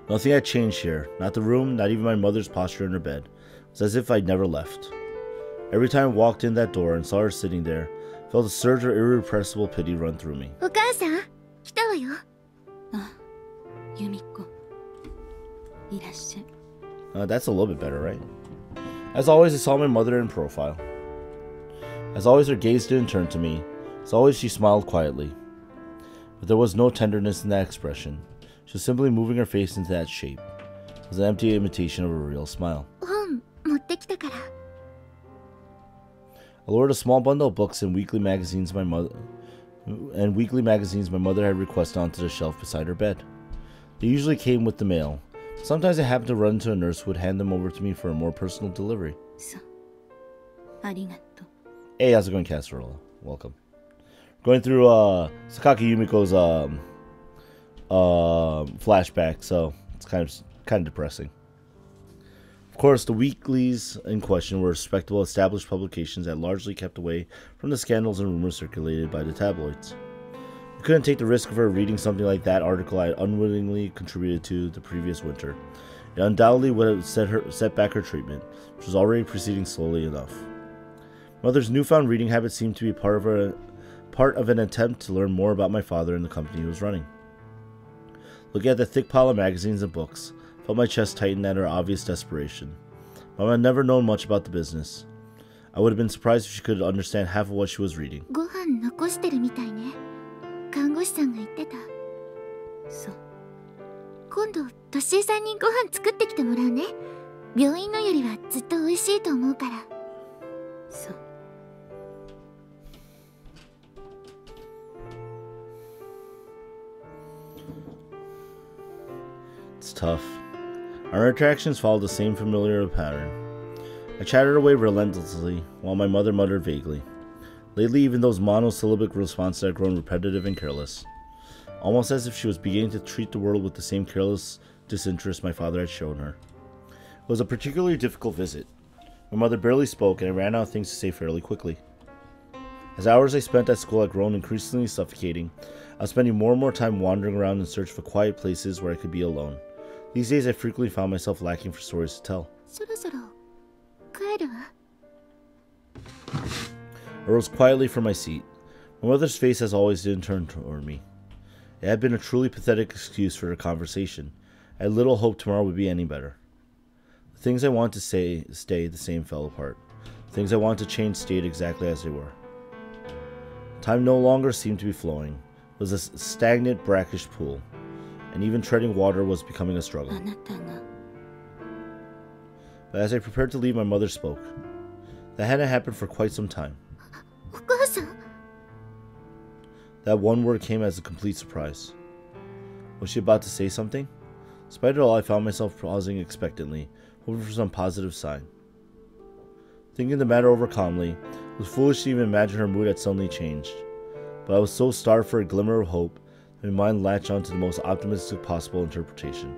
Nothing had changed here. Not the room, not even my mother's posture in her bed. It was as if I'd never left. Every time I walked in that door and saw her sitting there, I felt a surge of irrepressible pity run through me. お母さん、来たわよ。あ、由美子。いらっしゃい。 That's a little bit better, right? As always, I saw my mother in profile. As always, her gaze didn't turn to me. As always, she smiled quietly. But there was no tenderness in that expression. She was simply moving her face into that shape. It was an empty imitation of a real smile. 本持ってきたから。I lowered a small bundle of books and weekly magazines my mother had requested onto the shelf beside her bed. They usually came with the mail. Sometimes I happened to run into a nurse who would hand them over to me for a more personal delivery. そう。ありがとう。 Hey, how's it going, Casserole? Welcome. Going through Sakaki Yumiko's flashback, so it's kind of depressing. Of course, the weeklies in question were respectable, established publications that largely kept away from the scandals and rumors circulated by the tabloids. I couldn't take the risk of her reading something like that article I had unwittingly contributed to the previous winter. It undoubtedly would have set back her treatment, which was already proceeding slowly enough. Mother's newfound reading habit seemed to be part of an attempt to learn more about my father and the company he was running. Looking at the thick pile of magazines and books, I felt my chest tighten at her obvious desperation. Mom had never known much about the business. I would have been surprised if she could understand half of what she was reading. ご飯残してるみたいね。看護師さんが言ってた。そう。今度、としえさんにご飯作ってきてもらうね。病院のよりはずっと美味しいと思うから。そう。It's tough. Our interactions followed the same familiar pattern. I chattered away relentlessly, while my mother muttered vaguely. Lately, even those monosyllabic responses had grown repetitive and careless, almost as if she was beginning to treat the world with the same careless disinterest my father had shown her. It was a particularly difficult visit. My mother barely spoke, and I ran out of things to say fairly quickly. As hours I spent at school had grown increasingly suffocating, I was spending more and more time wandering around in search for quiet places where I could be alone. These days I frequently found myself lacking for stories to tell. そろそろ帰るわ。 I rose quietly from my seat. My mother's face, as always, didn't turn toward me. It had been a truly pathetic excuse for a conversation. I had little hope tomorrow would be any better. The things I wanted to stay the same fell apart. The things I wanted to change stayed exactly as they were. Time no longer seemed to be flowing. It was a stagnant, brackish pool, and even treading water was becoming a struggle. あなたが But as I prepared to leave, my mother spoke. That hadn't happened for quite some time. お母さん That one word came as a complete surprise. Was she about to say something? Despite it all, I found myself pausing expectantly, hoping for some positive sign. Thinking the matter over calmly, it was foolish to even imagine her mood had suddenly changed. But I was so starved for a glimmer of hope that my mind latched onto the most optimistic possible interpretation.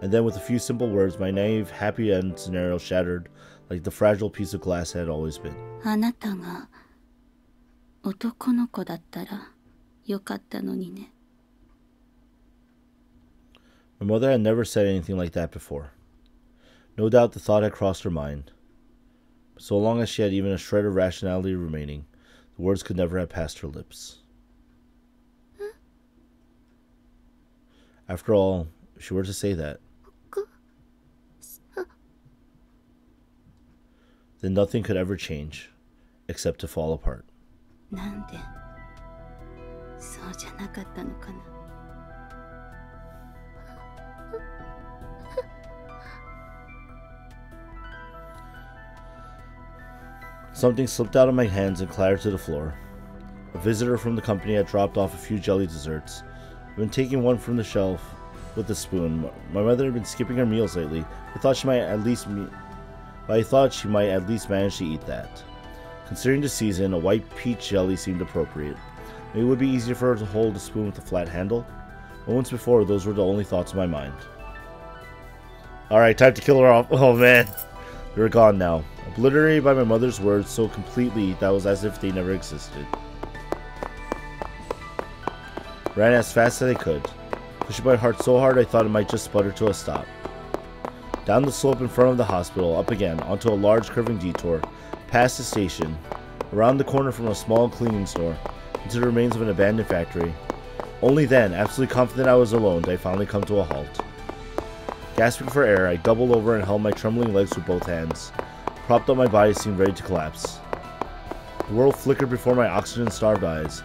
And then with a few simple words, my naive, happy end scenario shattered like the fragile piece of glass it had always been. あなたが男の子だったらよかったのにね。 My mother had never said anything like that before. No doubt the thought had crossed her mind. But so long as she had even a shred of rationality remaining, the words could never have passed her lips. After all, if she were to say that, then nothing could ever change, except to fall apart. なんでそうじゃなかったのかな。 Something slipped out of my hands and clattered to the floor. A visitor from the company had dropped off a few jelly desserts. I'd been taking one from the shelf with a spoon. My mother had been skipping her meals lately. I thought she might at least manage to eat that. Considering the season, a white peach jelly seemed appropriate. Maybe it would be easier for her to hold a spoon with a flat handle. Moments before, those were the only thoughts in my mind. Alright, time to kill her off. Oh man. They were gone now. Obliterated by my mother's words so completely that it was as if they never existed. Ran as fast as I could, pushing my heart so hard I thought it might just sputter to a stop. Down the slope in front of the hospital, up again, onto a large curving detour, past the station, around the corner from a small cleaning store, into the remains of an abandoned factory. Only then, absolutely confident I was alone, did I finally come to a halt. Gasping for air, I doubled over and held my trembling legs with both hands. Propped up, my body seemed ready to collapse. The world flickered before my oxygen-starved eyes.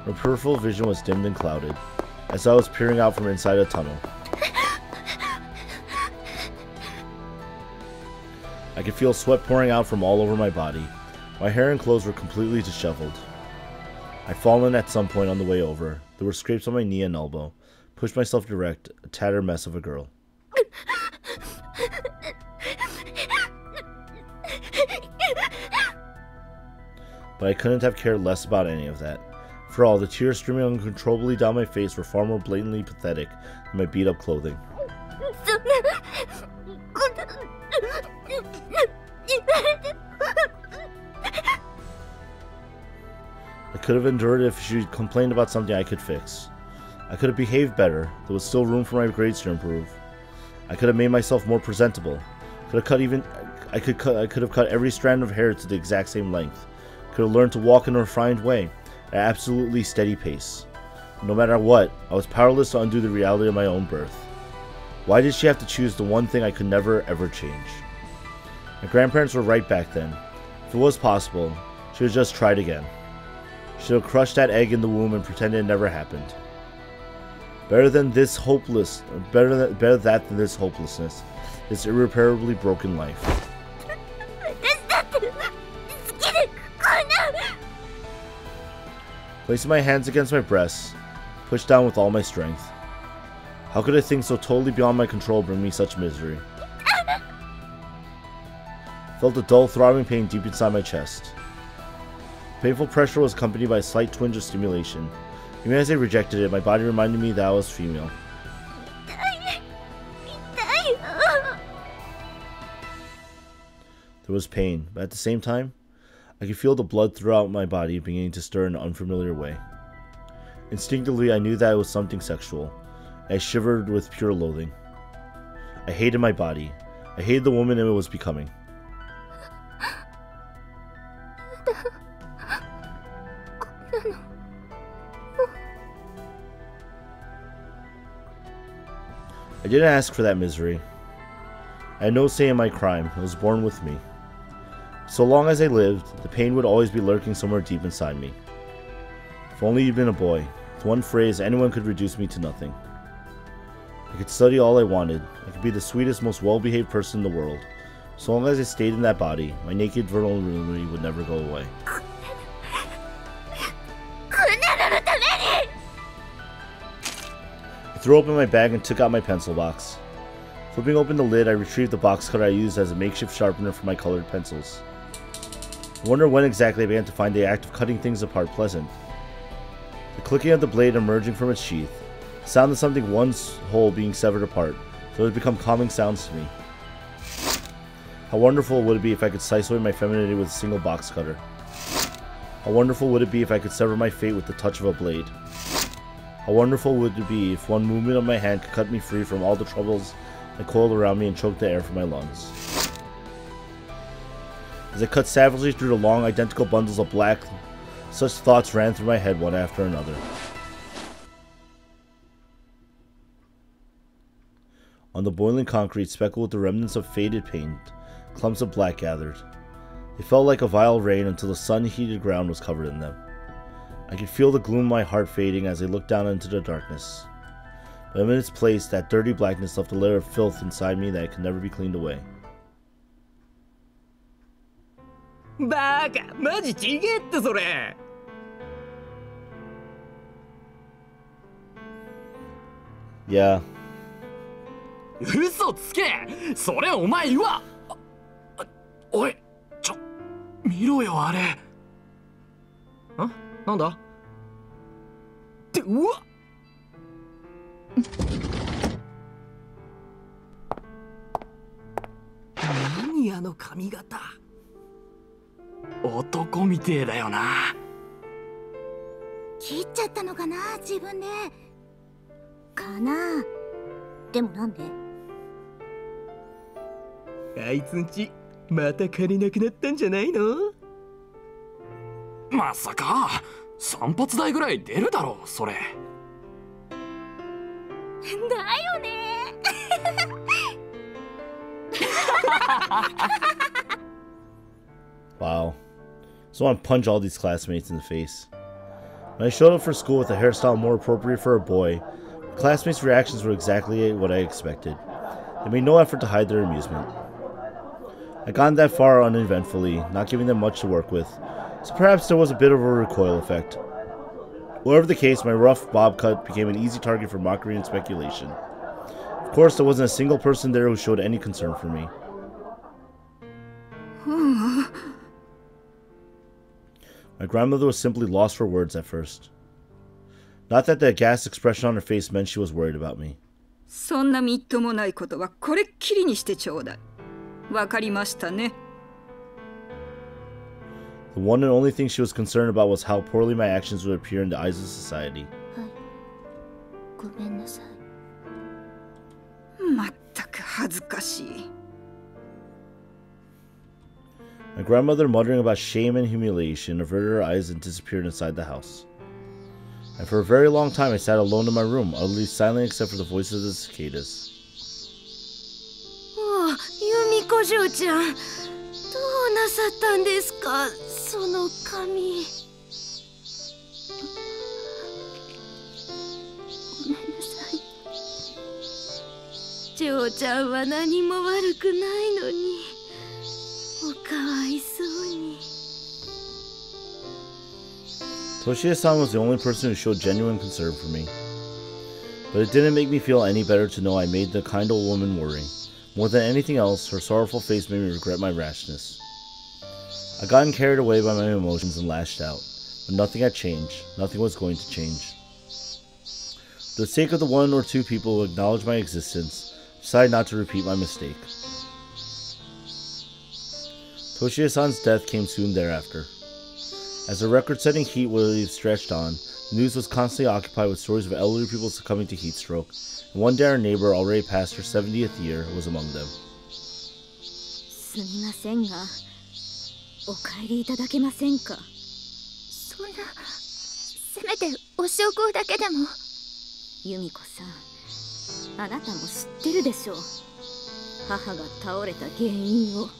My peripheral vision was dimmed and clouded, as I was peering out from inside a tunnel. I could feel sweat pouring out from all over my body. My hair and clothes were completely disheveled. I'd fallen at some point on the way over. There were scrapes on my knee and elbow. Pushed myself direct, a tattered mess of a girl. But I couldn't have cared less about any of that. After all, the tears streaming uncontrollably down my face were far more blatantly pathetic than my beat-up clothing. I could have endured it if she complained about something I could fix. I could have behaved better. There was still room for my grades to improve. I could have made myself more presentable. I could have cut every strand of hair to the exact same length. Could have learned to walk in a refined way, at an absolutely steady pace. No matter what, I was powerless to undo the reality of my own birth. Why did she have to choose the one thing I could never ever change? My grandparents were right back then. If it was possible, she would have just tried again. She should have crushed that egg in the womb and pretended it never happened. Better that than this hopelessness, this irreparably broken life. Placing my hands against my breasts, pushed down with all my strength. How could a thing so totally beyond my control bring me such misery? Felt a dull, throbbing pain deep inside my chest. Painful pressure was accompanied by a slight twinge of stimulation. Even as I rejected it, my body reminded me that I was female. There was pain, but at the same time, I could feel the blood throughout my body beginning to stir in an unfamiliar way. Instinctively, I knew that it was something sexual. I shivered with pure loathing. I hated my body. I hated the woman it was becoming. I didn't ask for that misery. I had no say in my crime. It was born with me. So long as I lived, the pain would always be lurking somewhere deep inside me. If only you'd been a boy. With one phrase, anyone could reduce me to nothing. I could study all I wanted. I could be the sweetest, most well-behaved person in the world. So long as I stayed in that body, my naked vulnerability would never go away. I threw open my bag and took out my pencil box. Flipping open the lid, I retrieved the box cutter I used as a makeshift sharpener for my colored pencils. I wonder when exactly I began to find the act of cutting things apart pleasant. The clicking of the blade emerging from its sheath, the sound of something once whole being severed apart, so it had become calming sounds to me. How wonderful would it be if I could slice away my femininity with a single box cutter? How wonderful would it be if I could sever my fate with the touch of a blade? How wonderful would it be if one movement of my hand could cut me free from all the troubles that coiled around me and choked the air from my lungs? As I cut savagely through the long, identical bundles of black, such thoughts ran through my head one after another. On the boiling concrete, speckled with the remnants of faded paint, clumps of black gathered. They fell like a vile rain until the sun-heated ground was covered in them. I could feel the gloom of my heart fading as I looked down into the darkness. But in its place, that dirty blackness left a layer of filth inside me that could never be cleaned away. バカマジちげえってそれ。Yeah. 嘘つけ。それお前言わ。おい、見ろよあれ。ん？なんだ？ってうわ。何あの髪型。男みてえだよな。切っちゃったのかな自分で。かな。でもなんで？あいつんちまた金なくなったんじゃないの？まさか散髪代ぐらい出るだろうそれ。だよね。Wow. So I want to punch all these classmates in the face. When I showed up for school with a hairstyle more appropriate for a boy, the classmates' reactions were exactly what I expected. They made no effort to hide their amusement. I'd gotten that far uneventfully, not giving them much to work with, so perhaps there was a bit of a recoil effect. Whatever the case, my rough bob cut became an easy target for mockery and speculation. Of course, there wasn't a single person there who showed any concern for me. My grandmother was simply lost for words at first. Not that the aghast expression on her face meant she was worried about me. そんなみっともないことはこれっきりにしてちょうだい。わかりましたね。The one and only thing she was concerned about was how poorly my actions would appear in the eyes of society. はい。ごめんなさい。まったく恥ずかしい。My grandmother, muttering about shame and humiliation, averted her eyes and disappeared inside the house. And for a very long time I sat alone in my room, utterly silent except for the voices of the cicadas. おう、由美子嬢ちゃん、どうなさったんですか、その髪。ごめんなさい。嬢ちゃんは何も悪くないのに、おかわいそうに。Toshie-san was the only person who showed genuine concern for me. But it didn't make me feel any better to know I made the kind old woman worry. More than anything else, her sorrowful face made me regret my rashness. I'd gotten carried away by my emotions and lashed out, but nothing had changed. Nothing was going to change. For the sake of the one or two people who acknowledged my existence, I decided not to repeat my mistake. Toshie-san's death came soon thereafter. As the record-setting heat wave stretched on, the news was constantly occupied with stories of elderly people succumbing to heat stroke, and one day our neighbor, already past her 70th year, was among them. すみませんが、お帰りいただけませんか。そんな、せめてお焼香だけでも。由美子さん、あなたも知ってるでしょう。母が倒れた原因を。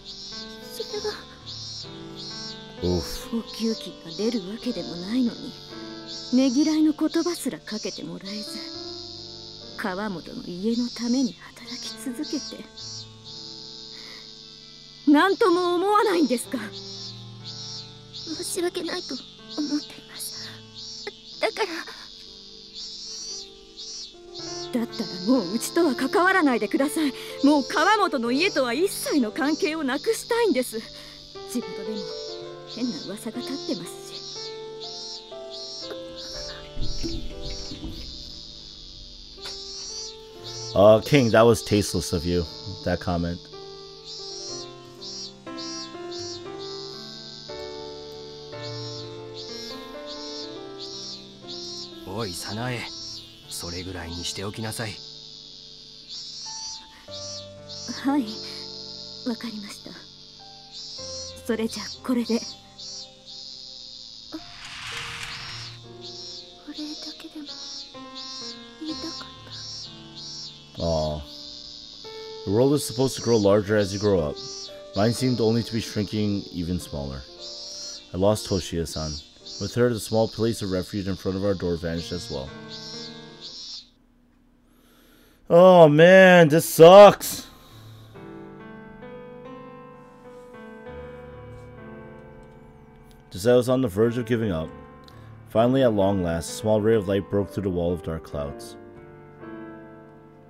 それは。呼吸器が出るわけでもないのに、ねぎらいの言葉すらかけてもらえず、川本の家のために働き続けて、何とも思わないんですか。申し訳ないと思っています。だからだったらもううちとは関わらないでください。もう川本の家とは一切の関係をなくしたいんです。地元でも変な噂が立ってますし。King, that was tasteless of you, that comment. おい、早苗、それぐらいにしておきなさい。はい、わかりました。それじゃこれで。お礼だけでも言いたかった。Aw. The world is supposed to grow larger as you grow up. Mine seemed only to be shrinking even smaller. I lost Toshie-san. With her, the small place of refuge in front of our door vanished as well. Oh man, this sucks! Just as I was on the verge of giving up, finally at long last, a small ray of light broke through the wall of dark clouds.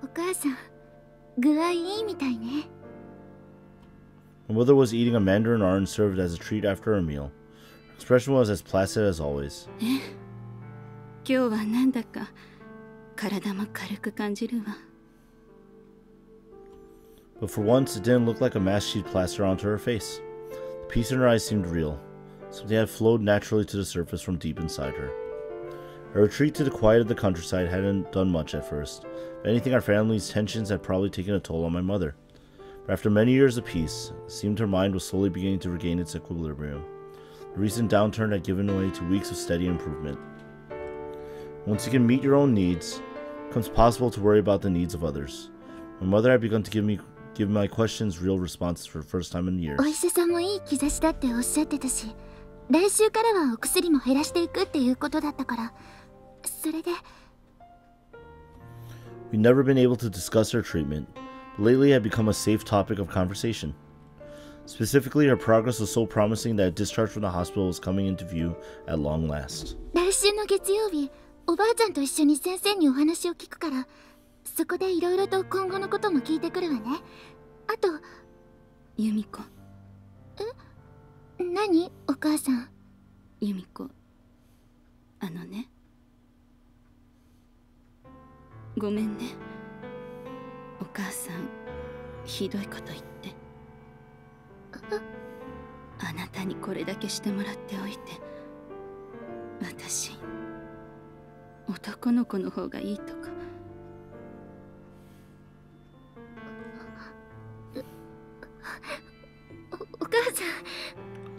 お母さん、具合いいみたいね。My mother was eating a mandarin orange served as a treat after her meal. Her expression was as placid as always. 今日はなんだか体も軽く感じるわ。But for once, it didn't look like a mask she'd plastered onto her face. The peace in her eyes seemed real. Something had flowed naturally to the surface from deep inside her. A retreat to the quiet of the countryside hadn't done much at first. If anything, our family's tensions had probably taken a toll on my mother. But after many years of peace, it seemed her mind was slowly beginning to regain its equilibrium. The recent downturn had given way to weeks of steady improvement. Once you can meet your own needs, it becomes possible to worry about the needs of others. My mother had begun to give my questions real responses for the first time in years. お医者さんもいい兆しだっておっしゃってたし、来週からはお薬も減らしていくっていうことだったから、それで。We'd never been able to discuss her treatment, but lately it had become a safe topic of conversation. Specifically, her progress was so promising that a discharge from the hospital was coming into view at long last. 来週の月曜日、おばあちゃんと一緒に先生にお話を聞くから、そこでいろいろと今後のことも聞いてくるわね。あと、由美子。何？お母さん。由美子。ね。ごめんね。お母さんひどいこと言って。あなたにこれだけしてもらっておいて、私男の子の方がいいとか。お母さん、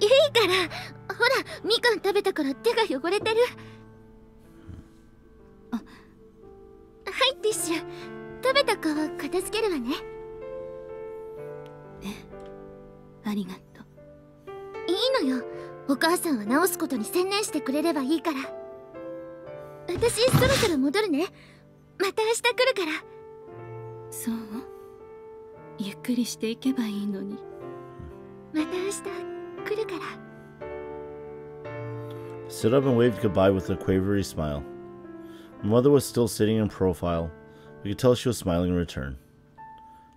いいから。ほら、みかん食べたから手が汚れてる。はい、ティッシュ。食べた皮片付けるわね。ありがとう。いいのよ。お母さんは直すことに専念してくれればいいから。私そろそろ戻るね。また明日来るから。そう、ゆっくりしていけばいいのに。また明日来るから。Stood up and waved goodbye with a quavery smile. My mother was still sitting in profile. We could tell she was smiling in return.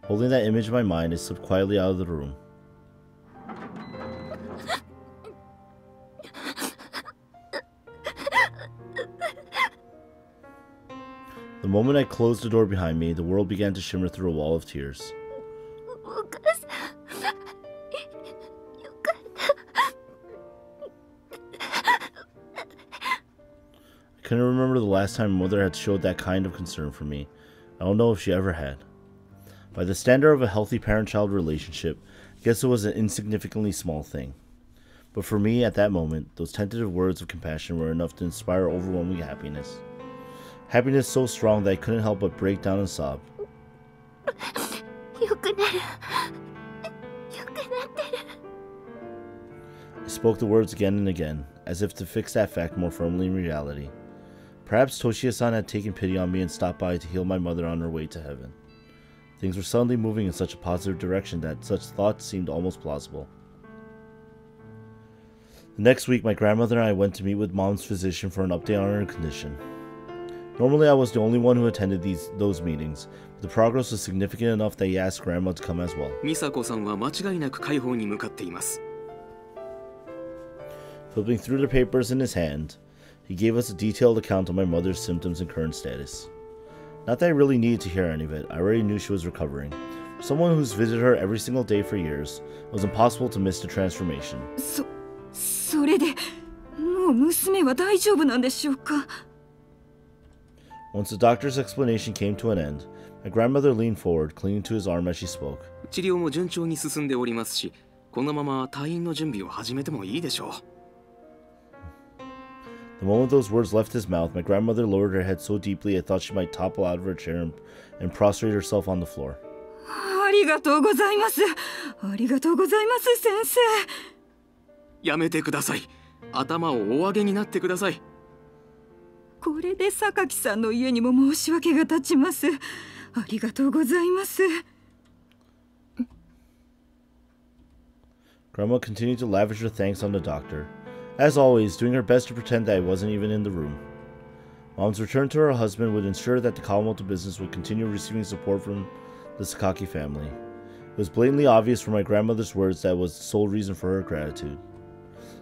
Holding that image in my mind, I slipped quietly out of the room. The moment I closed the door behind me, the world began to shimmer through a wall of tears. I couldn't remember the last time my mother had showed that kind of concern for me. I don't know if she ever had. By the standard of a healthy parent-child relationship, I guess it was an insignificantly small thing. But for me, at that moment, those tentative words of compassion were enough to inspire overwhelming happiness. Happiness so strong that I couldn't help but break down and sob. I spoke the words again and again, as if to fix that fact more firmly in reality. Perhaps Toshiya-san had taken pity on me and stopped by to heal my mother on her way to heaven. Things were suddenly moving in such a positive direction that such thoughts seemed almost plausible. The next week, my grandmother and I went to meet with Mom's physician for an update on her condition. Normally, I was the only one who attended those meetings, but the progress was significant enough that he asked Grandma to come as well. Flipping through the papers in his hand, he gave us a detailed account of my mother's symptoms and current status. Not that I really needed to hear any of it, I already knew she was recovering. For someone who's visited her every single day for years, it was impossible to miss the transformation. それで、もう娘は大丈夫なんでしょうか? Once the doctor's explanation came to an end, my grandmother leaned forward, clinging to his arm as she spoke. 治療も順調に進んでおりますし、このまま退院の準備を始めてもいいでしょう。The moment those words left his mouth, my grandmother lowered her head so deeply I thought she might topple out of her chair and prostrate herself on the floor. ありがとうございます。ありがとうございます、先生。やめてください。頭をお上げになってください。これで榊さんの家にも申し訳が立ちます。ありがとうございます。Grandma continued to lavish her thanks on the doctor, as always, doing her best to pretend that I wasn't even in the room. Mom's return to her husband would ensure that the Kawamoto business would continue receiving support from the Sakaki family. It was blatantly obvious from my grandmother's words that was the sole reason for her gratitude.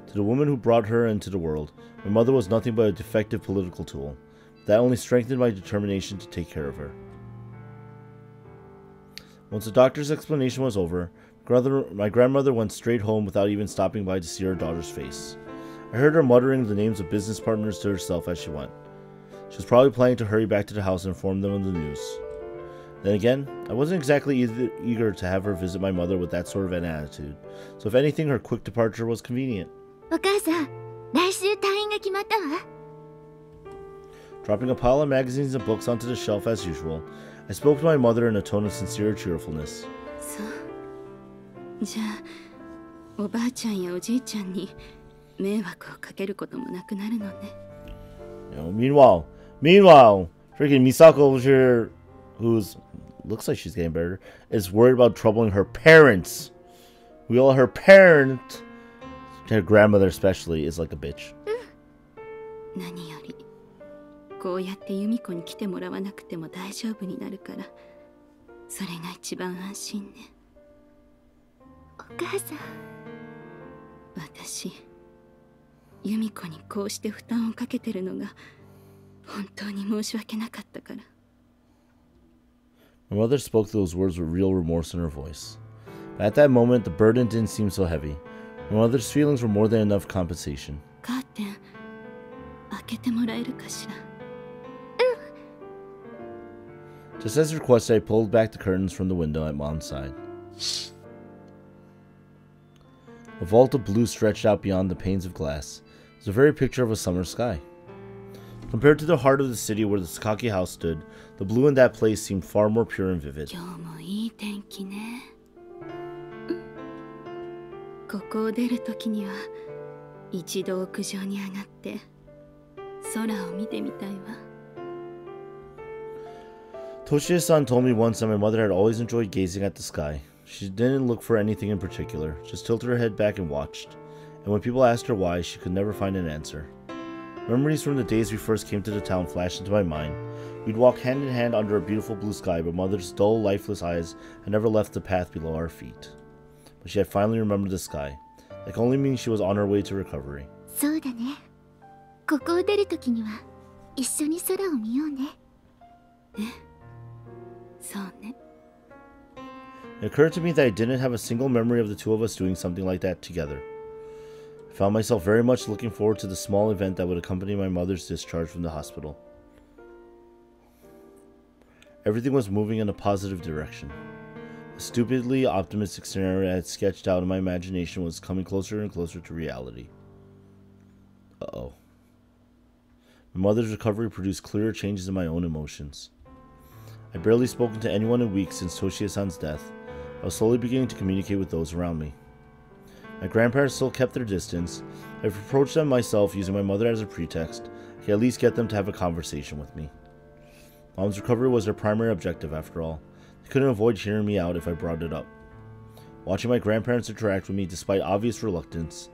To the woman who brought her into the world, my mother was nothing but a defective political tool. That only strengthened my determination to take care of her. Once the doctor's explanation was over, my grandmother went straight home without even stopping by to see her daughter's face. I heard her muttering the names of business partners to herself as she went. She was probably planning to hurry back to the house and inform them of the news. Then again, I wasn't exactly eager to have her visit my mother with that sort of an attitude, so if anything, her quick departure was convenient. お母さん、来週退院が決まったわ。Dropping a pile of magazines and books onto the shelf as usual, I spoke to my mother in a tone of sincere cheerfulness. そう。じゃあ、おばあちゃんやおじいちゃんに迷惑をかけることもなくなるのね。Meanwhile, freaking Misako over here, who's looks like she's getting better, is worried about troubling her parents. Her parent, her grandmother especially, is like a bitch. 何より、こうやって由美子に来てもらわなくても大丈夫になるから、それが一番安心ね。お母さん。私、由美子にこうして負担をかけてるのが本当に申し訳なかったから。My mother spoke those words with real remorse in her voice. But at that moment, the burden didn't seem so heavy. My mother's feelings were more than enough compensation. Just as requested, I pulled back the curtains from the window at Mom's side. A vault of blue stretched out beyond the panes of glass. It was the very picture of a summer sky. Compared to the heart of the city where the Sekai house stood, the blue in that place seemed far more pure and vivid. Toshie-san told me once that my mother had always enjoyed gazing at the sky. She didn't look for anything in particular, just tilted her head back and watched. And when people asked her why, she could never find an answer. Memories from the days we first came to the town flashed into my mind. We'd walk hand in hand under a beautiful blue sky, but Mother's dull, lifeless eyes had never left the path below our feet. But she had finally remembered the sky. That can only mean she was on her way to recovery. It occurred to me that I didn't have a single memory of the two of us doing something like that together. I found myself very much looking forward to the small event that would accompany my mother's discharge from the hospital. Everything was moving in a positive direction. The stupidly optimistic scenario I had sketched out in my imagination was coming closer and closer to reality. Uh-oh. My mother's recovery produced clearer changes in my own emotions. I'd barely spoken to anyone in weeks since Toshie-san's death. I was slowly beginning to communicate with those around me. My grandparents still kept their distance. I've approached them myself using my mother as a pretext. I could at least get them to have a conversation with me. Mom's recovery was their primary objective after all. They couldn't avoid hearing me out if I brought it up. Watching my grandparents interact with me despite obvious reluctance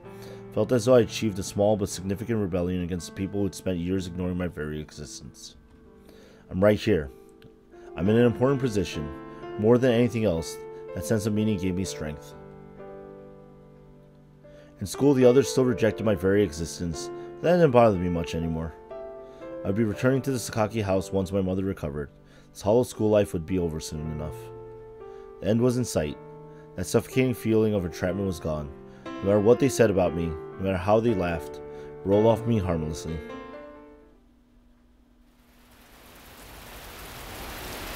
felt as though I achieved a small but significant rebellion against the people who had spent years ignoring my very existence. I'm right here. I'm in an important position. More than anything else, that sense of meaning gave me strength. In school, the others still rejected my very existence, but that didn't bother me much anymore. I would be returning to the Sekai house once my mother recovered. This hollow school life would be over soon enough. The end was in sight. That suffocating feeling of entrapment was gone. No matter what they said about me, no matter how they laughed, rolled off me harmlessly.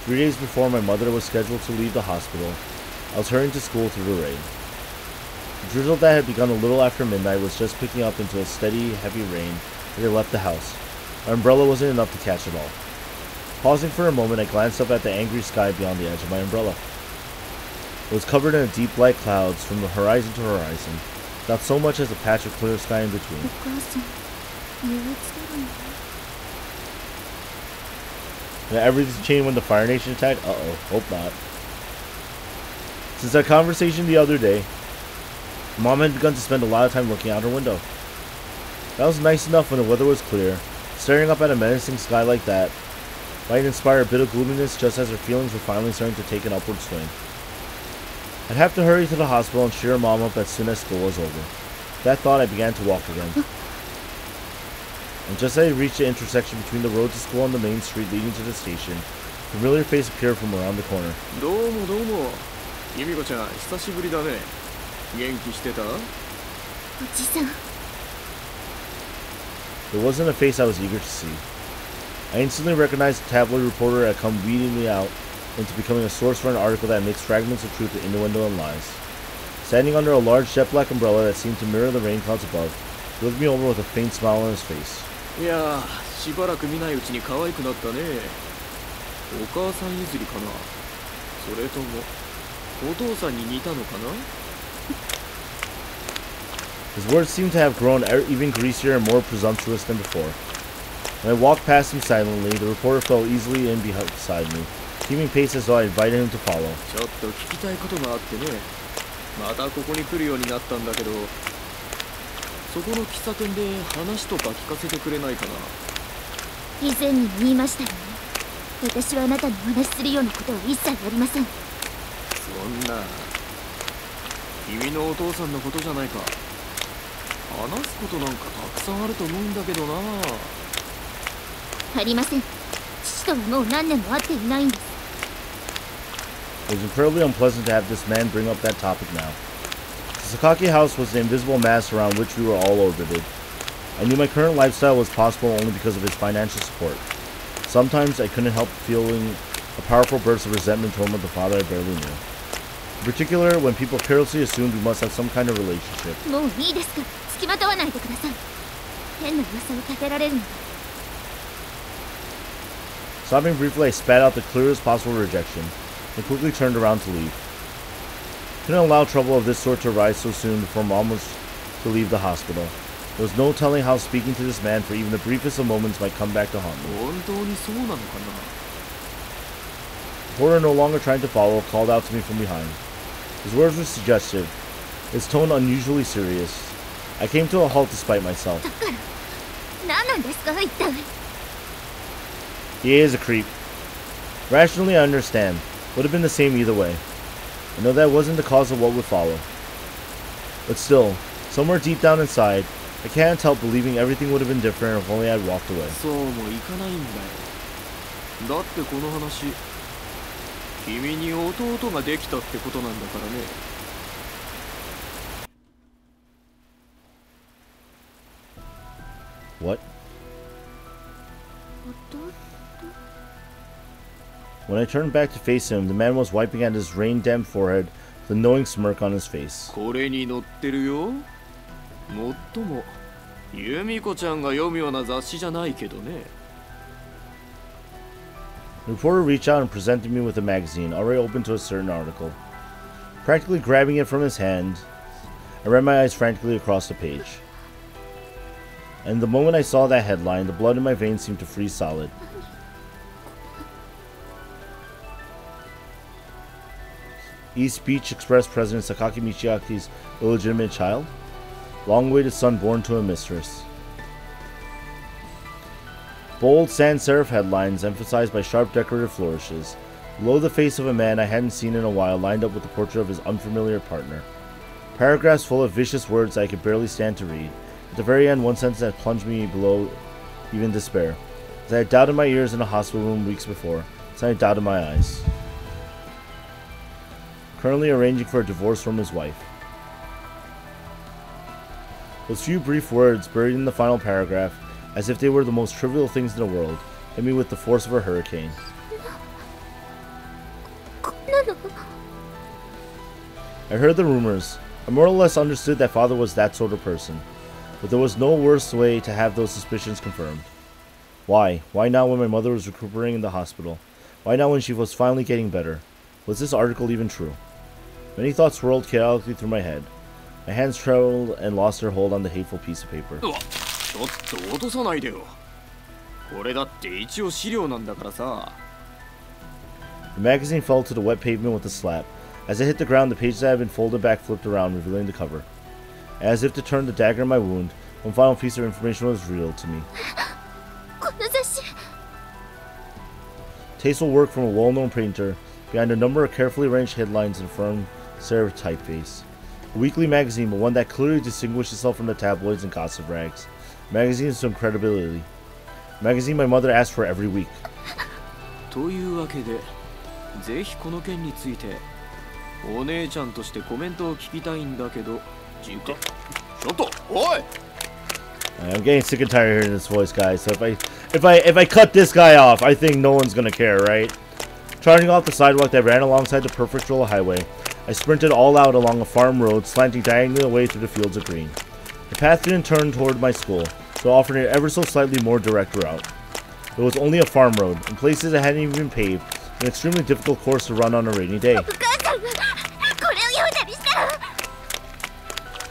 3 days before my mother was scheduled to leave the hospital, I was hurrying to school through the rain. The drizzle that had begun a little after midnight was just picking up into a steady, heavy rain as I left the house. My umbrella wasn't enough to catch it all. Pausing for a moment, I glanced up at the angry sky beyond the edge of my umbrella. It was covered in deep black clouds from the horizon to horizon, without so much as a patch of clear sky in between. Did everything change when the Fire Nation attacked? Uh-oh, hope not. Since that conversation the other day, Mom had begun to spend a lot of time looking out her window. That was nice enough when the weather was clear. Staring up at a menacing sky like that might inspire a bit of gloominess just as her feelings were finally starting to take an upward swing. I'd have to hurry to the hospital and cheer Mom up as soon as school was over. With that thought, I began to walk again. And just as I reached the intersection between the road to school and the main street leading to the station, a familiar face appeared from around the corner. Domo. Yumiko-chan, 久しぶりだね。元気してた? It wasn't a face I was eager to see. I instantly recognized the tabloid reporter had come weeding me out into becoming a source for an article that mixed fragments of truth with innuendo and lies. Standing under a large jet black umbrella that seemed to mirror the rain clouds above, he looked me over with a faint smile on his face. いや、しばらく見ないうちに可愛くなったね。お母さん譲りかな。それともお父さんに似たのかな? His words seemed to have grown even greasier and more presumptuous than before. When I walked past him silently, the reporter fell easily in beside me, keeping pace as though I invited him to follow. ちょっと聞きたいことがあってね。またここに来るようになったんだけど、そこの喫茶店で話とか聞かせてくれないかな。以前にも言いましたよね。私はあなたにお話しするようなことは一切ありません。そんな、君のお父さんのことじゃないか。話すことなんかたくさんあると思うんだけどな。ありません。父とはもう何年も会っていないんです。It was incredibly unpleasant to have this man bring up that topic now. The Sakaki house was the invisible mass around which we were all orbited. I knew my current lifestyle was possible only because of his financial support. Sometimes I couldn't help feeling a powerful burst of resentment toward the father I barely knew. In particular, when people carelessly assumed we must have some kind of relationship. Stopping briefly, I spat out the clearest possible rejection, and quickly turned around to leave. Couldn't allow trouble of this sort to arise so soon before Mom was to leave the hospital. There was no telling how speaking to this man for even the briefest of moments might come back to haunt me. The porter, no longer trying to follow, called out to me from behind. His words were suggestive, his tone unusually serious. I came to a halt despite myself. He is a creep. Rationally, I understand. Would have been the same either way. I know that wasn't the cause of what would follow. But still, somewhere deep down inside, I can't help believing everything would have been different if only I'd walked away. What? When I turned back to face him, the man was wiping at his rain-dammed forehead with a knowing smirk on his face. The reporter reached out and presented me with a magazine, already open to a certain article. Practically grabbing it from his hand, I ran my eyes frantically across the page. And the moment I saw that headline, the blood in my veins seemed to freeze solid. East Beach Express President Sakaki Michiaki's illegitimate child? Long-awaited son born to a mistress. Bold sans serif headlines emphasized by sharp decorative flourishes. Below the face of a man I hadn't seen in a while lined up with the portrait of his unfamiliar partner. Paragraphs full of vicious words I could barely stand to read. At the very end, one sentence that plunged me below even despair. As I had doubted my ears in a hospital room weeks before, so I doubted my eyes. Currently arranging for a divorce from his wife. Those few brief words, buried in the final paragraph, as if they were the most trivial things in the world, hit me with the force of a hurricane. I heard the rumors. I more or less understood that father was that sort of person. But there was no worse way to have those suspicions confirmed. Why? Why not when my mother was recuperating in the hospital? Why not when she was finally getting better? Was this article even true? Many thoughts swirled chaotically through my head. My hands trembled and lost their hold on the hateful piece of paper. The magazine fell to the wet pavement with a slap. As it hit the ground, the page that had been folded back flipped around, revealing the cover. As if to turn the dagger in my wound, one final piece of information was revealed to me. Tasteful work from a well-known printer, behind a number of carefully arranged headlines in a firm serif typeface. A weekly magazine, but one that clearly distinguished itself from the tabloids and gossip rags. A magazine with some credibility. A magazine my mother asked for every week. I'm getting sick and tired of hearing this voice, guys. So if I cut this guy off, I think no one's gonna care, right? Charging off the sidewalk that ran alongside the perfect-roll highway, I sprinted all out along a farm road, slanting diagonally away through the fields of green. The path didn't turn toward my school, so offered an ever so slightly more direct route. It was only a farm road, in places that hadn't even been paved, an extremely difficult course to run on a rainy day.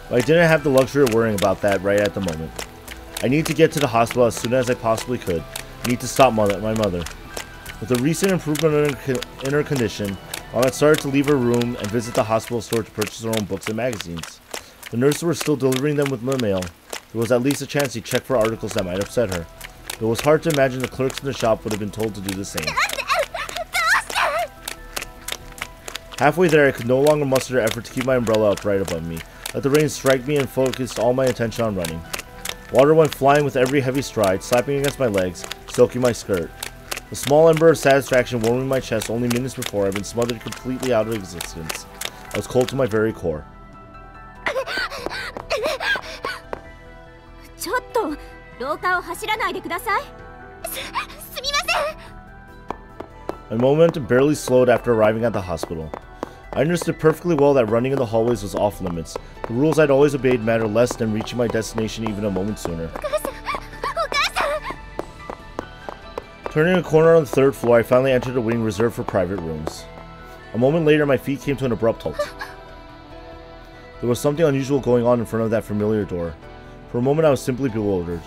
But I didn't have the luxury of worrying about that right at the moment. I need to get to the hospital as soon as I possibly could. I need to stop my mother. With a recent improvement in her condition, Mom had started to leave her room and visit the hospital store to purchase her own books and magazines. The nurses were still delivering them with the mail. There was at least a chance he'd check for articles that might upset her. It was hard to imagine the clerks in the shop would have been told to do the same. Halfway there, I could no longer muster the effort to keep my umbrella upright above me. Let the rain strike me and focused all my attention on running. Water went flying with every heavy stride, slapping against my legs, soaking my skirt. A small ember of satisfaction warming my chest only minutes before I'd been smothered completely out of existence. I was cold to my very core. ちょっと廊下を走らないでください。すみません。 My momentum barely slowed after arriving at the hospital. I understood perfectly well that running in the hallways was off limits. The rules I'd always obeyed mattered less than reaching my destination even a moment sooner. Turning a corner on the 3rd floor, I finally entered a wing reserved for private rooms. A moment later, my feet came to an abrupt halt. There was something unusual going on in front of that familiar door. For a moment, I was simply bewildered.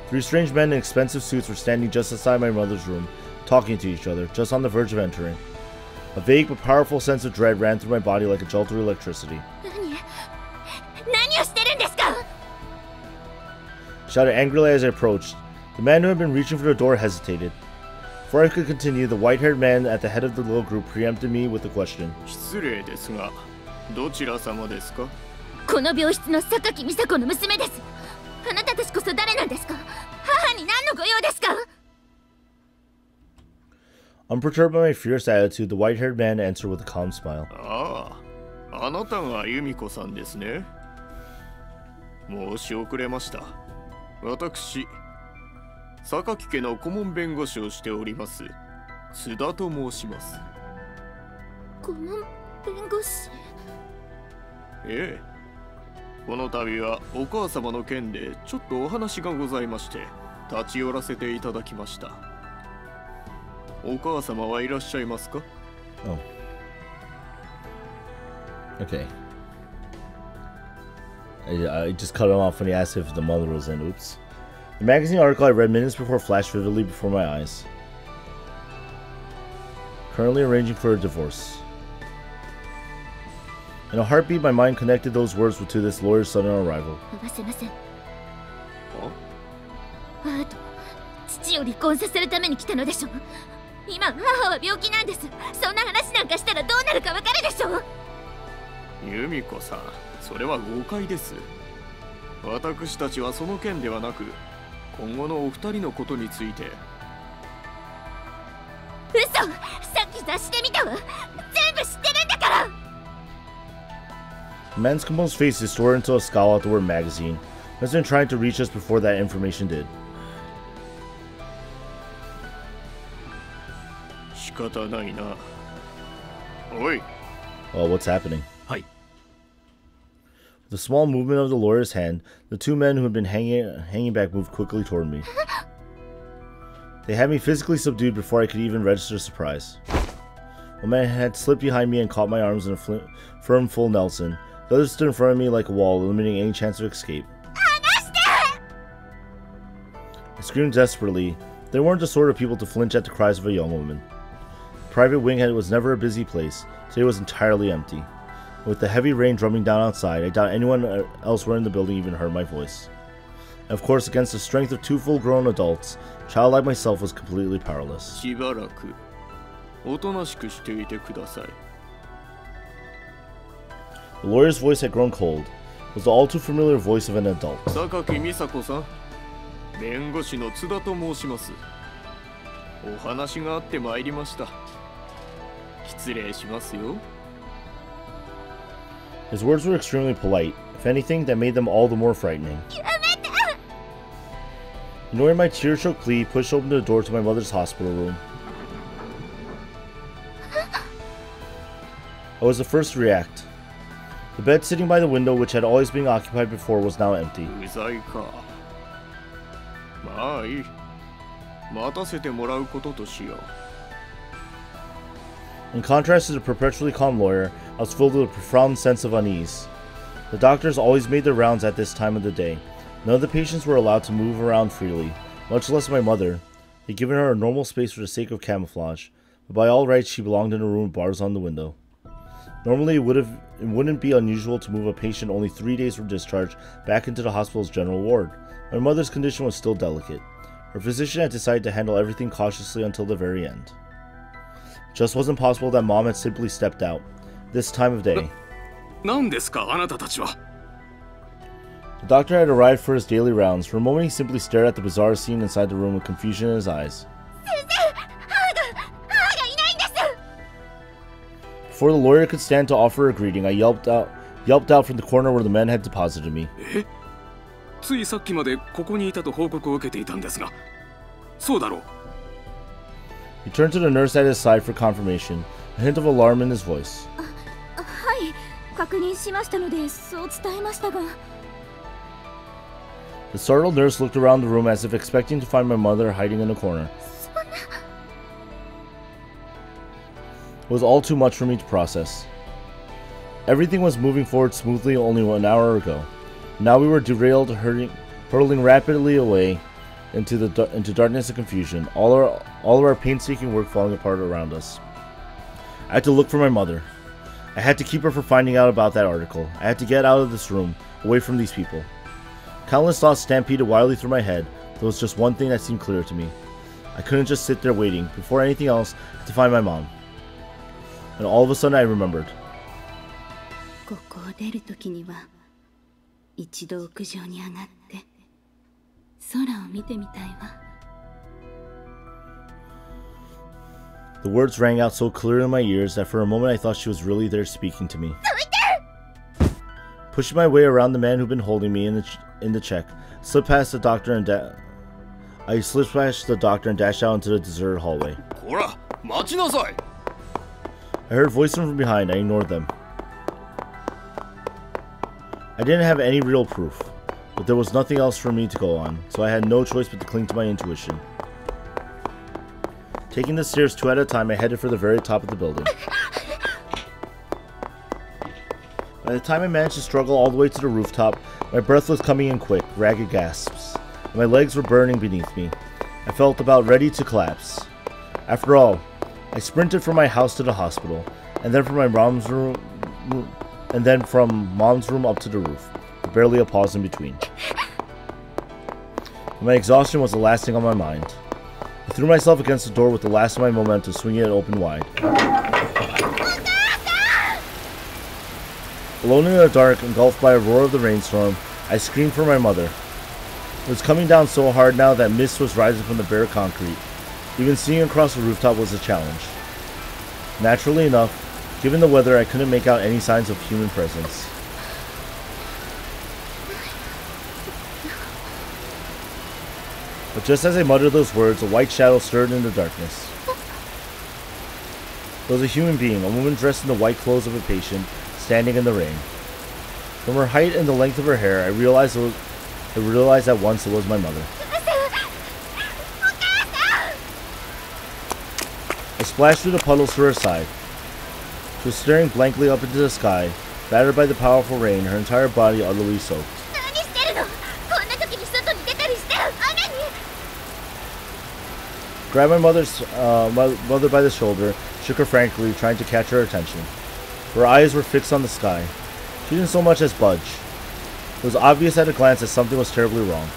3 strange men in expensive suits were standing just outside my mother's room, talking to each other, just on the verge of entering. A vague but powerful sense of dread ran through my body like a jolt of electricity. 何をしてるんですか? Shouted angrily as I approached. The man who had been reaching for the door hesitated. Before I could continue, the white-haired man at the head of the little group preempted me with a question. 失礼ですが、どちら様ですか? この病室の榊美佐子の娘です。あなたたちこそ誰なんですか? 母に何のご用ですか? Unperturbed by my fierce attitude, the white-haired man answered with a calm smile. ああ、あなたが由美子さんですね。申し遅れました。私、榊家の顧問弁護士をしております津田と申します。顧問弁護士？ええ、この度はお母様の件でちょっとお話がございまして立ち寄らせていただきました。お母様はいらっしゃいますか? Oh. Okay. I just cut him off when he asked if the mother was in. Oops. The magazine article I read minutes before flashed vividly before my eyes. Currently arranging for a divorce. In a heartbeat, my mind connected those words to this lawyer's sudden arrival. 父を離婚させるために来たのでしょ。今母は病気なんです。そんな話なんかしたらどうなるかわかるでしょ。由美子さん、それは誤解です。私たちはその件ではなく今後のお二人のことについて。嘘、さっき雑誌で見たわ。全部知ってるんだから。 The man's composed face distorted into a scowl at the word magazine. He has been trying to reach us before that information did. 仕方ないな。おい。 Oh, what's happening? はい。 With a small movement of the lawyer's hand, the 2 men who had been hanging back moved quickly toward me. They had me physically subdued before I could even register surprise. One man had slipped behind me and caught my arms in a firm full Nelson. The other stood in front of me like a wall, eliminating any chance of escape. I screamed desperately. They weren't the sort of people to flinch at the cries of a young woman. The private wing was never a busy place. Today it was entirely empty. With the heavy rain drumming down outside, I doubt anyone elsewhere in the building even heard my voice. And of course, against the strength of 2 full-grown adults, a child like myself was completely powerless. しばらくおとなしくしていてください。 The lawyer's voice had grown cold. It was the all-too-familiar voice of an adult. 榊美佐子さん、弁護士の津田と申します。お話があってまいりました。失礼しますよ。 His words were extremely polite. If anything, that made them all the more frightening. Ignoring my tear-choked plea, he pushed open the door to my mother's hospital room. I was the first to react. The bed sitting by the window, which had always been occupied before, was now empty. うざいか。まあいい。待たせてもらうこととしよう。 In contrast to the perpetually calm lawyer, I was filled with a profound sense of unease. The doctors always made their rounds at this time of the day. None of the patients were allowed to move around freely, much less my mother. They'd given her a normal space for the sake of camouflage, but by all rights she belonged in a room with bars on the window. Normally, it wouldn't be unusual to move a patient only 3 days from discharge back into the hospital's general ward. My mother's condition was still delicate. Her physician had decided to handle everything cautiously until the very end. It just wasn't possible that Mom had simply stepped out. This time of day. 何ですか、あなたたちは? The doctor had arrived for his daily rounds. For a moment, he simply stared at the bizarre scene inside the room with confusion in his eyes. Before the lawyer could stand to offer a greeting, I yelped out from the corner where the men had deposited me. ついさっきまでここにいたと報告を受けていたんですが、そうだろう。 He turned to the nurse at his side for confirmation, a hint of alarm in his voice. はい、確認しましたのでそう伝えましたが。 The startled nurse looked around the room as if expecting to find my mother hiding in a corner. It was all too much for me to process. Everything was moving forward smoothly only 1 hour ago. Now we were derailed, hurtling rapidly away into darkness and confusion, all of our painstaking work falling apart around us. I had to look for my mother. I had to keep her from finding out about that article. I had to get out of this room, away from these people. Countless thoughts stampeded wildly through my head. There was just one thing that seemed clear to me. I couldn't just sit there waiting. Before anything else, I had to find my mom. And all of a sudden I remembered. ここを出るときには一度屋上に上がって空を見てみたいわ。 The words rang out so clear in my ears that for a moment I thought she was really there speaking to me. Pushing my way around the man who'd been holding me in the check, I slipped past the doctor and dashed out into the deserted hallway. I heard voices from behind. I ignored them. I didn't have any real proof, but there was nothing else for me to go on, so I had no choice but to cling to my intuition. Taking the stairs 2 at a time, I headed for the very top of the building. By the time I managed to struggle all the way to the rooftop, my breath was coming in quick, ragged gasps, and my legs were burning beneath me. I felt about ready to collapse. After all, I sprinted from my house to the hospital, and then from mom's room up to the roof, with barely a pause in between. My exhaustion was the last thing on my mind. I threw myself against the door with the last of my momentum swinging it open wide. Alone in the dark, engulfed by a roar of the rainstorm, I screamed for my mother. It was coming down so hard now that mist was rising from the bare concrete. Even seeing across the rooftop was a challenge. Naturally enough, given the weather, I couldn't make out any signs of human presence. But just as I muttered those words, a white shadow stirred in the darkness. It was a human being, a woman dressed in the white clothes of a patient, standing in the rain. From her height and the length of her hair, I realized at once it was my mother. I splashed through the puddles to her side. She was staring blankly up into the sky, battered by the powerful rain, her entire body utterly soaked. Grabbed my mother by the shoulder, shook her frankly, trying to catch her attention. Her eyes were fixed on the sky. She didn't so much as budge. It was obvious at a glance that something was terribly wrong.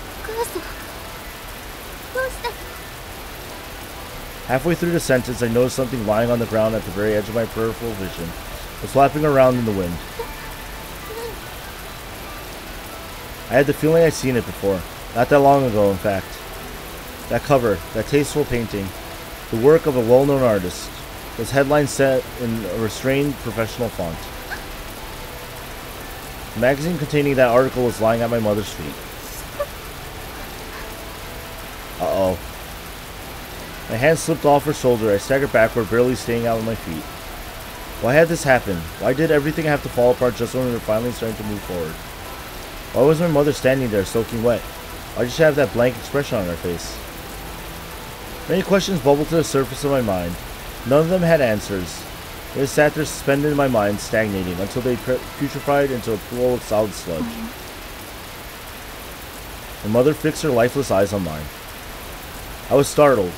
Halfway through the sentence, I noticed something lying on the ground at the very edge of my peripheral vision. It was flapping around in the wind. I had the feeling I'd seen it before. Not that long ago, in fact. That cover, that tasteful painting, the work of a well-known artist, was headline set in a restrained professional font. The magazine containing that article was lying at my mother's feet. Uh-oh. My hand slipped off her shoulder. I staggered backward, barely staying out on my feet. Why had this happened? Why did everything have to fall apart just when we were finally starting to move forward? Why was my mother standing there, soaking wet? Why did she have that blank expression on her face? Many questions bubbled to the surface of my mind. None of them had answers. They just sat there suspended in my mind, stagnating, until they putrefied into a pool of solid sludge. My mother fixed her lifeless eyes on mine. I was startled.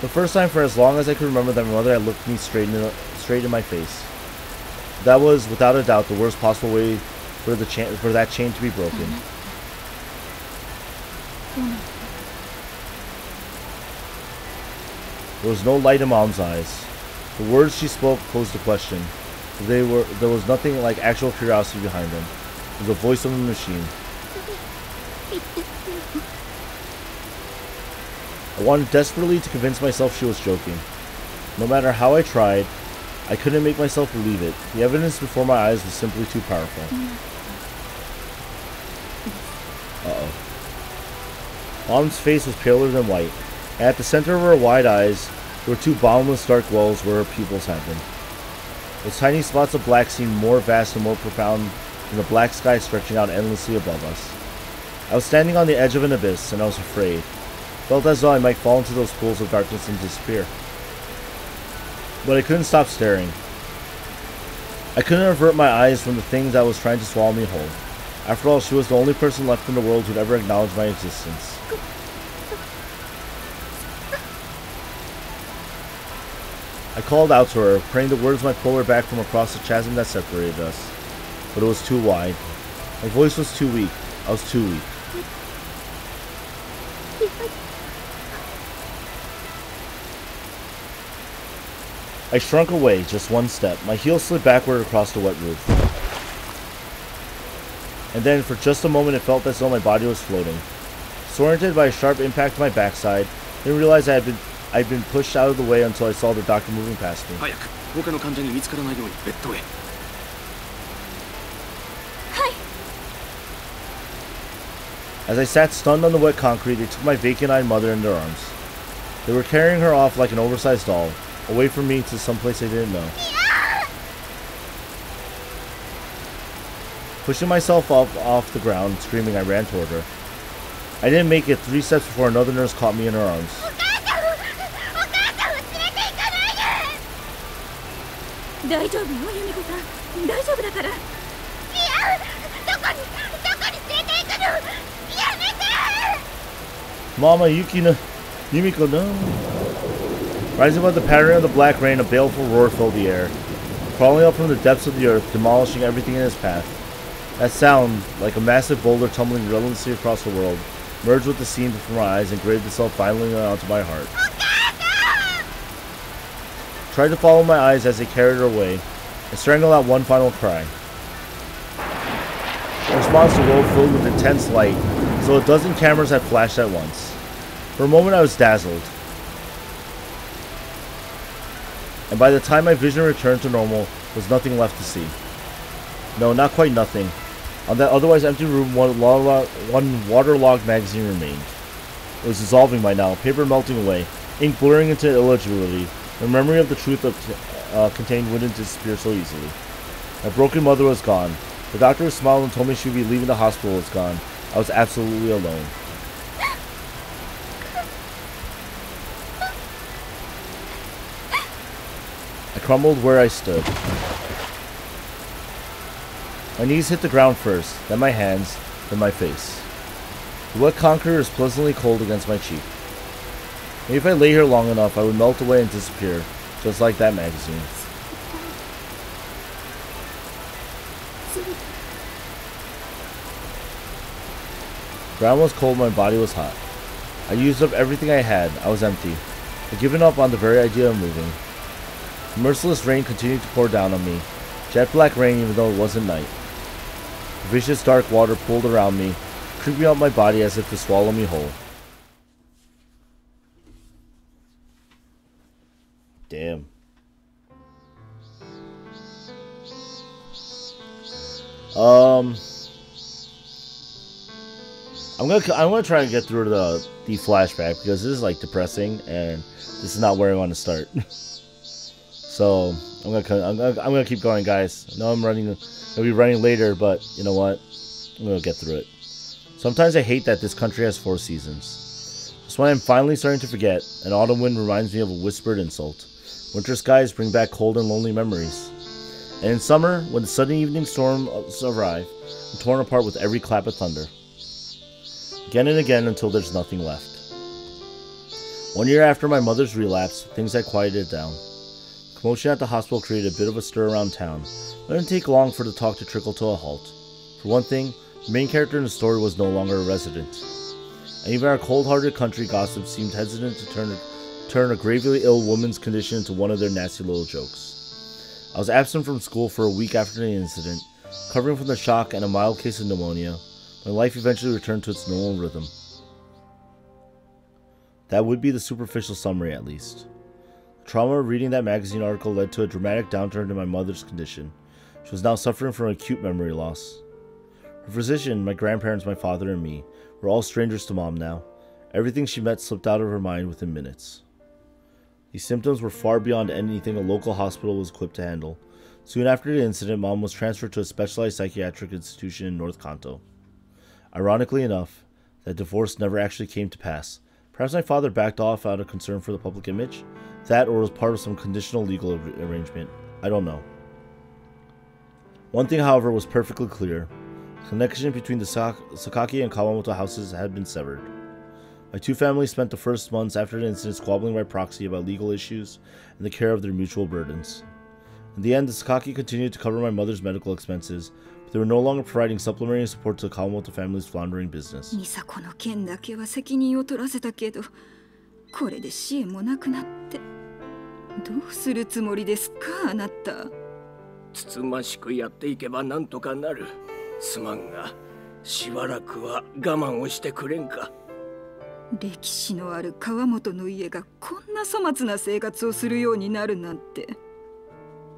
The first time for as long as I could remember that my mother had looked me straight in my face. That was, without a doubt, the worst possible way for that chain to be broken. There was no light in Mom's eyes. The words she spoke posed a question. There was nothing like actual curiosity behind them. It was the voice of a machine. I wanted desperately to convince myself she was joking. No matter how I tried, I couldn't make myself believe it. The evidence before my eyes was simply too powerful. Uh-oh. Mom's face was paler than white, and at the center of her wide eyes, there were two bottomless dark wells where her pupils had been. Those tiny spots of black seemed more vast and more profound than the black sky stretching out endlessly above us. I was standing on the edge of an abyss, and I was afraid. Felt as though I might fall into those pools of darkness and disappear. But I couldn't stop staring. I couldn't avert my eyes from the thing that was trying to swallow me whole. After all, she was the only person left in the world who'd ever acknowledged my existence. I called out to her, praying the words might pull her back from across the chasm that separated us. But it was too wide. My voice was too weak. I was too weak. I shrunk away, just one step. My heel slid backward across the wet roof. And then, for just a moment, it felt as though my body was floating. Disoriented by a sharp impact to my backside, I didn't realize I'd been pushed out of the way until I saw the doctor moving past me. As I sat stunned on the wet concrete, they took my vacant-eyed mother in their arms. They were carrying her off like an oversized doll, away from me to someplace I didn't know. Pushing myself up off the ground, screaming, I ran toward her. I didn't make it 3 steps before another nurse caught me in her arms. Mama, Yumiko, no. Rising above the pattern of the black rain, a baleful roar filled the air, crawling up from the depths of the earth, demolishing everything in its path. That sound, like a massive boulder tumbling relentlessly across the world, merged with the scene before my eyes and graved itself violently onto my heart. Tried to follow my eyes as they carried her away, and strangled out one final cry. In response to a world filled with intense light, so a dozen cameras had flashed at once. For a moment I was dazzled. And by the time my vision returned to normal, there was nothing left to see. No, not quite nothing. On that otherwise empty room, one waterlogged magazine remained. It was dissolving by now, paper melting away, ink blurring into illegibility. The memory of the truth contained wouldn't disappear so easily. My broken mother was gone. The doctor smiled and told me she would be leaving the hospital was gone. I was absolutely alone. I crumbled where I stood. My knees hit the ground first, then my hands, then my face. The wet concrete was pleasantly cold against my cheek. Maybe if I lay here long enough, I would melt away and disappear, just like that magazine. The ground was cold, my body was hot. I used up everything I had, I was empty. I'd given up on the very idea of moving. The merciless rain continued to pour down on me, jet black rain even though it wasn't night. The vicious dark water pooled around me, creeping up my body as if to swallow me whole. Damn. I'm gonna try and get through the flashback because this is like depressing and this is not where I want to start. So I'm gonna keep going, guys. I know I'll be running later, but you know what? I'm gonna get through it. Sometimes I hate that this country has 4 seasons. Just when I'm finally starting to forget, an autumn wind reminds me of a whispered insult. Winter skies bring back cold and lonely memories. And in summer, when the sudden evening storms arrive, I'm torn apart with every clap of thunder. Again and again until there's nothing left. 1 year after my mother's relapse, things had quieted down. The commotion at the hospital created a bit of a stir around town. It didn't take long for the talk to trickle to a halt. For one thing, the main character in the story was no longer a resident. And even our cold-hearted country gossips seemed hesitant to turn a gravely ill woman's condition into one of their nasty little jokes. I was absent from school for a week after the incident, recovering from the shock and a mild case of pneumonia. My life eventually returned to its normal rhythm. That would be the superficial summary, at least. The trauma of reading that magazine article led to a dramatic downturn in my mother's condition. She was now suffering from acute memory loss. Her physician, my grandparents, my father, and me were all strangers to Mom now. Everything she met slipped out of her mind within minutes. These symptoms were far beyond anything a local hospital was equipped to handle. Soon after the incident, Mom was transferred to a specialized psychiatric institution in North Kanto. Ironically enough, that divorce never actually came to pass. Perhaps my father backed off out of concern for the public image? That, or was part of some conditional legal arrangement. I don't know. One thing, however, was perfectly clear. The connection between the Sakaki and Kawamoto houses had been severed. My two families spent the first months after the incident squabbling by proxy about legal issues and the care of their mutual burdens. In the end, the Sakaki continued to cover my mother's medical expenses, but they were no longer providing supplementary support to the Kawamoto family's floundering business. 美佐子の件だけは責任を取らせたけど、これで支援もなくなって、どうするつもりですか、あなた。つつましくやっていけばなんとかなる。すまんが、しばらくは我慢をしてくれんか。歴史のある川本の家がこんな粗末な生活をするようになるなんて。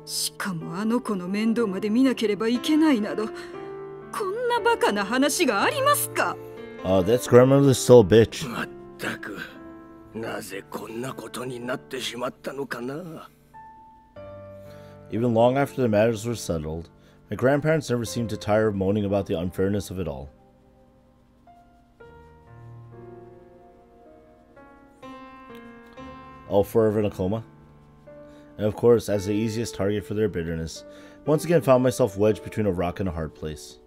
しかもあの子の面倒まで見なければいけないなど、こんなバカな話がありますか。That's grandmother's still a bitch. まったく、なぜこんなことになってしまったのかな。Even long after the matters were settled, my grandparents never seemed to tire of moaning about the unfairness of it all. All forever in a coma? And of course, as the easiest target for their bitterness, once again found myself wedged between a rock and a hard place.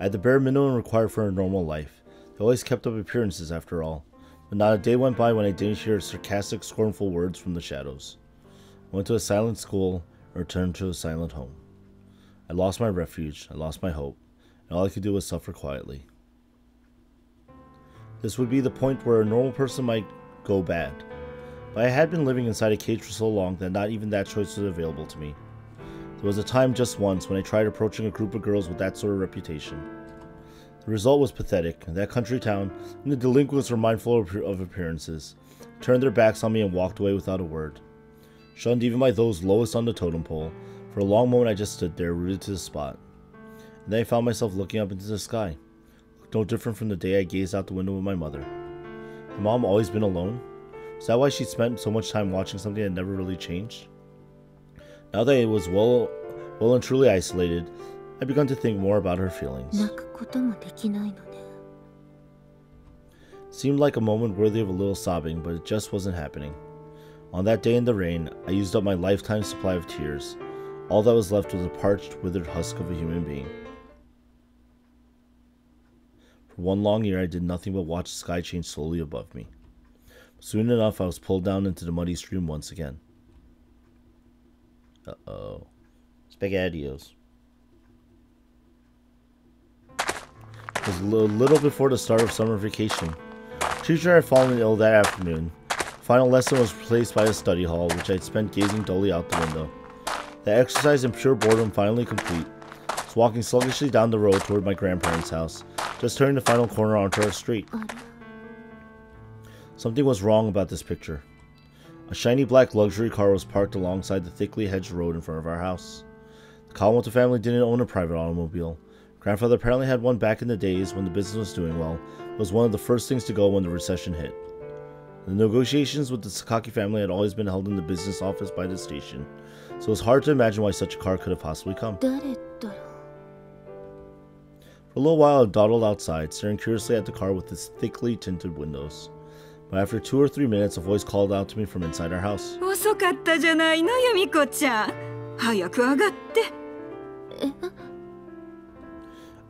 I had the bare minimum required for a normal life. They always kept up appearances after all, but not a day went by when I didn't hear sarcastic, scornful words from the shadows. I went to a silent school and returned to a silent home. I lost my refuge, I lost my hope, and all I could do was suffer quietly. This would be the point where a normal person might go bad. But I had been living inside a cage for so long that not even that choice was available to me. There was a time just once when I tried approaching a group of girls with that sort of reputation. The result was pathetic. That country town, and the delinquents were mindful of appearances, turned their backs on me and walked away without a word. Shunned even by those lowest on the totem pole, for a long moment I just stood there, rooted to the spot. And then I found myself looking up into the sky. Looked no different from the day I gazed out the window with my mother. Had Mom always been alone? Is that why she spent so much time watching something that never really changed? Now that I was well and truly isolated, I begun to think more about her feelings. Seemed like a moment worthy of a little sobbing, but it just wasn't happening. On that day in the rain, I used up my lifetime supply of tears. All that was left was a parched, withered husk of a human being. For one long year, I did nothing but watch the sky change slowly above me. Soon enough, I was pulled down into the muddy stream once again. Uh-oh. SpaghettiOs. It was a little before the start of summer vacation. Teacher had fallen ill that afternoon. The final lesson was replaced by a study hall, which I had spent gazing dully out the window. The exercise in pure boredom finally complete. I was walking sluggishly down the road toward my grandparents' house, just turning the final corner onto our street. Something was wrong about this picture. A shiny black luxury car was parked alongside the thickly hedged road in front of our house. The Kawamoto family didn't own a private automobile. Grandfather apparently had one back in the days when the business was doing well. It was one of the first things to go when the recession hit. The negotiations with the Sakaki family had always been held in the business office by the station, so it was hard to imagine why such a car could have possibly come. For a little while I dawdled outside, staring curiously at the car with its thickly tinted windows. But after 2 or 3 minutes, a voice called out to me from inside our house. 遅かったじゃないの、由美子ちゃん。早く上がって。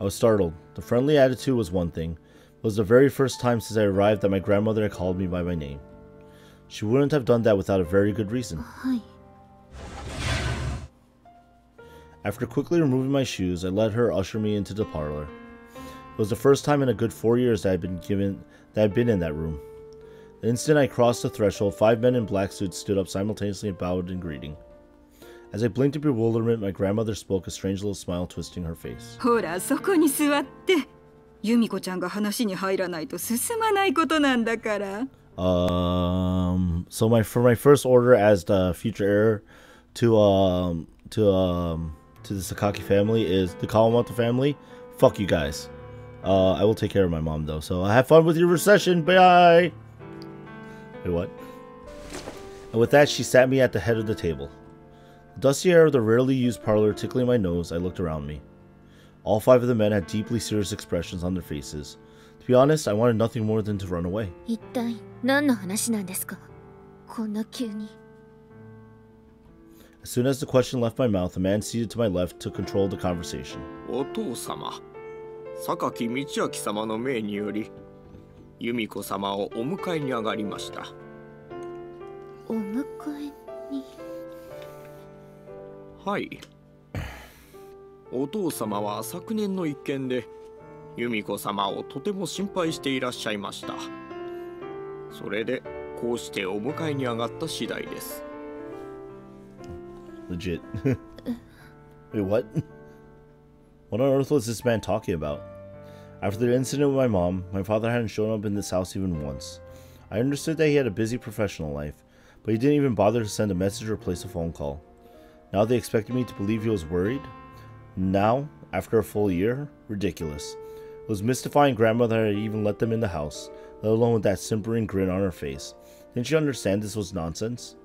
I was startled. The friendly attitude was one thing. It was the very first time since I arrived that my grandmother had called me by my name. She wouldn't have done that without a very good reason. After quickly removing my shoes, I let her usher me into the parlor. It was the first time in a good 4 years that I'd been in that room. The instant I crossed the threshold, 5 men in black suits stood up simultaneously and bowed in greeting. As I blinked in bewilderment, my grandmother spoke, a strange little smile twisting her face. ほら、そこに座って。由美子ちゃんが話に入らないと進まないことなんだから。So for my first order as the future heir to the Sakaki family is the Kawamoto family. Fuck you guys. I will take care of my mom though. So have fun with your recession. Bye. Wait, what? And with that, she sat me at the head of the table. The dusty air of the rarely used parlor tickling my nose, I looked around me. All 5 of the men had deeply serious expressions on their faces. To be honest, I wanted nothing more than to run away. As soon as the question left my mouth, a man seated to my left took control of the conversation. お父様、榊道明様の命により、由美子様をお迎えに上がりました。お迎えに？はい。お父様は昨年の一件で、由美子様をとても心配していらっしゃいました。それで、こうしてお迎えに上がった次第です。Legit. Wait, what? What on earth was this man talking about? After the incident with my mom, my father hadn't shown up in this house even once. I understood that he had a busy professional life, but he didn't even bother to send a message or place a phone call. Now they expected me to believe he was worried? Now, after a full year? Ridiculous. It was mystifying grandmother had even let them in the house, let alone with that simpering grin on her face. Didn't she understand this was nonsense?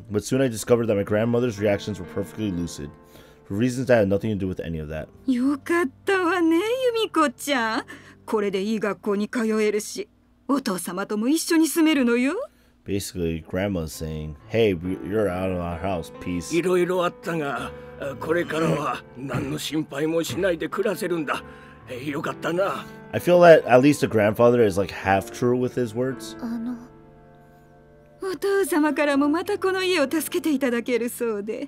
But soon I discovered that my grandmother's reactions were perfectly lucid, for reasons that had nothing to do with any of that. よかったわね、由美子ちゃん。これでいい学校に通えるし、お父様とも一緒に住めるのよ。Basically, Grandma's saying, "Hey, you're out of our house, peace." いろいろあったが、これからは何の心配もしないで暮らせるんだ。よかったな。I feel that at least the grandfather is like half true with his words. お父様からもまたこの家を助けていただけるそうで、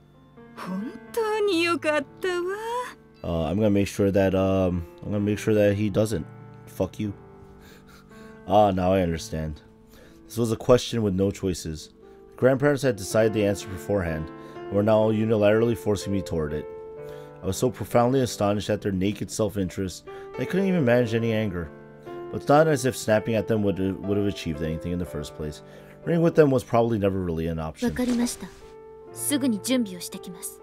本当によかったわ。I'm gonna make sure that he doesn't. Fuck you. Now I understand. This was a question with no choices. My grandparents had decided the answer beforehand, and were now unilaterally forcing me toward it. I was so profoundly astonished at their naked self-interest that I couldn't even manage any anger. But it's not as if snapping at them would have achieved anything in the first place. Running with them was probably never really an option. わかりました。すぐに準備をしてきます。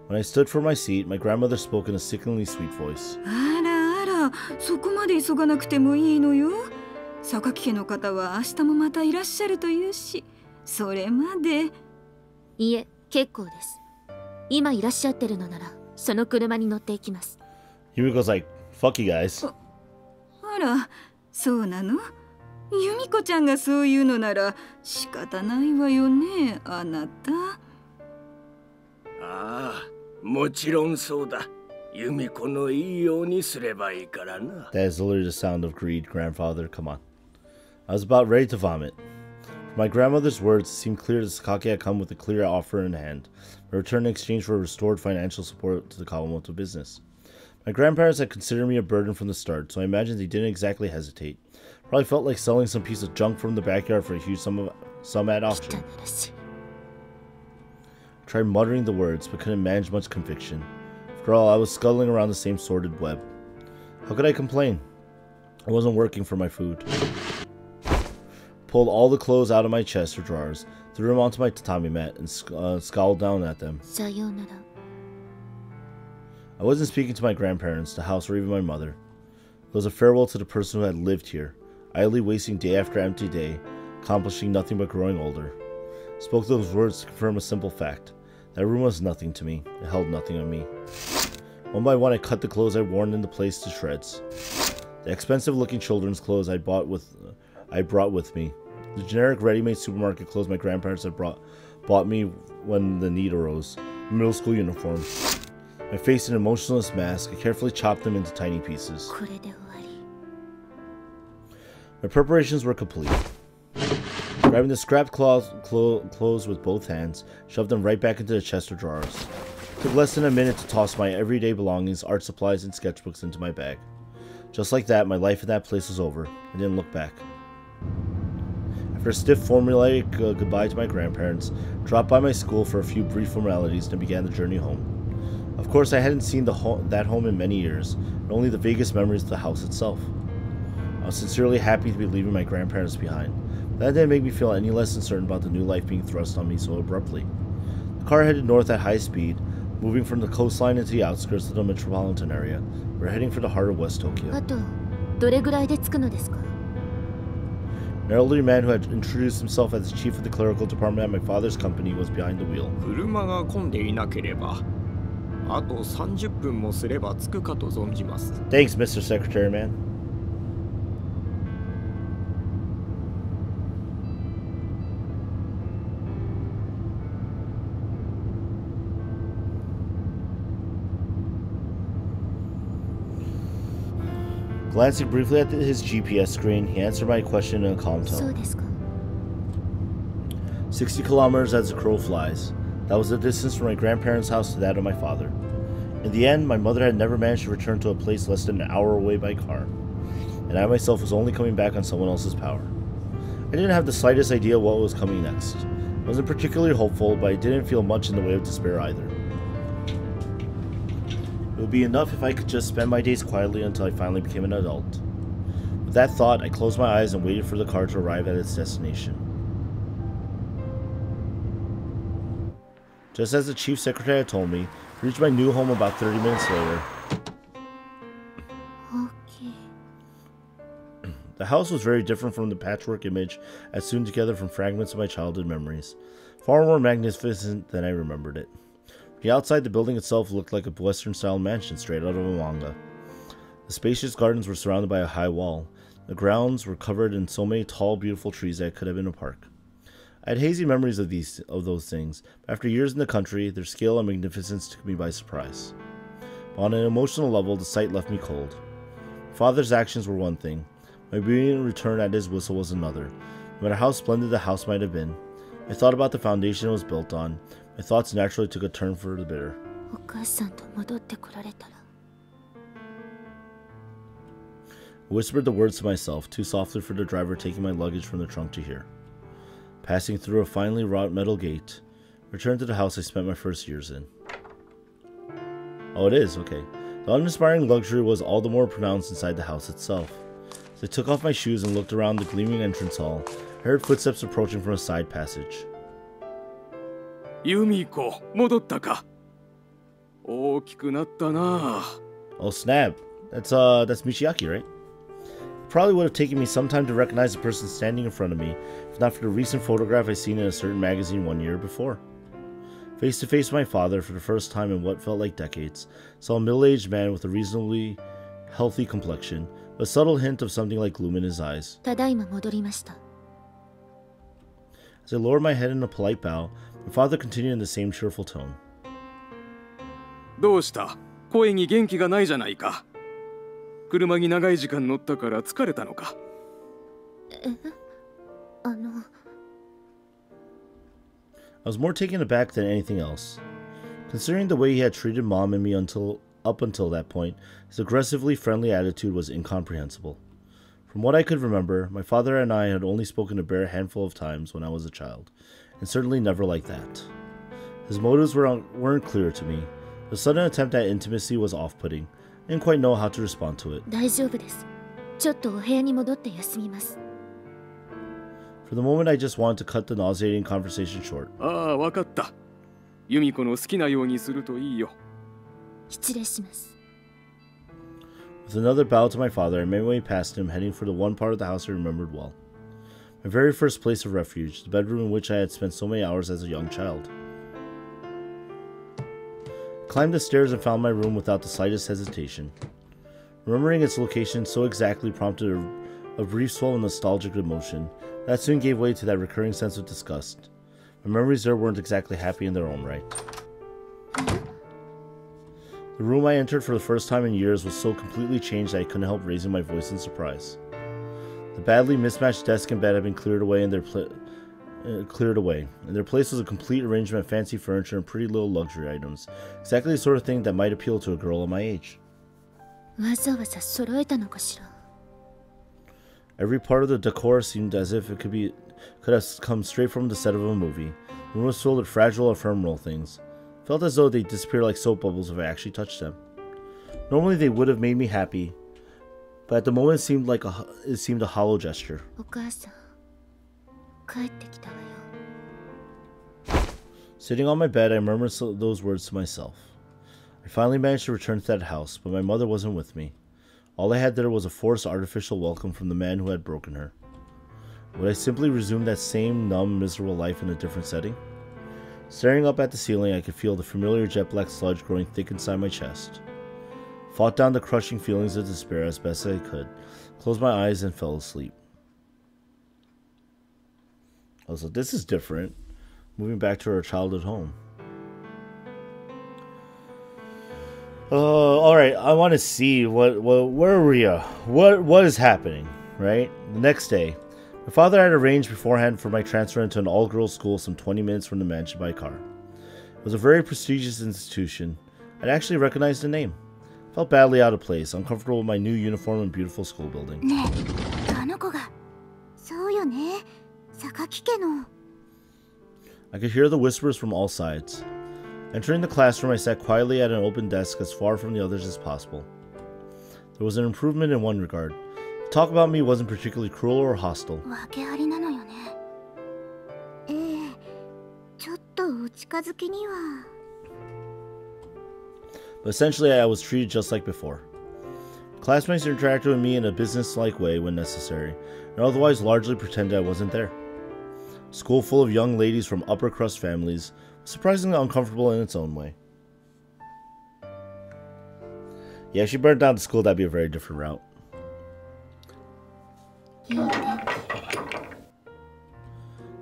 When I stood for my seat, my grandmother spoke in a sickeningly sweet voice. あらあら、そこまで急がなくてもいいのよ。榊家の方は明日もまたいらっしゃるというし、それまで。いえ、結構です。今いらっしゃってるのなら、その車に乗っていきます。Yumiko's like, fuck you guys. あら、そうなの？由美子ちゃんがそう言うのなら仕方ないわよね、あなた。ああ、もちろんそうだ。由美子のいいようにすればいいからな。 That is literally the sound of greed, grandfather. Come on. I was about ready to vomit. From my grandmother's words, it seemed clear that Sakaki had come with a clear offer in hand, a return in exchange for restored financial support to the Kawamoto business. My grandparents had considered me a burden from the start, so I imagined they didn't exactly hesitate. Probably felt like selling some piece of junk from the backyard for a huge sum at auction. I tried muttering the words, but couldn't manage much conviction. After all, I was scuttling around the same sordid web. How could I complain? I wasn't working for my food. Pulled all the clothes out of my chest or drawers, threw them onto my tatami mat, and scowled down at them. I wasn't speaking to my grandparents, the house, or even my mother. It was a farewell to the person who had lived here, idly wasting day after empty day, accomplishing nothing but growing older. I spoke those words to confirm a simple fact. That room was nothing to me. It held nothing on me. One by one, I cut the clothes I'd worn into place to shreds. The expensive-looking children's clothes I brought with me. The generic ready-made supermarket clothes my grandparents had bought me when the need arose. A middle school uniform. My face an emotionless mask, I carefully chopped them into tiny pieces. My preparations were complete. Grabbing the scrapped clothes with both hands, shoved them right back into the chest or drawers. It took less than a minute to toss my everyday belongings, art supplies, and sketchbooks into my bag. Just like that, my life in that place was over. I didn't look back. After a stiff formulaic goodbye to my grandparents, dropped by my school for a few brief formalities, and began the journey home. Of course, I hadn't seen that home in many years, and only the vaguest memories of the house itself. I was sincerely happy to be leaving my grandparents behind. That didn't make me feel any less uncertain about the new life being thrust on me so abruptly. The car headed north at high speed, moving from the coastline into the outskirts of the metropolitan area. We're heading for the heart of West Tokyo. あとどれぐらいで着くのですか? An elderly man who had introduced himself as the chief of the clerical department at my father's company was behind the wheel. 車が混んでいなければ、あと30分もすれば着くかと存じます。 Thanks, Mr. Secretary Man. Glancing briefly at his GPS screen, he answered my question in a calm そう tone. ですか. 60 kilometers as the crow flies. That was the distance from my grandparents' house to that of my father. In the end, my mother had never managed to return to a place less than an hour away by car, and I myself was only coming back on someone else's power. I didn't have the slightest idea what was coming next. I wasn't particularly hopeful, but I didn't feel much in the way of despair either. It would be enough if I could just spend my days quietly until I finally became an adult. With that thought, I closed my eyes and waited for the car to arrive at its destination. Just as the chief secretary had told me, I reached my new home about 30 minutes later. Okay. The house was very different from the patchwork image I sewn together from fragments of my childhood memories. Far more magnificent than I remembered it. The outside, the building itself looked like a Western-style mansion straight out of a manga. The spacious gardens were surrounded by a high wall. The grounds were covered in so many tall, beautiful trees that it could have been a park. I had hazy memories of those things, but after years in the country, their scale and magnificence took me by surprise. But on an emotional level, the sight left me cold. My father's actions were one thing. My being returned at his whistle was another. No matter how splendid the house might have been, I thought about the foundation it was built on. My thoughts naturally took a turn for the bitter. お母さんと戻ってこられたら I whispered the words to myself, too softly for the driver taking my luggage from the trunk to hear. Passing through a finely wrought metal gate, I returned to the house I spent my first years in. Oh, it is, okay. The uninspiring luxury was all the more pronounced inside the house itself. As I took off my shoes and looked around the gleaming entrance hall, I heard footsteps approaching from a side passage. Yumiko, 戻ったか? 大きくなったな. Oh snap, that's Michiaki, right? It probably would have taken me some time to recognize the person standing in front of me, if not for the recent photograph I seen in a certain magazine 1 year before. Face to face with my father for the first time in what felt like decades, saw a middle-aged man with a reasonably healthy complexion, a subtle hint of something like gloom in his eyes. ただいま戻りました As I lowered my head in a polite bow, my father continued in the same cheerful tone. どうした? 声に元気がないじゃないか。車に長い時間乗ったから疲れたのか。I was more taken aback than anything else. Considering the way he had treated Mom and me up until that point, his aggressively friendly attitude was incomprehensible. From what I could remember, my father and I had only spoken a bare handful of times when I was a child, and certainly never like that. His motives weren't clear to me. The sudden attempt at intimacy was off-putting. I didn't quite know how to respond to it. 大丈夫です。ちょっとお部屋に戻って休みます。 For the moment, I just wanted to cut the nauseating conversation short. ああ、わかった。ユミコの好きなようにするといいよ。失礼します。 With another bow to my father, I made my way past him, heading for the one part of the house I remembered well. My very first place of refuge, the bedroom in which I had spent so many hours as a young child. I climbed the stairs and found my room without the slightest hesitation. Remembering its location so exactly prompted a brief swell of nostalgic emotion that soon gave way to that recurring sense of disgust. My memories there weren't exactly happy in their own right. The room I entered for the first time in years was so completely changed that I couldn't help raising my voice in surprise. The badly mismatched desk and bed had been cleared away, and their place was a complete arrangement of fancy furniture and pretty little luxury items, exactly the sort of thing that might appeal to a girl of my age. わざわざ揃えたのかしら。 Every part of the decor seemed as if it could have come straight from the set of a movie. The room was filled with fragile, ephemeral things. It felt as though they disappeared like soap bubbles if I actually touched them. Normally they would have made me happy, but at the moment it seemed a hollow gesture. お母さん、帰ってきたわよ。 Sitting on my bed, I murmured those words to myself. I finally managed to return to that house, but my mother wasn't with me. All I had there was a forced artificial welcome from the man who had broken her. Would I simply resume that same numb, miserable life in a different setting? Staring up at the ceiling, I could feel the familiar jet black sludge growing thick inside my chest. Fought down the crushing feelings of despair as best I could, closed my eyes and fell asleep. Oh, so this is different. Moving back to her childhood home. Alright, I want to see where are we? What is happening, right? The next day, my father had arranged beforehand for my transfer into an all-girls school some 20 minutes from the mansion by car. It was a very prestigious institution. I'd actually recognized the name. Felt badly out of place, uncomfortable with my new uniform and beautiful school building. ねえ、あの子が。そうよね。榊家の。 I could hear the whispers from all sides. Entering the classroom, I sat quietly at an open desk as far from the others as possible. There was an improvement in one regard. The talk about me wasn't particularly cruel or hostile. 訳ありなのよね。ええ、ちょっとお近づきには。 But essentially, I was treated just like before. Classmates interacted with me in a business-like way when necessary, and otherwise largely pretended I wasn't there. A school full of young ladies from upper-crust families was surprisingly uncomfortable in its own way. Yeah, if she burned down the school, that'd be a very different route.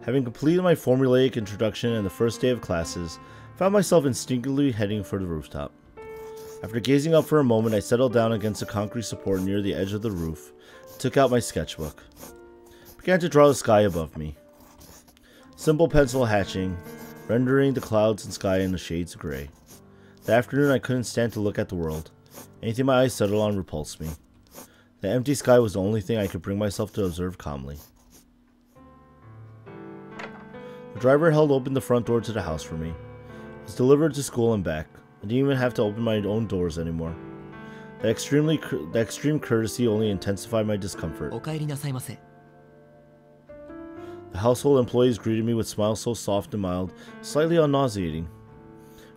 Having completed my formulaic introduction and the first day of classes, I found myself instinctively heading for the rooftop. After gazing up for a moment, I settled down against a concrete support near the edge of the roof and took out my sketchbook. I began to draw the sky above me. Simple pencil hatching, rendering the clouds and sky in the shades of gray. That afternoon, I couldn't stand to look at the world. Anything my eyes settled on repulsed me. The empty sky was the only thing I could bring myself to observe calmly. The driver held open the front door to the house for me. I was delivered to school and back. I didn't even have to open my own doors anymore. That extreme courtesy only intensified my discomfort. The household employees greeted me with smiles so soft and mild, slightly unnauseating.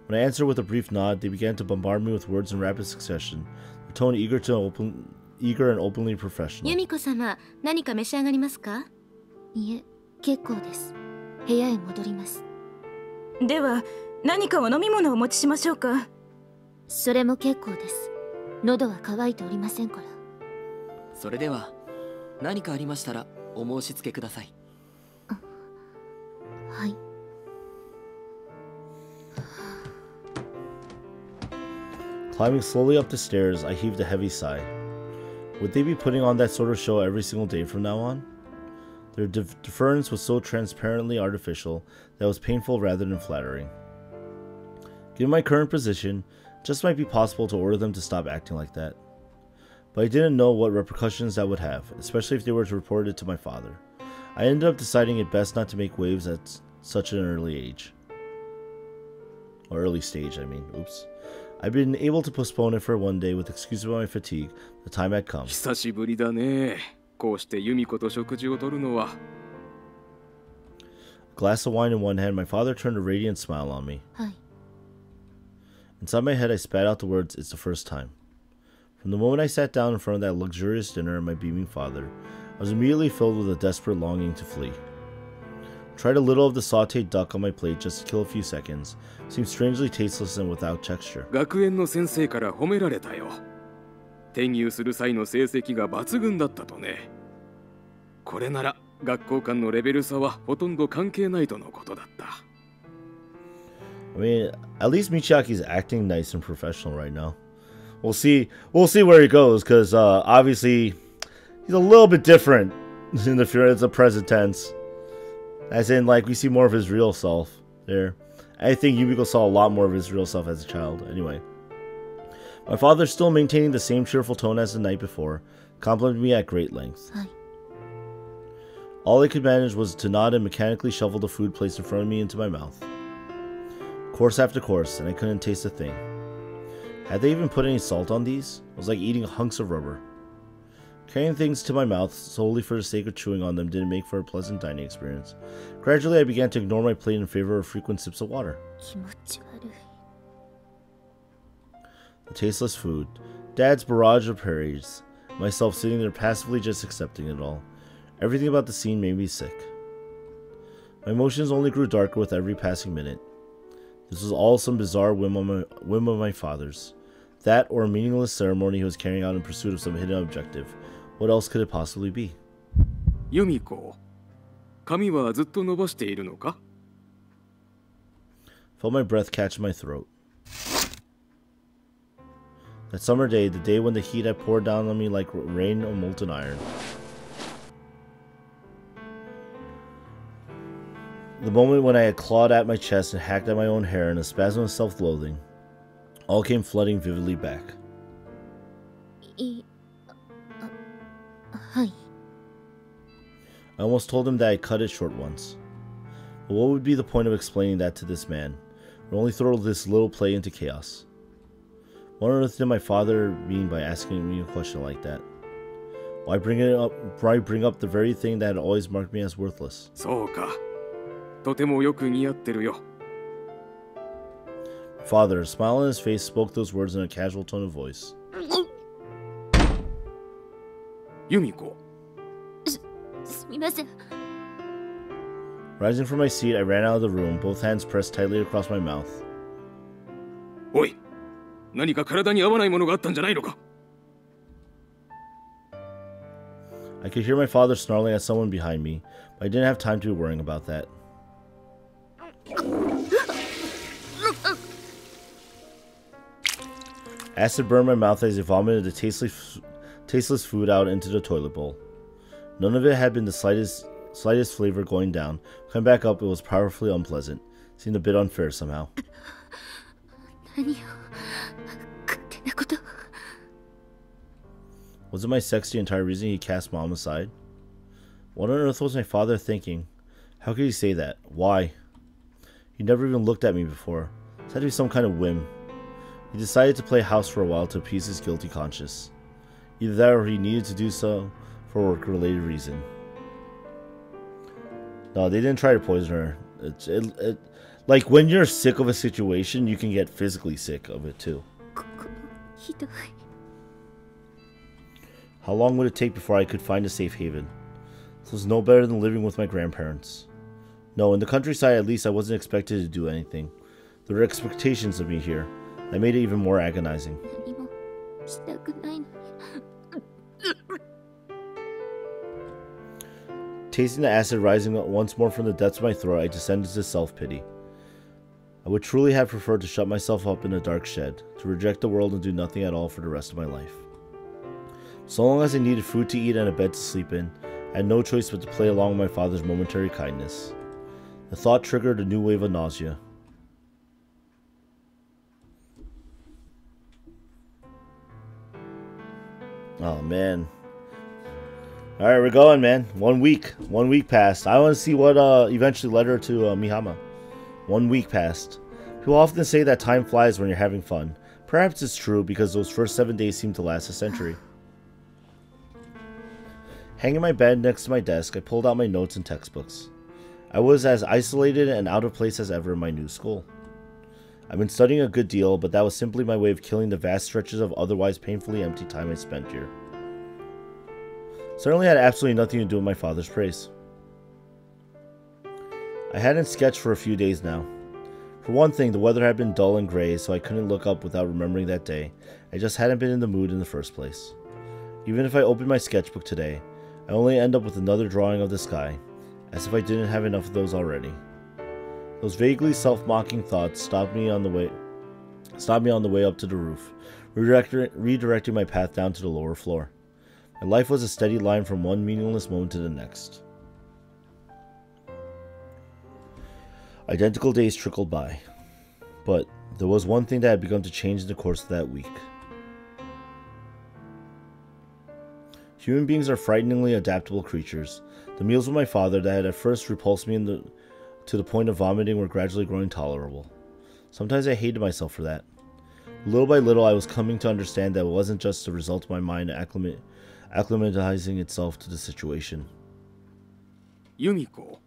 When I answered with a brief nod, they began to bombard me with words in rapid succession, their tone eager and openly professional. Yumiko様、何か召し上がりますか？いえ、結構です。部屋へ戻ります。では、何かお飲み物をお持ちしましょうか？それも結構です。喉は渇いておりませんから。それでは、何かありましたらお申し付けください。はい。Climbing slowly up the stairs, I heaved a heavy sigh. Would they be putting on that sort of show every single day from now on? Their deference was so transparently artificial that it was painful rather than flattering. Given my current position, it just might be possible to order them to stop acting like that. But I didn't know what repercussions that would have, especially if they were to report it to my father. I ended up deciding it best not to make waves at such an early age. Or early stage, I mean. Oops. I'd been able to postpone it for one day with excuse about my fatigue. The time had come. 久しぶりだね。こうして由美子と食事をとるのは。A glass of wine in one hand, my father turned a radiant smile on me. Hi. Inside my head, I spat out the words, "It's the first time." From the moment I sat down in front of that luxurious dinner and my beaming father, I was immediately filled with a desperate longing to flee. Tried a little of the sautéed duck on my plate just to kill a few seconds. It seemed strangely tasteless and without texture. 学園の先生から褒められたよ。転入する際の成績が抜群だったとね。これなら学校間のレベル差はほとんど関係ないとのことだった。I mean, at least Michiaki's acting nice and professional right now. We'll see where he goes, because obviously he's a little bit different in the present tense. As in, like, we see more of his real self there. I think Yumiko saw a lot more of his real self as a child. Anyway. My father, still maintaining the same cheerful tone as the night before, complimented me at great length. Hi. All I could manage was to nod and mechanically shovel the food placed in front of me into my mouth. Course after course, and I couldn't taste a thing. Had they even put any salt on these? It was like eating hunks of rubber. Carrying things to my mouth solely for the sake of chewing on them didn't make for a pleasant dining experience. Gradually, I began to ignore my plate in favor of frequent sips of water. The tasteless food, Dad's barrage of praise, myself sitting there passively just accepting it all. Everything about the scene made me sick. My emotions only grew darker with every passing minute. This was all some bizarre whim of my father's. That or a meaningless ceremony he was carrying out in pursuit of some hidden objective. What else could it possibly be? Yumiko, 髪はずっと伸ばしているのか? Felt my breath catch in my throat. That summer day, the day when the heat had poured down on me like rain on molten iron. The moment when I had clawed at my chest and hacked at my own hair in a spasm of self-loathing, all came flooding vividly back. Hi. I almost told him that I cut it short once. But what would be the point of explaining that to this man? It would only throw this little play into chaos. What on earth did my father mean by asking me a question like that? Why bring up the very thing that had always marked me as worthless? そうか。とてもよく似合ってるよ。 Father, a smile on his face, spoke those words in a casual tone of voice. Yumiko. すみません。 Rising from my seat, I ran out of the room, both hands pressed tightly across my mouth. おい、何か体に合わないものがあったんじゃないのか? I could hear my father snarling at someone behind me, but I didn't have time to be worrying about that. Acid burned my mouth as I vomited the tasteless food out into the toilet bowl. None of it had been the slightest flavor going down. Coming back up, it was powerfully unpleasant. Seemed a bit unfair somehow. Wasn't my sex the entire reason he cast Mom aside? What on earth was my father thinking? How could he say that? Why? He never even looked at me before. This had to be some kind of whim. He decided to play house for a while to appease his guilty conscience. Either that or he needed to do so for a work-related reason. No, they didn't try to poison her. Like, when you're sick of a situation, you can get physically sick of it too. How long would it take before I could find a safe haven? This was no better than living with my grandparents. No, in the countryside at least I wasn't expected to do anything. There were expectations of me here. That made it even more agonizing. Tasting the acid rising once more from the depths of my throat, I descended to self-pity. I would truly have preferred to shut myself up in a dark shed, to reject the world and do nothing at all for the rest of my life. So long as I needed food to eat and a bed to sleep in, I had no choice but to play along with my father's momentary kindness. The thought triggered a new wave of nausea. Oh, man. Alright, we're going, man. 1 week. 1 week passed. I want to see what eventually led her to Mihama. 1 week passed. People often say that time flies when you're having fun. Perhaps it's true because those first 7 days seem to last a century. Hanging my bed next to my desk, I pulled out my notes and textbooks. I was as isolated and out of place as ever in my new school. I've been studying a good deal, but that was simply my way of killing the vast stretches of otherwise painfully empty time I spent here. Certainly had absolutely nothing to do with my father's praise. I hadn't sketched for a few days now. For one thing, the weather had been dull and gray, so I couldn't look up without remembering that day. I just hadn't been in the mood in the first place. Even if I opened my sketchbook today, I only end up with another drawing of the sky, as if I didn't have enough of those already. Those vaguely self-mocking thoughts stopped me on the way up to the roof, redirecting my path down to the lower floor. My life was a steady line from one meaningless moment to the next. Identical days trickled by, but there was one thing that had begun to change in the course of that week. Human beings are frighteningly adaptable creatures. The meals with my father that had at first repulsed me to the point of vomiting were gradually growing tolerable. Sometimes I hated myself for that. Little by little, I was coming to understand that it wasn't just the result of my mind acclimatizing itself to the situation. ユミコ、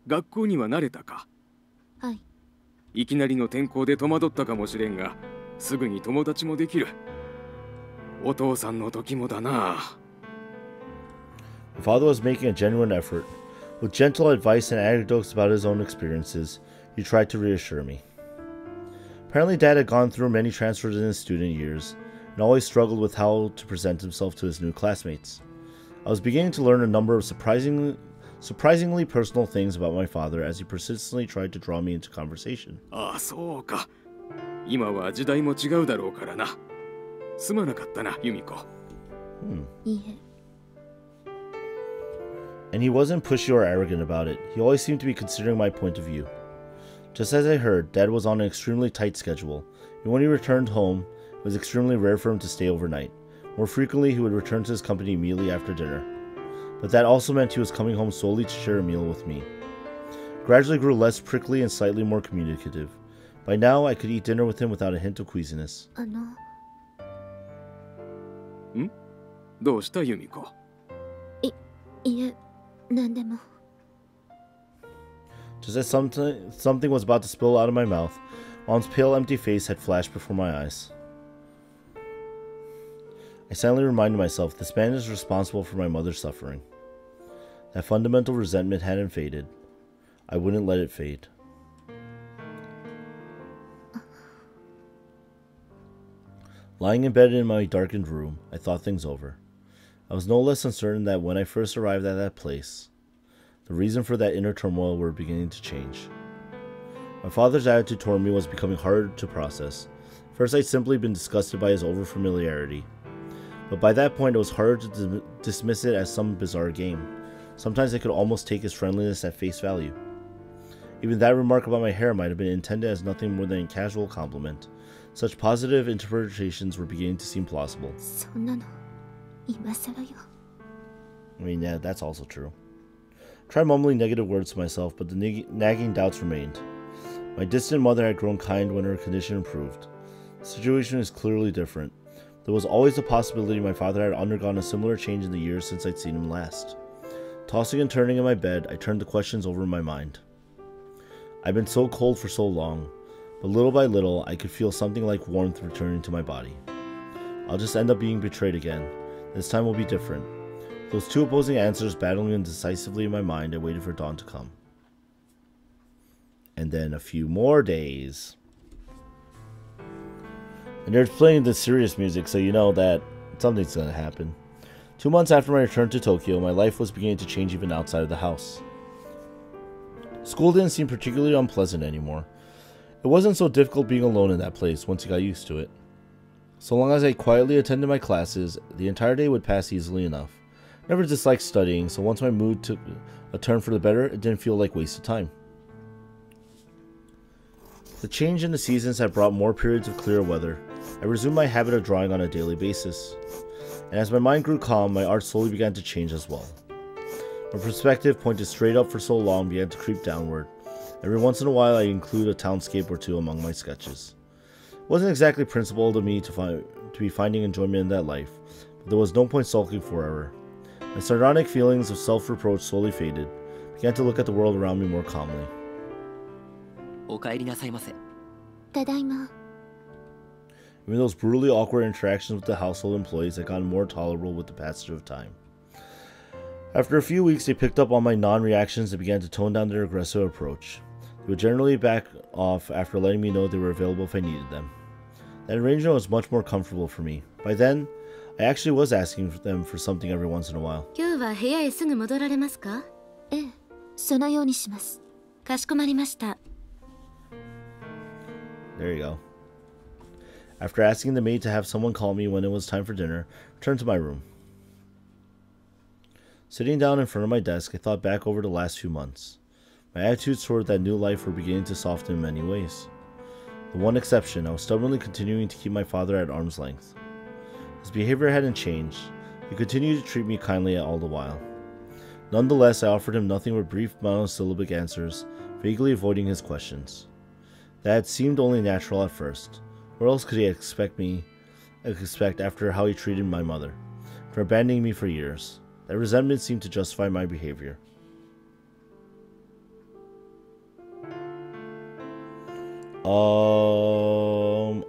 学校には慣れたか？はい。いきなりの転校で戸惑ったかもしれんが、すぐに友達もできる。お父さんの時もだな。My father was making a genuine effort. With gentle advice and anecdotes about his own experiences, he tried to reassure me. Apparently, Dad had gone through many transfers in his student years, and always struggled with how to present himself to his new classmates. I was beginning to learn a number of surprisingly personal things about my father as he persistently tried to draw me into conversation. ああ、そうか。今は時代も違うだろうからな。すまなかったな、ユミコ。いいえ。And he wasn't pushy or arrogant about it. He always seemed to be considering my point of view. Just as I heard, Dad was on an extremely tight schedule, and when he returned home, it was extremely rare for him to stay overnight. More frequently, he would return to his company immediately after dinner. But that also meant he was coming home solely to share a meal with me. Gradually grew less prickly and slightly more communicative. By now, I could eat dinner with him without a hint of queasiness. どうしたユミコ？いえ、なんでも。Just as something was about to spill out of my mouth, Mom's pale, empty face had flashed before my eyes. I silently reminded myself this man is responsible for my mother's suffering. That fundamental resentment hadn't faded. I wouldn't let it fade. Lying in bed in my darkened room, I thought things over. I was no less uncertain that when I first arrived at that place, the reason for that inner turmoil were beginning to change. My father's attitude toward me was becoming harder to process. First, I'd simply been disgusted by his overfamiliarity. But by that point, it was harder to dismiss it as some bizarre game. Sometimes I could almost take his friendliness at face value. Even that remark about my hair might have been intended as nothing more than a casual compliment. Such positive interpretations were beginning to seem plausible. I mean, yeah, that's also true. I tried mumbling negative words to myself, but the nagging doubts remained. My distant mother had grown kind when her condition improved. The situation was clearly different. There was always the possibility my father had undergone a similar change in the years since I'd seen him last. Tossing and turning in my bed, I turned the questions over in my mind. I'd been so cold for so long, but little by little, I could feel something like warmth returning to my body. I'll just end up being betrayed again. This time will be different. Those two opposing answers battling indecisively in my mind, I waited for dawn to come. And then a few more days. And they're playing the serious music, so you know that something's gonna happen. 2 months after my return to Tokyo, my life was beginning to change even outside of the house. School didn't seem particularly unpleasant anymore. It wasn't so difficult being alone in that place once you got used to it. So long as I quietly attended my classes, the entire day would pass easily enough. Never disliked studying, so once my mood took a turn for the better, it didn't feel like wasted time. The change in the seasons had brought more periods of clear weather. I resumed my habit of drawing on a daily basis. And as my mind grew calm, my art slowly began to change as well. My perspective, pointed straight up for so long, began to creep downward. Every once in a while, I include a townscape or two among my sketches. It wasn't exactly principled to me to be finding enjoyment in that life, but there was no point sulking forever. My sardonic feelings of self-reproach slowly faded. I began to look at the world around me more calmly. お帰りなさいませ。ただいま。Even those brutally awkward interactions with the household employees had gotten more tolerable with the passage of time. After a few weeks, they picked up on my non-reactions and began to tone down their aggressive approach. They would generally back off after letting me know they were available if I needed them. That arrangement was much more comfortable for me. By then, I actually was asking them for something every once in a while. 今日は部屋へすぐ戻られますか？ええ、そのようにします。かしこまりました。There you go. After asking the maid to have someone call me when it was time for dinner, I returned to my room. Sitting down in front of my desk, I thought back over the last few months. My attitudes toward that new life were beginning to soften in many ways. The one exception, I was stubbornly continuing to keep my father at arm's length. His behavior hadn't changed. He continued to treat me kindly all the while. Nonetheless, I offered him nothing but brief monosyllabic answers, vaguely avoiding his questions. That seemed only natural at first. What else could he expect after how he treated my mother? for abandoning me for years. That resentment seemed to justify my behavior.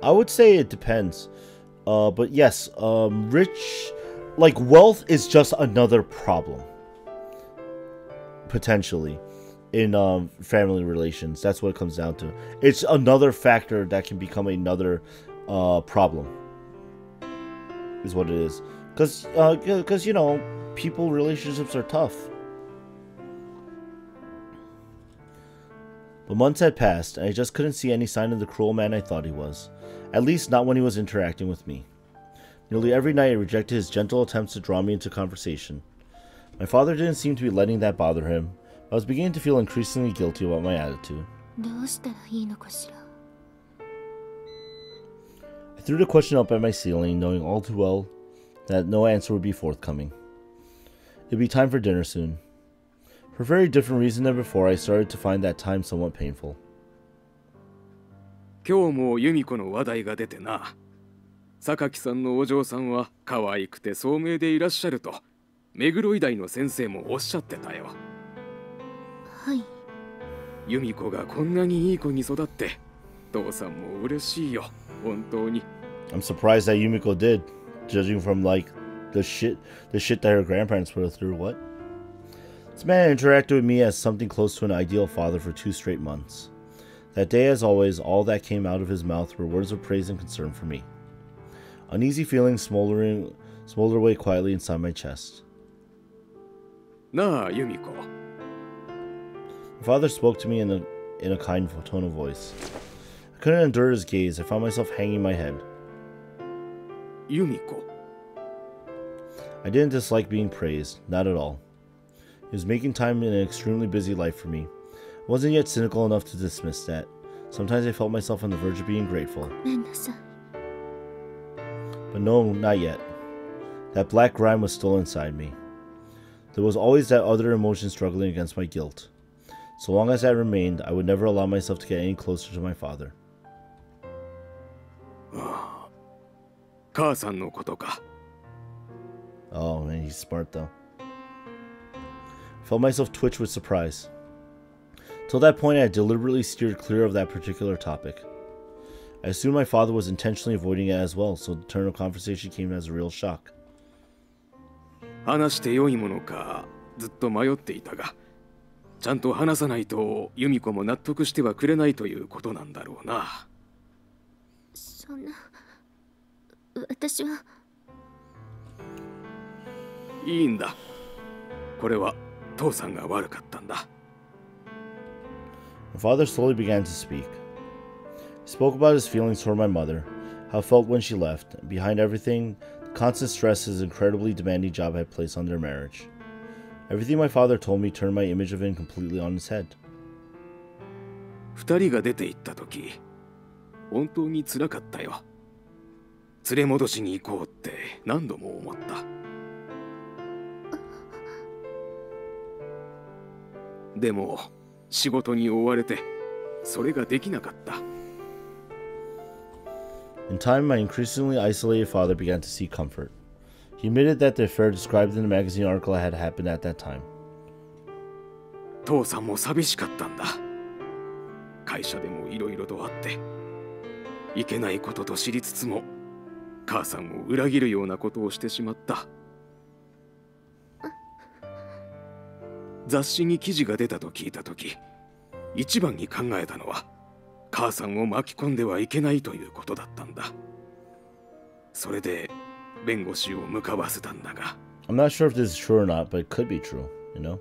I would say it depends. But yes, wealth is just another problem. Potentially. In family relations. That's what it comes down to. It's another factor that can become another problem. Is what it is. Because, you know, relationships are tough. But months had passed, and I just couldn't see any sign of the cruel man I thought he was. At least not when he was interacting with me. Nearly every night I rejected his gentle attempts to draw me into conversation. My father didn't seem to be letting that bother him. I was beginning to feel increasingly guilty about my attitude. I threw the question up at my ceiling, knowing all too well that no answer would be forthcoming. It would be time for dinner soon. For a very different reason than before, I started to find that time somewhat painful. 今日も由美子の話題が出てな。榊さんのお嬢さんは可愛くて聡明でいらっしゃると、目黒医大の先生もおっしゃってたよ。はい。由美子がこんなにいい子に育って、父さんも嬉しいよ、本当に。I'm surprised that Yumiko did, judging from the shit that her grandparents put her through. What? This man interacted with me as something close to an ideal father for 2 straight months. That day, as always, all that came out of his mouth were words of praise and concern for me. Uneasy feelings smoldered away quietly inside my chest. Na, Yumiko. My father spoke to me in a kind tone of voice. I couldn't endure his gaze. I found myself hanging my head. Yumiko. I didn't dislike being praised, not at all. He was making time in an extremely busy life for me. I wasn't yet cynical enough to dismiss that. Sometimes I felt myself on the verge of being grateful. But no, not yet. That black grime was still inside me. There was always that other emotion struggling against my guilt. So long as that remained, I would never allow myself to get any closer to my father. 母さんのことか。 Oh man, he's smart though. I felt myself twitch with surprise. Till that point, I had deliberately steered clear of that particular topic. I assumed my father was intentionally avoiding it as well, so the turn of conversation came as a real shock. 話して良いものかずっと迷っていたが、ちゃんと話さないと由美子も納得してはくれないということなんだろうな。そんな、私は。いいんだ。これは父さんが悪かったんだ。My father slowly began to speak. He spoke about his feelings toward my mother, how it felt when she left, and behind everything, the constant stress his incredibly demanding job had placed on their marriage. Everything my father told me turned my image of him completely on his head. 2人が出て行った時、本当に辛かったよ。連れ戻しに行こうって何度も思った。でも仕事に追われてそれができなかった。In time, my increasingly isolated father began to seek comfort. He admitted that the affair described in the magazine article had happened at that time. 父さんも寂しかったんだ。会社でもいろいろとあって、いけないことと知りつつも、母さんを裏切るようなことをしてしまった。雑誌に記事が出たと聞いたとき、一番に考えたのは、母さんを巻き込んではいけないということだったんだ。それで弁護士を向かわせたんだが。I'm not sure if this is true or not, but it could be true, you know?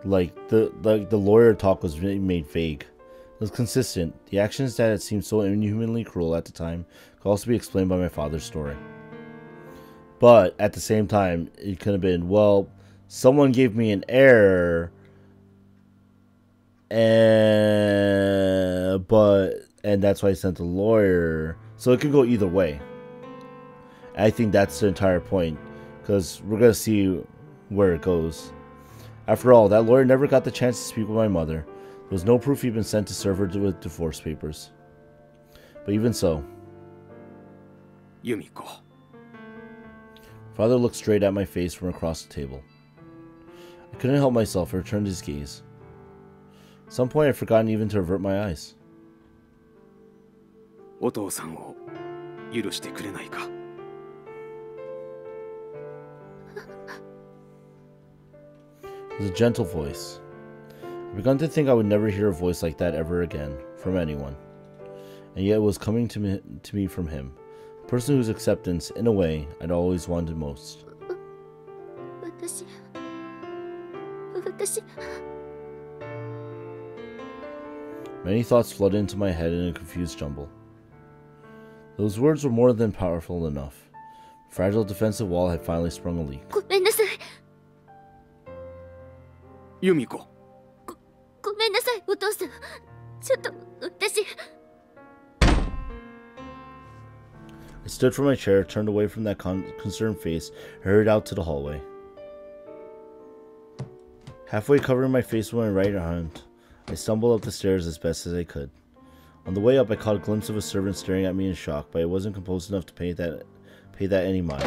Like the lawyer talk was really made vague. It was consistent. The actions that had seemed so inhumanly cruel at the time could also be explained by my father's story. But at the same time, it could have been, well, someone gave me an error, and that's why I sent a lawyer. So it could go either way. I think that's the entire point, because we're going to see where it goes. After all, that lawyer never got the chance to speak with my mother. There was no proof he'd been sent to serve her with divorce papers. But even so, Yumiko. Father looked straight at my face from across the table. I couldn't help myself. I returned his gaze. At some point, I'd forgotten even to avert my eyes. お父さんを許してくれないか? It was a gentle voice. I'd begun to think I would never hear a voice like that ever again, from anyone. And yet it was coming to me from him, a person whose acceptance, in a way, I'd always wanted most. Many thoughts flooded into my head in a confused jumble. Those words were more than powerful enough. A fragile defensive wall had finally sprung a leak. ユミコ。ごめんなさい、お父さん。ちょっと、私。I stood from my chair, turned away from that concerned face, and hurried out to the hallway. Halfway covering my face with my right hand, I stumbled up the stairs as best as I could. On the way up, I caught a glimpse of a servant staring at me in shock, but I wasn't composed enough to pay that any mind.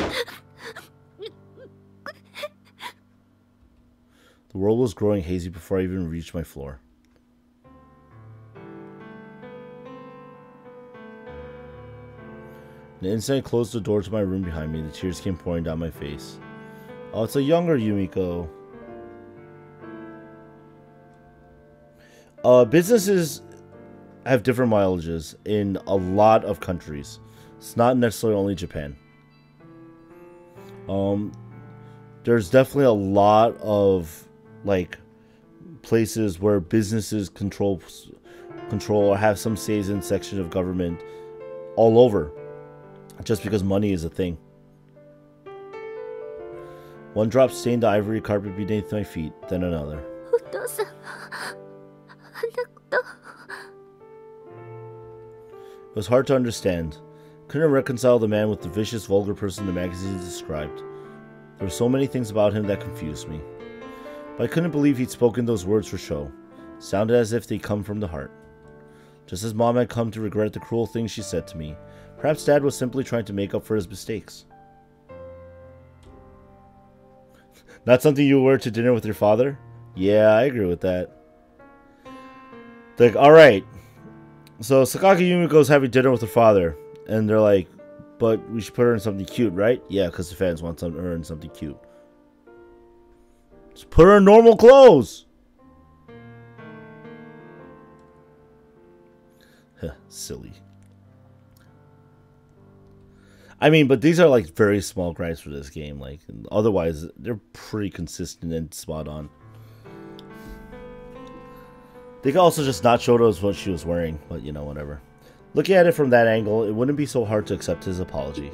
The world was growing hazy before I even reached my floor. The instant I closed the door to my room behind me, the tears came pouring down my face. Oh, it's a younger Yumiko. Businesses have different mileages in a lot of countries. It's not necessarily only Japan. There's definitely a lot of like places where businesses control or have some say in sections of government all over, just because money is a thing. One drop stained the ivory carpet beneath my feet, then another. It was hard to understand. Couldn't reconcile the man with the vicious, vulgar person the magazines described. There were so many things about him that confused me. But I couldn't believe he'd spoken those words for show. Sounded as if they'd come from the heart. Just as Mom had come to regret the cruel things she said to me, perhaps Dad was simply trying to make up for his mistakes. Not something you wear to dinner with your father? Yeah, I agree with that. Like, alright. So Sakaki Yumiko's having dinner with her father. And they're like, but we should put her in something cute, right? Yeah, because the fans want her in something cute. Just put her in normal clothes! Silly. I mean, but these are like very small gripes for this game. Like, otherwise, they're pretty consistent and spot on. They could also just not show us what she was wearing, but you know, whatever. Looking at it from that angle, it wouldn't be so hard to accept his apology.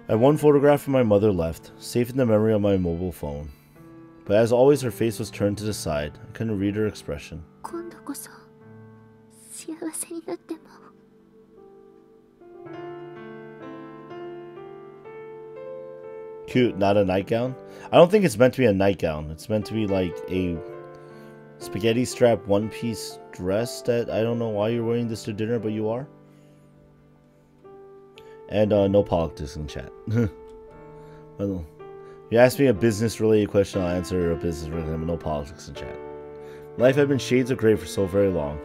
I had one photograph of my mother left, safe in the memory on my mobile phone. But as always, her face was turned to the side. I couldn't read her expression. Cute, not a nightgown? I don't think it's meant to be a nightgown. It's meant to be like a spaghetti strap one-piece dress that I don't know why you're wearing this to dinner, but you are. And no politics in chat. Well, if you ask me a business-related question, I'll answer a business-related, but no politics in chat. Life had been shades of gray for so very long.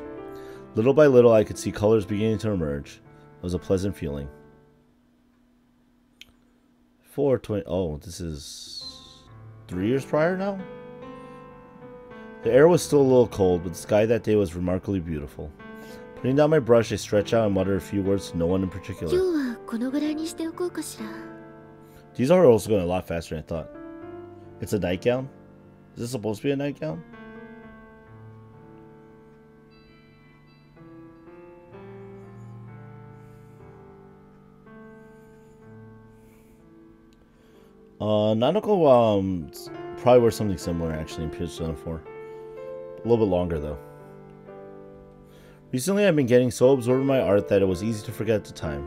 Little by little, I could see colors beginning to emerge. It was a pleasant feeling. 420. Oh, this is 3 years prior now? The air was still a little cold, but the sky that day was remarkably beautiful. Putting down my brush, I stretched out and muttered a few words to no one in particular. These are also going a lot faster than I thought. It's a nightgown? Is this supposed to be a nightgown? Nanako probably wears something similar actually in Persona 4. A little bit longer though. Recently I've been getting so absorbed in my art that it was easy to forget at the time.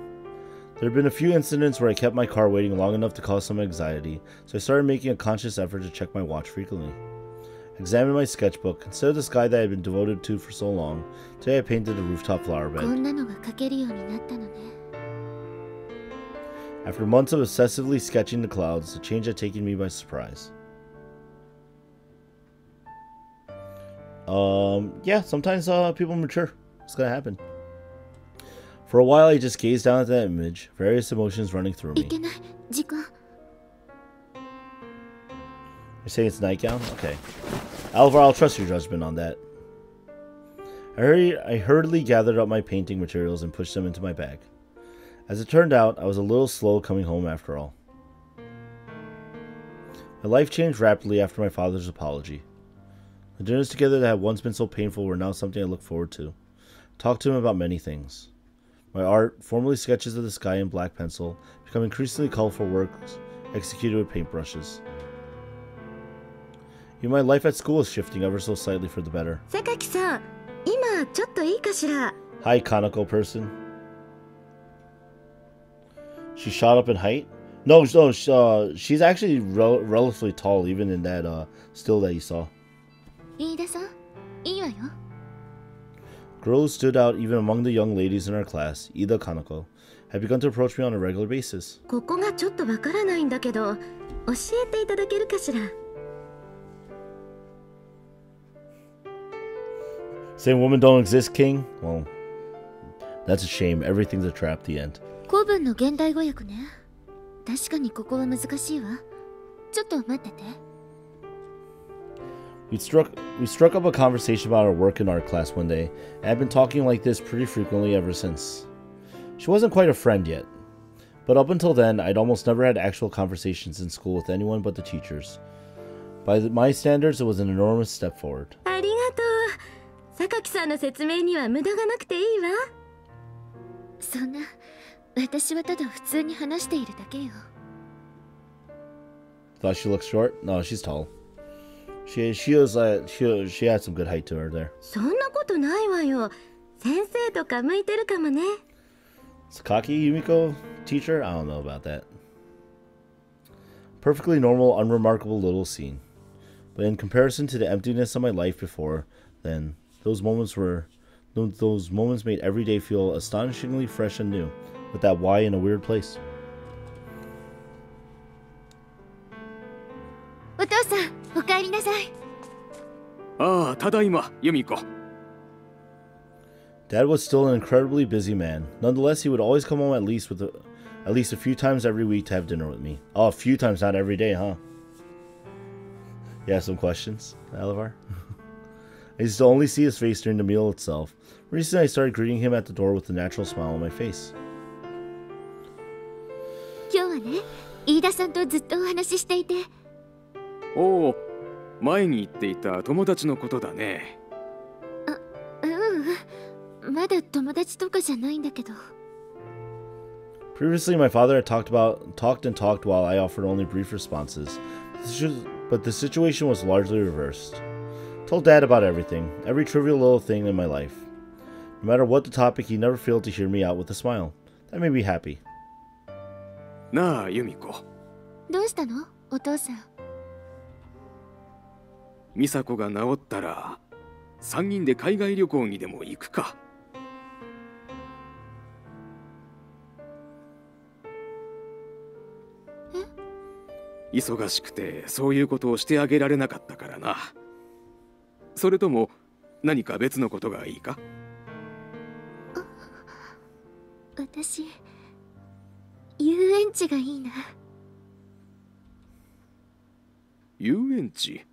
There have been a few incidents where I kept my car waiting long enough to cause some anxiety, so I started making a conscious effort to check my watch frequently. Examined my sketchbook. Instead of the sky that I had been devoted to for so long, today I painted a rooftop flower こ bed. んなのが描けるようになったのね。 After months of obsessively sketching the clouds, the change had taken me by surprise. Yeah, sometimes people mature. It's gonna happen. For a while, I just gazed down at that image, various emotions running through い me. けない時間。 You're saying it's nightgown? Okay. Alvar, I'll trust your judgment on that. I hurriedly gathered up my painting materials and pushed them into my bag. As it turned out, I was a little slow coming home after all. My life changed rapidly after my father's apology. The dinners together that had once been so painful were now something I looked forward to. Talked to him about many things. My art, formerly sketches of the sky in black pencil, become increasingly colorful works executed with paintbrushes. Even my life at school is shifting ever so slightly for the better. 榊さん、今ちょっといいかしら。 Hi, conical person. She shot up in height? No, she's actually relatively tall, even in that still that you saw. 飯田さん、いいわよ。 Girl who stood out even among the young ladies in our class, Ida Kanako, had begun to approach me on a regular basis. ここがちょっとわからないんだけど、教えていただけるかしら。 Saying women don't exist, King? Well, that's a shame. Everything's a trap, the end. 古文の現代語訳ね。確かにここは難しいわ。ちょっと待ってて。We struck up a conversation about our work in art class one day, and had been talking like this pretty frequently ever since. She wasn't quite a friend yet, but up until then, I'd almost never had actual conversations in school with anyone but the teachers. By my standards, it was an enormous step forward. ありがとう。榊さんの説明には無駄がなくていいわ。そんな、私はただ普通に話しているだけよ。 Thought she looked short? No, she's tall. She had some good height to her there. そんなことないわよ。先生とか向いてるかもね。 Sakaki Yumiko teacher? I don't know about that. Perfectly normal, unremarkable little scene. But in comparison to the emptiness of my life before then, those moments made every day feel astonishingly fresh and new, with that Y in a weird place. お父さん、お帰りなさい。ああ、ただいま、ユミコ。Dad was still an incredibly busy man. Nonetheless, he would always come home at least a few times every week to have dinner with me. Oh, a few times, not every day, huh? You have some questions, Alivar? I used to only see his face during the meal itself. Recently, I started greeting him at the door with a natural smile on my face. 今日はね、飯田さんとずっとお話ししていて。おお、前に言っていた友達のことだね。まだ友達とかじゃないんだけど。 Previously, my father had talked and talked while I offered only brief responses. But the situation was largely reversed. Told Dad about everything, every trivial little thing in my life. No matter what the topic, he never failed to hear me out with a smile. That made me happy. なあ、ユミコ。どうしたの、お父さん。美佐子が治ったら、3人で海外旅行にでも行くか。忙しくてそういうことをしてあげられなかったからな。それとも何か別のことがいいか？私、遊園地がいいな。遊園地？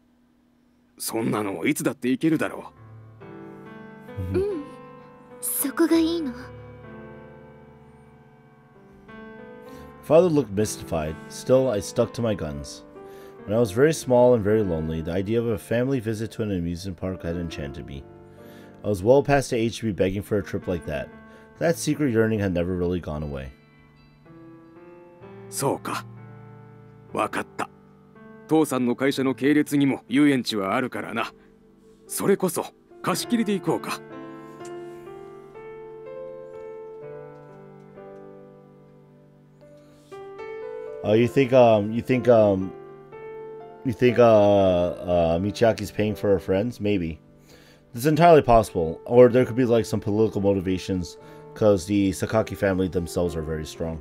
そんなのいつだって行けるだろう。うん、そこがいいの。Father looked mystified. Still, I stuck to my guns. When I was very small and very lonely, the idea of a family visit to an amusement park had enchanted me. I was well past the age to be begging for a trip like that. That secret yearning had never really gone away. そうか。わかった。父さんの会社の系列にも遊園地はあるからな。それこそ貸し切りで行こうか。You think You think Michiaki's paying for her friends? Maybe. It's entirely possible. Or there could be like some political motivations because the Sakaki family themselves are very strong.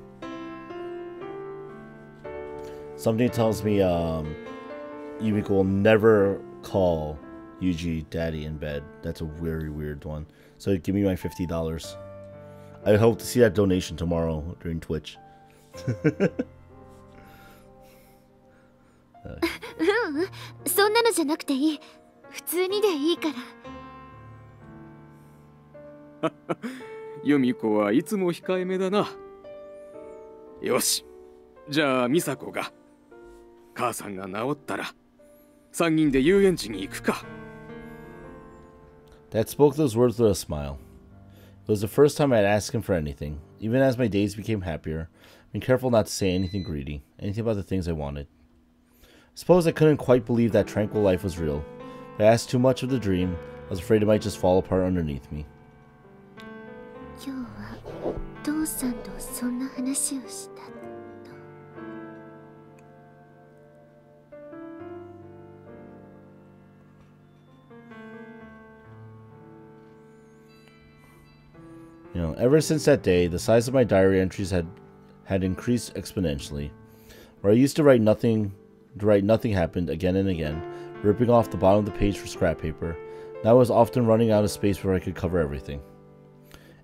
Something tells me Yumiko will never call Yuji daddy in bed. That's a very weird one. So give me my $50. I hope to see that donation tomorrow during Twitch. Yumiko はいつも控えめだな。よし、じゃあ美佐子が母さんが治ったら3人で遊園地に行くか。Dad spoke those words with a smile. It was the first time I'd asked him for anything. Even as my days became happier, being careful not to say anything greedy, anything about the things I wanted. I suppose I couldn't quite believe that tranquil life was real. If I asked too much of the dream, I was afraid it might just fall apart underneath me. You know, ever since that day, the size of my diary entries had increased exponentially. Where I used to write nothing happened again and again, ripping off the bottom of the page for scrap paper. Now I was often running out of space where I could cover everything.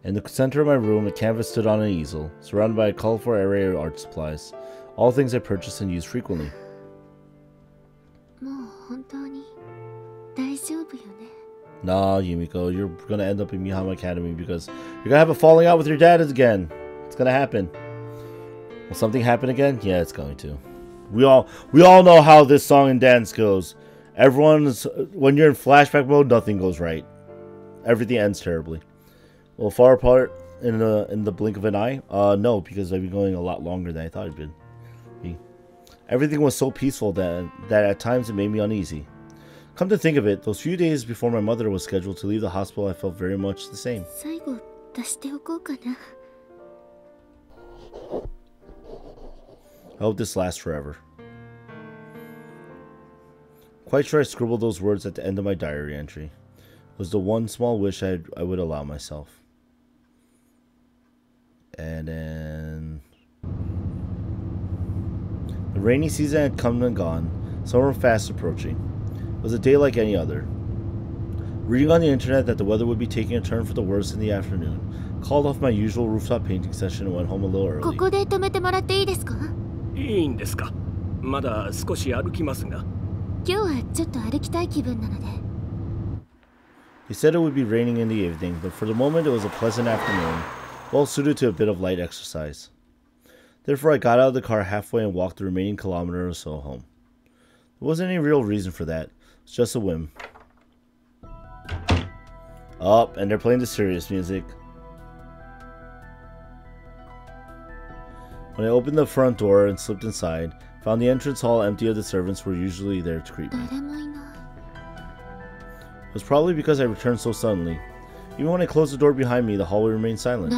In the center of my room, a canvas stood on an easel, surrounded by a colorful array of art supplies, all things I purchased and used frequently. Nah, Yumiko, you're gonna end up in Mihama Academy because you're gonna have a falling out with your dad again. It's gonna happen. Will something happen again? Yeah, it's going to. We all know how this song and dance goes. When you're in flashback mode, nothing goes right. Everything ends terribly. Well, far apart in the blink of an eye? No, because I've been going a lot longer than I thought it'd be. Everything was so peaceful that at times it made me uneasy. Come to think of it, those few days before my mother was scheduled to leave the hospital, I felt very much the same. I hope this lasts forever. Quite sure I scribbled those words at the end of my diary entry. It was the one small wish I would allow myself. And then... The rainy season had come and gone, summer fast approaching. It was a day like any other. Reading on the internet that the weather would be taking a turn for the worse in the afternoon, called off my usual rooftop painting session and went home a little early. He said it would be raining in the evening, but for the moment it was a pleasant afternoon, well suited to a bit of light exercise. Therefore I got out of the car halfway and walked the remaining kilometer or so home. There wasn't any real reason for that. It's just a whim. Oh, and they're playing the serious music. When I opened the front door and slipped inside, found the entrance hall empty of the servants who were usually there to greet me. It was probably because I returned so suddenly. Even when I closed the door behind me, the hallway remained silent.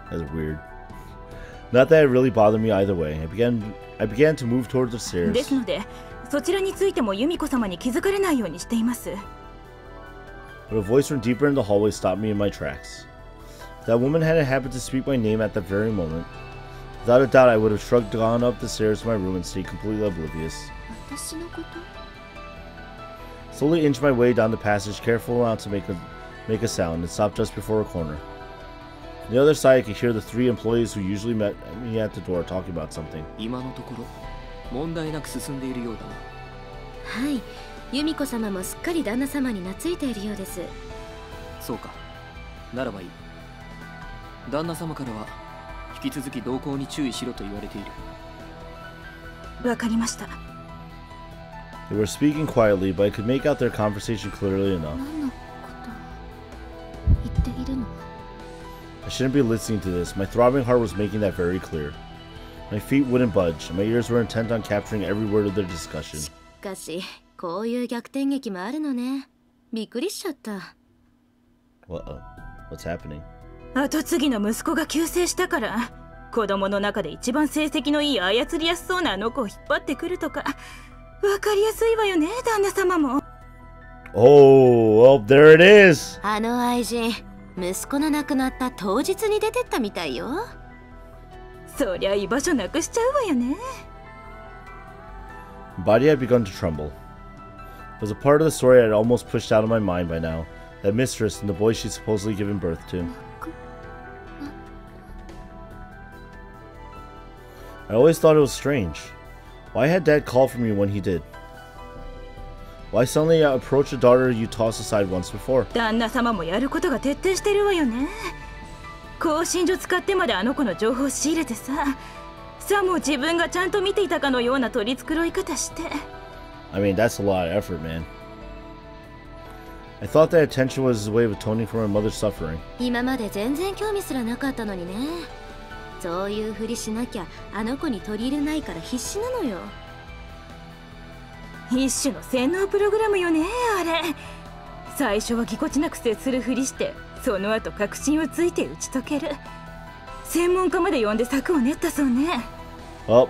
That's weird. Not that it really bothered me either way. I began to move towards the stairs. But a voice from deeper in the hallway stopped me in my tracks. If that woman hadn't happened to speak my name at that very moment, without a doubt I would have shrugged, gone up the stairs to my room and stayed completely oblivious. Slowly inched my way down the passage, careful not to make a sound, and stopped just before a corner. On the other side, I could hear the 3 employees who usually met me at the door talking about something. They were speaking quietly, but I could make out their conversation clearly enough. I shouldn't be listening to this. My throbbing heart was making that very clear. My feet wouldn't budge, and my ears were intent on capturing every word of their discussion. What's happening? 後継ぎの息子が急逝したから子供の中で一番成績のいい操りやすそうなあの子を引っ張ってくるとかわかりやすいわよね、旦那様も。Oh, well, there it is. あの愛人、息子の亡くなった当日に出てったみたいよ。そりゃ居場所なくしちゃうわよね。Body had begun to tremble. It was a part of the story I had almost pushed out of my mind by now. That mistress and the boy she'd supposedly given birth to. I always thought it was strange. Why had Dad called for me when he did? Why suddenly approach a daughter you tossed aside once before? 旦那様もやることが徹底してるわよね。興信所使ってまであの子の情報を仕入れてさ、さも自分がちゃんと見ていたかのような取り繕い方して。I mean, that's a lot of effort, man. I thought that attention was his way of atoning for my mother's suffering. 今まで全然興味すらなかったのにね。そういうふりしなきゃあの子に取り入れないから必死なのよ。一種の洗脳プログラムよね、あれ。最初はぎこちなく接するふりして、その後確信をついて打ち解ける。専門家まで呼んで策を練ったそうね。Well,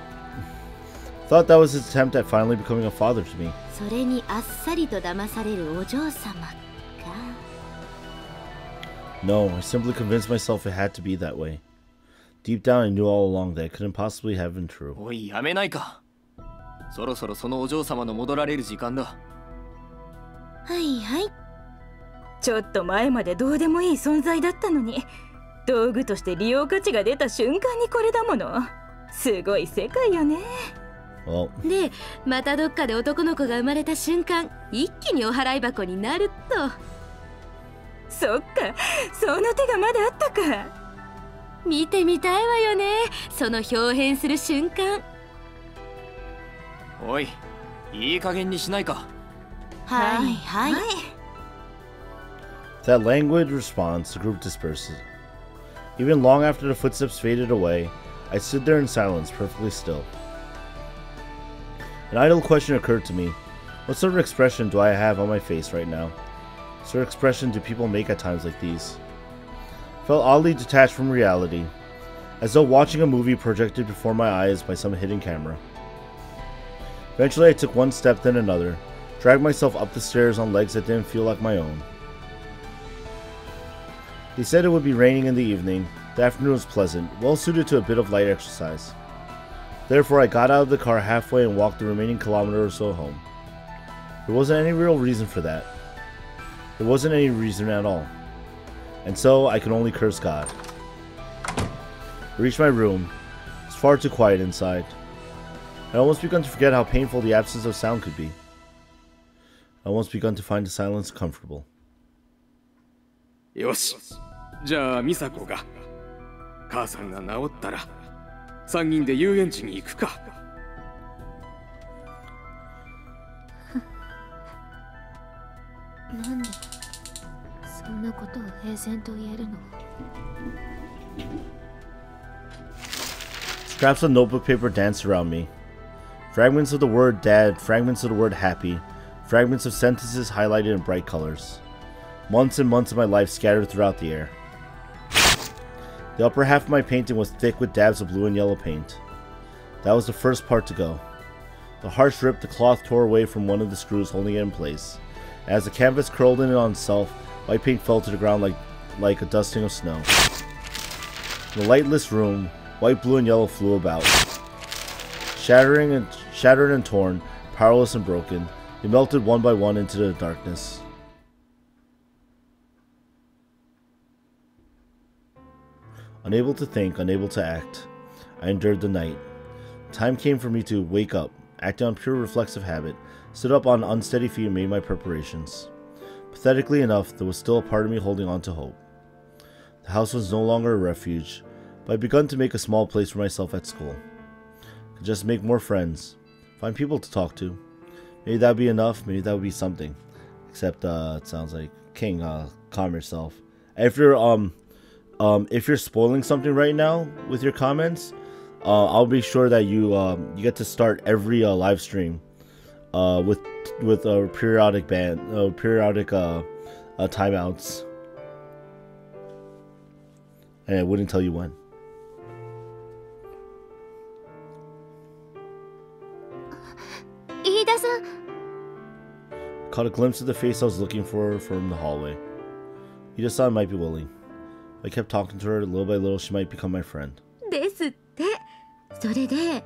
thought that was his attempt at finally becoming a father to me. それにあっさりと騙されるお嬢様か。No, I simply convinced myself it had to be that way. Deep down, I knew all along that it couldn't possibly have been true. おい、やめないか。そろそろそのお嬢様の戻られる時間だ。はいはい。ちょっと前までどうでもいい存在だったのに、道具として利用価値が出た瞬間にこれだもの。すごい世界よね。で、またどっかで男の子が生まれた瞬間、一気にお払い箱になると。そっか、その手がまだあったか。見てみたいわよね、その表変する瞬間。おい、いい加減にしないか。はいはい。With that languid response, the group disperses. Even long after the footsteps faded away, I stood there in silence, perfectly still. An idle question occurred to me. What sort of expression do I have on my face right now? What sort of expression do people make at times like these? I felt oddly detached from reality, as though watching a movie projected before my eyes by some hidden camera. Eventually I took one step then another, dragged myself up the stairs on legs that didn't feel like my own. They said it would be raining in the evening. The afternoon was pleasant, well suited to a bit of light exercise. Therefore I got out of the car halfway and walked the remaining kilometer or so home. There wasn't any real reason for that. There wasn't any reason at all. And so I could only curse God. I reached my room. It was far too quiet inside. I almost begun to forget how painful the absence of sound could be. I almost begun to find the silence comfortable. よし、じゃあ美佐子が母さんが治ったら3人で遊園地に行くか。なんでそんなことを平然と言えるの。Scraps of notebook paper danced around me. Fragments of the word dad, fragments of the word happy, fragments of sentences highlighted in bright colors. Months and months of my life scattered throughout the air. The upper half of my painting was thick with dabs of blue and yellow paint. That was the first part to go. The harsh rip, the cloth tore away from one of the screws holding it in place. As the canvas curled in on itself, white paint fell to the ground like a dusting of snow. In the lightless room, white, blue, and yellow flew about. Shattered and torn, powerless and broken, they melted one by one into the darkness. Unable to think, unable to act, I endured the night. Time came for me to wake up, acting on pure reflexive habit, stood up on unsteady feet and made my preparations. Pathetically enough, there was still a part of me holding on to hope. The house was no longer a refuge, but I had begun to make a small place for myself at school. I could just make more friends, find people to talk to. Maybe that would be enough, maybe that would be something. Except, it sounds like, King, calm yourself. If you're spoiling something right now with your comments, I'll be sure that you get to start every live stream with periodic timeouts. And I wouldn't tell you when. Ida-san. Caught a glimpse of the face I was looking for from the hallway. Ida-san might be willing. If I kept talking to her little by little, she might become my friend. ですって。それで。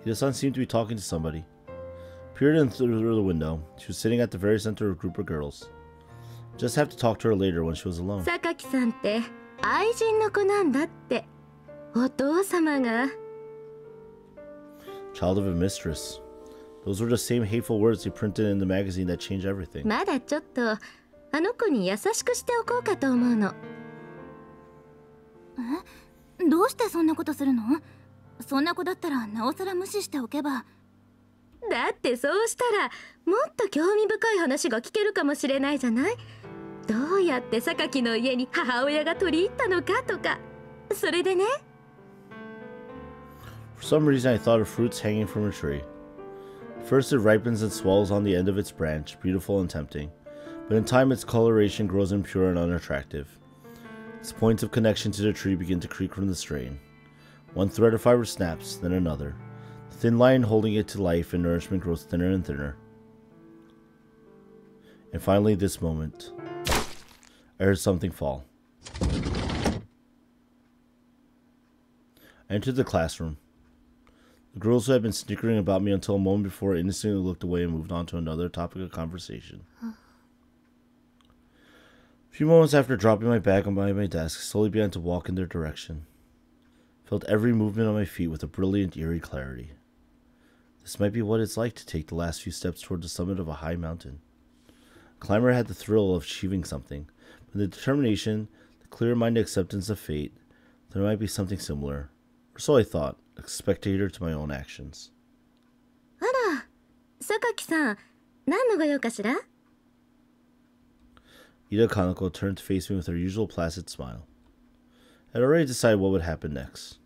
Ida-san seemed to be talking to somebody. Peered in through the window. She was sitting at the very center of a group of girls. Just have to talk to her later when she was alone. 榊さんって愛人の子なんだって。お父様が。Child of a mistress. Those were the same hateful words they printed in the magazine that changed everything. まだちょっとあの子に優しくしておこうかと思うの。え？どうしてそんなことするの？そんな子だったらなおさら無視しておけば。だってそうしたらもっと興味深い話が聞けるかもしれないじゃない？どうやって榊の家に母親が取り入ったのかとか。それでね。For some reason, I thought of fruits hanging from a tree. First, it ripens and swells on the end of its branch, beautiful and tempting. But in time, its coloration grows impure and unattractive. Its points of connection to the tree begin to creak from the strain. One thread of fiber snaps, then another. The thin line holding it to life and nourishment grows thinner and thinner. And finally, this moment. I heard something fall. I entered the classroom. The girls who had been snickering about me until a moment before innocently looked away and moved on to another topic of conversation. A few moments after dropping my bag by my desk, I slowly began to walk in their direction. Felt every movement of my feet with a brilliant, eerie clarity. This might be what it's like to take the last few steps toward the summit of a high mountain. Climber had the thrill of achieving something, but the determination, the clear-minded acceptance of fate, there might be something similar, or so I thought, a spectator to my own actions. あら、榊さん、何のご用かしら? Ida Kaneko turned to face me with her usual placid smile. I had already decided what would happen next.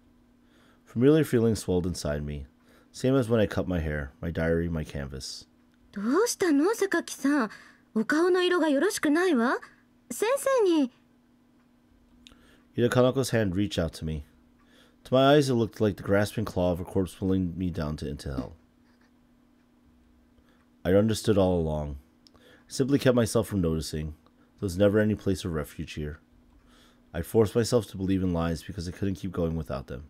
Familiar feelings swelled inside me, same as when I cut my hair, my diary, my canvas. どうしたの、榊さん。お顔の色がよろしくないわ。先生に。Ida Kaneko's hand reached out to me. To my eyes, it looked like the grasping claw of a corpse pulling me down into hell. I understood all along. I simply kept myself from noticing. There was never any place of refuge here. I forced myself to believe in lies because I couldn't keep going without them.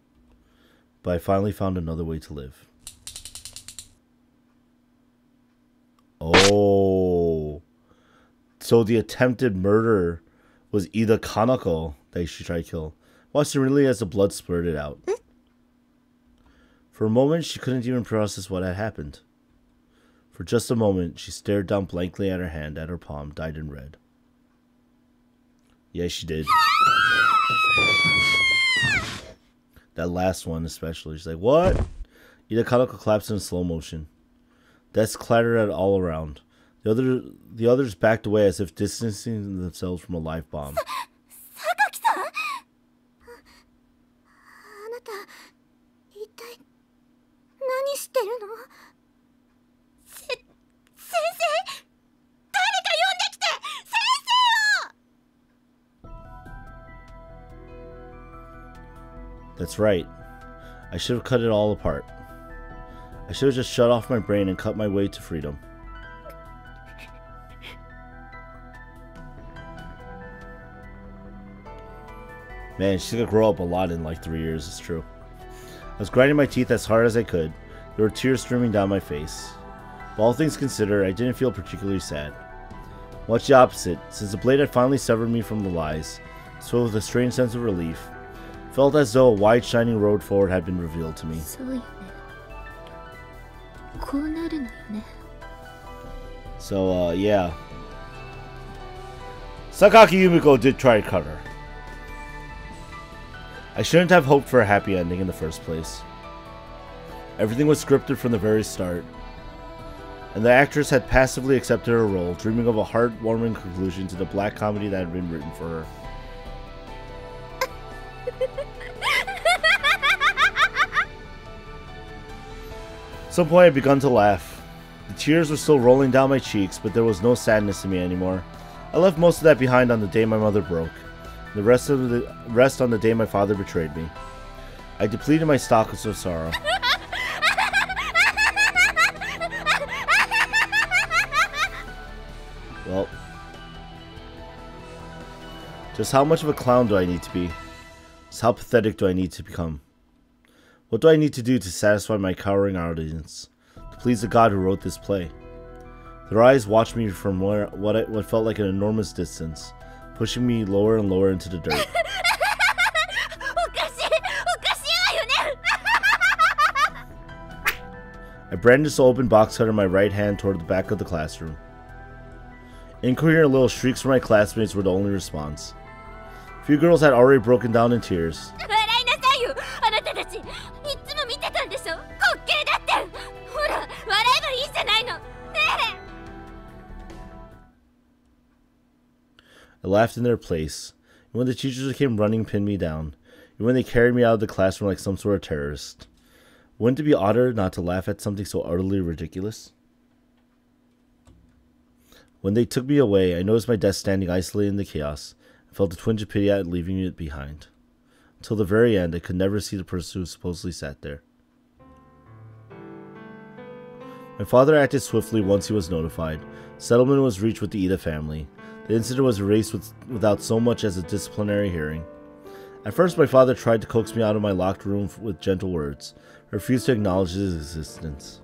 But I finally found another way to live. Oh. So the attempted murder was Ida Kaneko that she tried to kill. Watching really as the blood spurted out. For a moment, she couldn't even process what had happened. For just a moment, she stared down blankly at her hand, at her palm, dyed in red. Yes, she did. That last one especially. She's like, what? Ida Kaneko collapsed in slow motion. Deaths clattered all around. The others backed away as if distancing themselves from a live bomb. 何してるの？先生、誰か呼んできて、先生を。 That's right. I should have cut it all apart. I should have just shut off my brain and cut my way to freedom. Man, she's gonna grow up a lot in like 3 years, it's true. I was grinding my teeth as hard as I could. There were tears streaming down my face. But all things considered, I didn't feel particularly sad. Much the opposite, since the blade had finally severed me from the lies, so with a strange sense of relief, it felt as though a wide shining road forward had been revealed to me. So, yeah. Sakaki Yumiko did try to cut her. I shouldn't have hoped for a happy ending in the first place. Everything was scripted from the very start, and the actress had passively accepted her role, dreaming of a heartwarming conclusion to the black comedy that had been written for her. At some point I had begun to laugh. The tears were still rolling down my cheeks, but there was no sadness in me anymore. I left most of that behind on the day my mother broke. The rest on the day my father betrayed me. I depleted my stock of sorrow. Well, just how much of a clown do I need to be? Just how pathetic do I need to become? What do I need to do to satisfy my cowering audience? To please the God who wrote this play? Their eyes watched me from what felt like an enormous distance, pushing me lower and lower into the dirt. I brandished the open box cutter in my right hand toward the back of the classroom. Incoherent little shrieks from my classmates were the only response. A few girls had already broken down in tears. I laughed in their place, and when the teachers came running, pinned me down, and when they carried me out of the classroom like some sort of terrorist. Wouldn't it be odder not to laugh at something so utterly ridiculous? When they took me away, I noticed my desk standing isolated in the chaos, and felt a twinge of pity at leaving it behind. Until the very end, I could never see the person who supposedly sat there. My father acted swiftly once he was notified. Settlement was reached with the Ida family. The incident was erased without so much as a disciplinary hearing. At first, my father tried to coax me out of my locked room with gentle words, but refused to acknowledge his existence.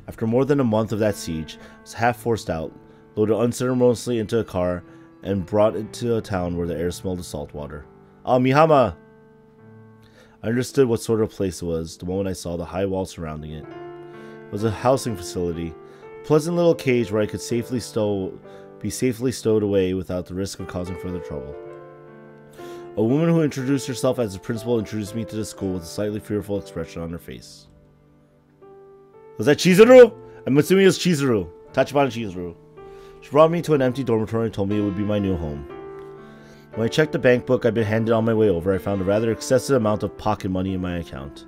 After more than a month of that siege, I was half forced out, loaded unceremoniously into a car, and brought into a town where the air smelled of salt water. Ah, Mihama! I understood what sort of place it was the moment I saw the high wall surrounding it. It was a housing facility, a pleasant little cage where I could be safely stowed away without the risk of causing further trouble. A woman who introduced herself as the principal introduced me to the school with a slightly fearful expression on her face. Was that Chizuru? I'm assuming it was Chizuru. Tachibana Chizuru. She brought me to an empty dormitory and told me it would be my new home. When I checked the bank book I'd been handed on my way over, I found a rather excessive amount of pocket money in my account.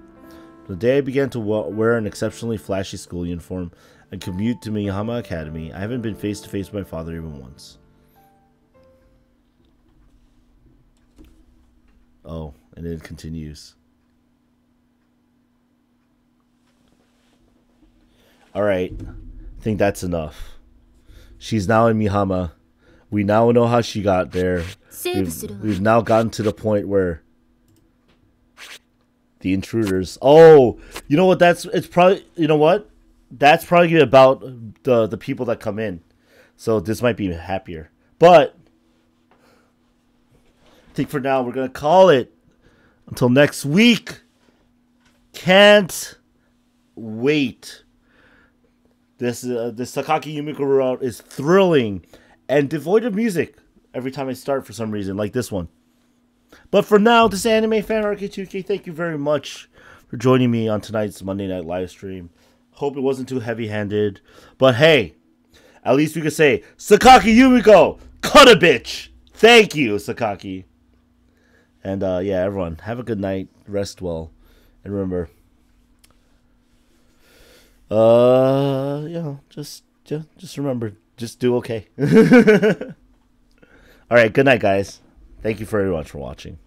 The day I began to wear an exceptionally flashy school uniform and commute to Miyahama Academy, I haven't been face to face with my father even once. Oh, and it continues. Alright, I think that's enough. She's now in Mihama. We now know how she got there. We've now gotten to the point where the intruders. Oh, you know what? It's probably, you know what? That's probably about the people that come in. So this might be happier. But I think for now we're gonna call it until next week. Can't wait. This Sakaki Yumiko route is thrilling and devoid of music every time I start for some reason, like this one. But for now, this is animefanrk2k. Thank you very much for joining me on tonight's Monday Night Livestream. Hope it wasn't too heavy-handed. But hey, at least we could say, Sakaki Yumiko, cut a bitch! Thank you, Sakaki. And yeah, everyone, have a good night. Rest well. And remember, just remember, just do okay. Alright, good night, guys. Thank you very much for watching.